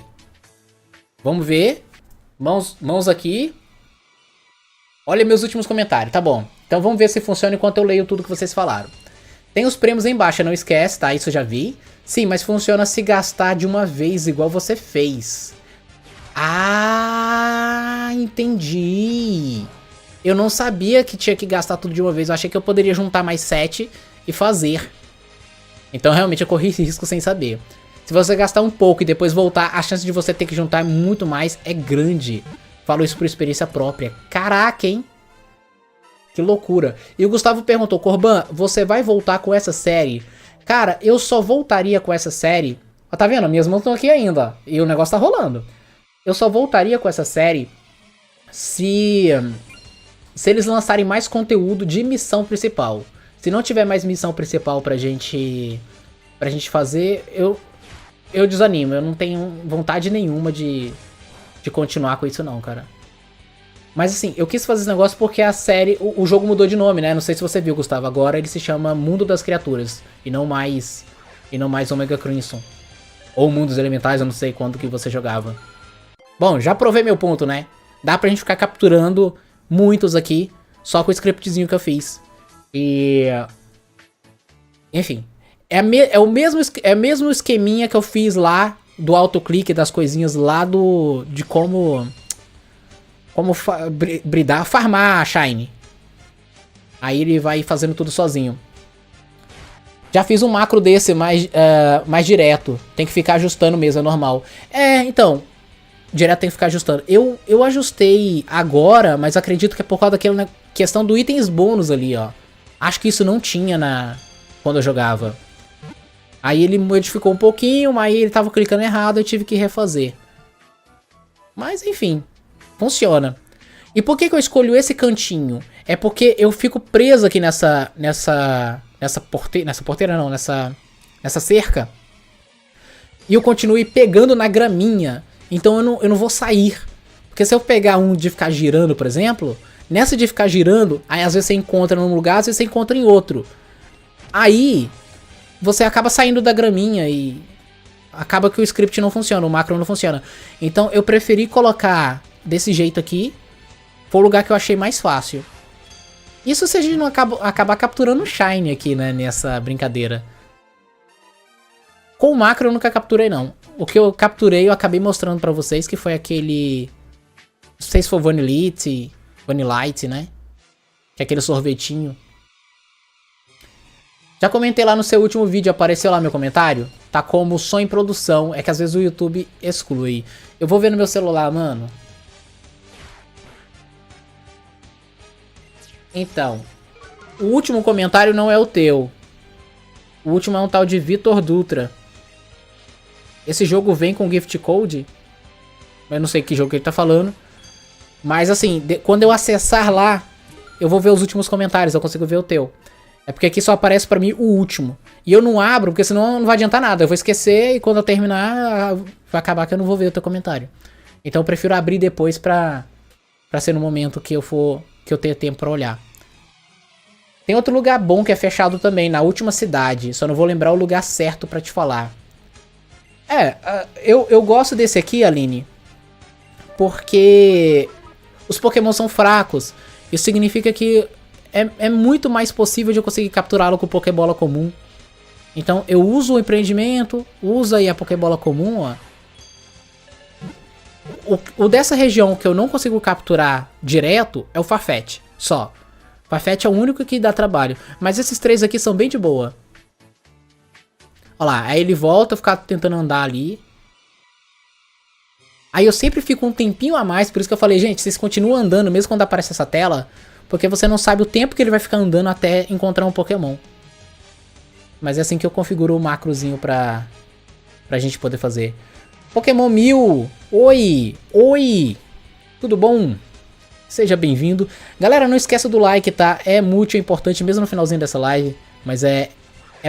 Vamos ver. Mãos aqui. Olha meus últimos comentários, tá bom. Então vamos ver se funciona enquanto eu leio tudo que vocês falaram. Tem os prêmios aí embaixo, não esquece, tá? Isso eu já vi. Sim, mas funciona se gastar de uma vez, igual você fez. Ah, entendi. Eu não sabia que tinha que gastar tudo de uma vez. Eu achei que eu poderia juntar mais 7 e fazer. Então realmente eu corri esse risco sem saber. Se você gastar um pouco e depois voltar, a chance de você ter que juntar muito mais é grande. Falo isso por experiência própria. Caraca, hein? Que loucura. E o Gustavo perguntou, Corban, você vai voltar com essa série? Cara, eu só voltaria com essa série... Ó, tá vendo? Minhas mãos estão aqui ainda. E o negócio tá rolando. Eu só voltaria com essa série se eles lançarem mais conteúdo de missão principal. Se não tiver mais missão principal pra gente fazer, eu desanimo. Eu não tenho vontade nenhuma de continuar com isso não, cara. Mas assim, eu quis fazer esse negócio porque a série... O jogo mudou de nome, né? Não sei se você viu, Gustavo. Agora ele se chama Mundo das Criaturas. E não mais Omega Crimson. Ou Mundos Elementais, eu não sei quando que você jogava. Bom, já provei meu ponto, né? Dá pra gente ficar capturando muitos aqui. Só com o scriptzinho que eu fiz. E... enfim. É o mesmo esqueminha que eu fiz lá do autoclique, das coisinhas lá de como bridar, farmar a Shine. Aí ele vai fazendo tudo sozinho. Já fiz um macro desse mais direto. Tem que ficar ajustando mesmo, é normal. Então, direto tem que ficar ajustando. Eu ajustei agora, mas acredito que é por causa daquela questão do itens bônus ali, ó. Acho que isso não tinha quando eu jogava. Aí ele modificou um pouquinho, mas ele tava clicando errado, eu tive que refazer. Mas enfim, funciona. E por que eu escolho esse cantinho? É porque eu fico preso aqui nessa cerca. E eu continuo pegando na graminha. Então eu não vou sair. Porque se eu pegar um de ficar girando, por exemplo, nessa de ficar girando, aí às vezes você encontra num lugar, às vezes você encontra em outro. Aí você acaba saindo da graminha e acaba que o script não funciona, o macro não funciona. Então eu preferi colocar desse jeito aqui. Foi o lugar que eu achei mais fácil. Isso se a gente não acabar capturando o Shine aqui, né, nessa brincadeira. Com o macro eu nunca capturei, não. O que eu capturei eu acabei mostrando pra vocês, que foi aquele... Não sei se foi Vanillite, né? Que é aquele sorvetinho. Já comentei lá no seu último vídeo, apareceu lá meu comentário? Tá como som em produção, é que às vezes o YouTube exclui. Eu vou ver no meu celular, mano. Então, o último comentário não é o teu. O último é um tal de Vitor Dutra. Esse jogo vem com gift code? Eu não sei que jogo que ele tá falando. Mas assim, quando eu acessar lá, eu vou ver os últimos comentários, eu consigo ver o teu. É porque aqui só aparece pra mim o último. E eu não abro, porque senão não vai adiantar nada. Eu vou esquecer e quando eu terminar, vai acabar que eu não vou ver o teu comentário. Então eu prefiro abrir depois pra ser no momento que eu tenha tempo pra olhar. Tem outro lugar bom que é fechado também, na última cidade. Só não vou lembrar o lugar certo pra te falar. Eu gosto desse aqui, Aline, porque os Pokémon são fracos. Isso significa que é muito mais possível de eu conseguir capturá-lo com Pokébola comum. Então eu uso o empreendimento, uso aí a Pokébola comum, ó. O dessa região que eu não consigo capturar direto é o Farfetch, só. Farfetch é o único que dá trabalho. Mas esses três aqui são bem de boa. Olha lá, aí ele volta, ficar tentando andar ali. Aí eu sempre fico um tempinho a mais, por isso que eu falei, gente, vocês continuam andando mesmo quando aparece essa tela, porque você não sabe o tempo que ele vai ficar andando até encontrar um Pokémon. Mas é assim que eu configuro o macrozinho pra gente poder fazer. Pokémon 1000! Oi! Tudo bom? Seja bem-vindo. Galera, não esqueça do like, tá? É muito importante, mesmo no finalzinho dessa live, mas é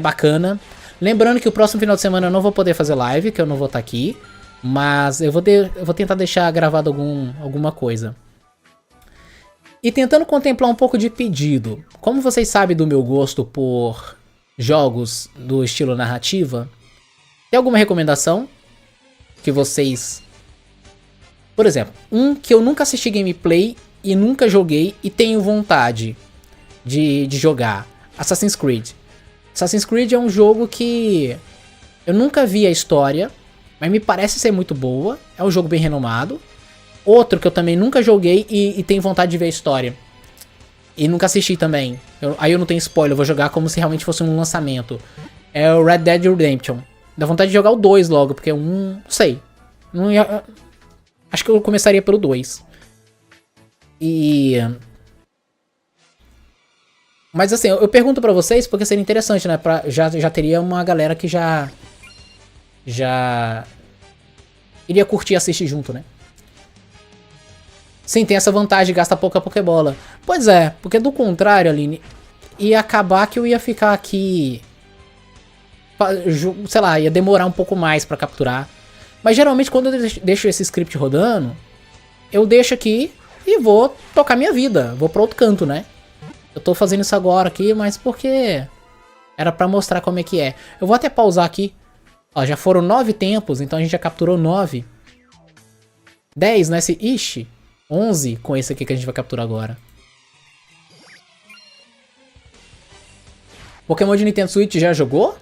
bacana. Lembrando que o próximo final de semana eu não vou poder fazer live, que eu não vou estar aqui. Mas eu vou tentar deixar gravado alguma coisa. E tentando contemplar um pouco de pedido. Como vocês sabem do meu gosto por jogos do estilo narrativa, tem alguma recomendação que vocês... Por exemplo, um que eu nunca assisti gameplay e nunca joguei e tenho vontade de jogar. Assassin's Creed. Assassin's Creed é um jogo que eu nunca vi a história, mas me parece ser muito boa. É um jogo bem renomado. Outro que eu também nunca joguei e tenho vontade de ver a história. E nunca assisti também. Aí eu não tenho spoiler, eu vou jogar como se realmente fosse um lançamento. É o Red Dead Redemption. Dá vontade de jogar o 2 logo, porque não sei. Acho que eu começaria pelo 2. Mas assim, eu pergunto pra vocês porque seria interessante, né? Já teria uma galera que já iria curtir e assistir junto, né? Sim, tem essa vantagem, gasta pouca Pokébola. Pois é, porque do contrário, Aline, ia acabar que eu ia ficar aqui... Sei lá, ia demorar um pouco mais pra capturar. Mas geralmente quando eu deixo esse script rodando, eu deixo aqui e vou tocar minha vida. Vou pra outro canto, né? Eu tô fazendo isso agora aqui, mas porque era pra mostrar como é que é. Eu vou até pausar aqui. Ó, já foram 9 tempos, então a gente já capturou 9. 10, né? Ixi, 11 com esse aqui que a gente vai capturar agora. Pokémon de Nintendo Switch já jogou?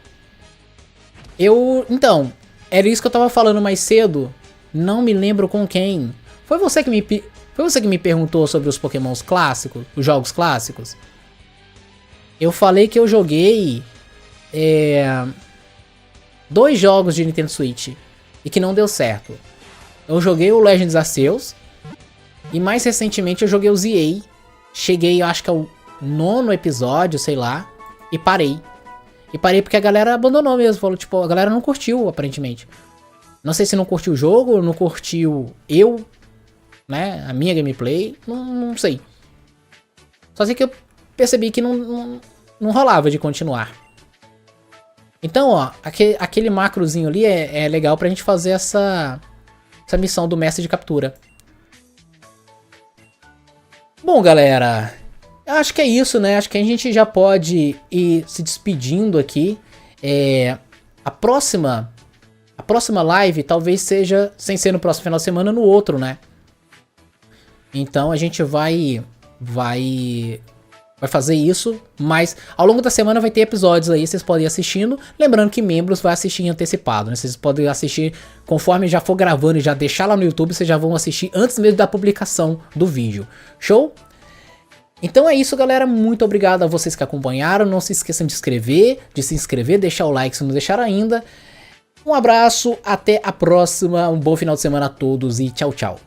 Então, era isso que eu tava falando mais cedo. Não me lembro com quem. Foi você que me perguntou sobre os Pokémons clássicos, os jogos clássicos? Eu falei que eu joguei 2 jogos de Nintendo Switch e que não deu certo. Eu joguei o Legends Arceus e mais recentemente eu joguei o ZA. Cheguei, eu acho que ao 9º episódio, sei lá, e parei. E parei porque a galera abandonou mesmo, falou, tipo, a galera não curtiu, aparentemente. Não sei se não curtiu o jogo, não curtiu eu, né, a minha gameplay, não sei. Só sei que eu percebi que não rolava de continuar. Então, ó, aquele macrozinho ali é legal pra gente fazer essa missão do mestre de captura. Bom, galera, acho que é isso, né? Acho que a gente já pode ir se despedindo aqui. A próxima live talvez seja, sem ser no próximo final de semana, no outro, né? Então a gente vai fazer isso, mas ao longo da semana vai ter episódios aí, vocês podem ir assistindo. Lembrando que membros vai assistir em antecipado, né? Vocês podem assistir conforme já for gravando e já deixar lá no YouTube, vocês já vão assistir antes mesmo da publicação do vídeo. Show? Então é isso, galera. Muito obrigado a vocês que acompanharam. Não se esqueçam de se inscrever, deixar o like se não deixaram ainda. Um abraço, até a próxima, um bom final de semana a todos e tchau, tchau.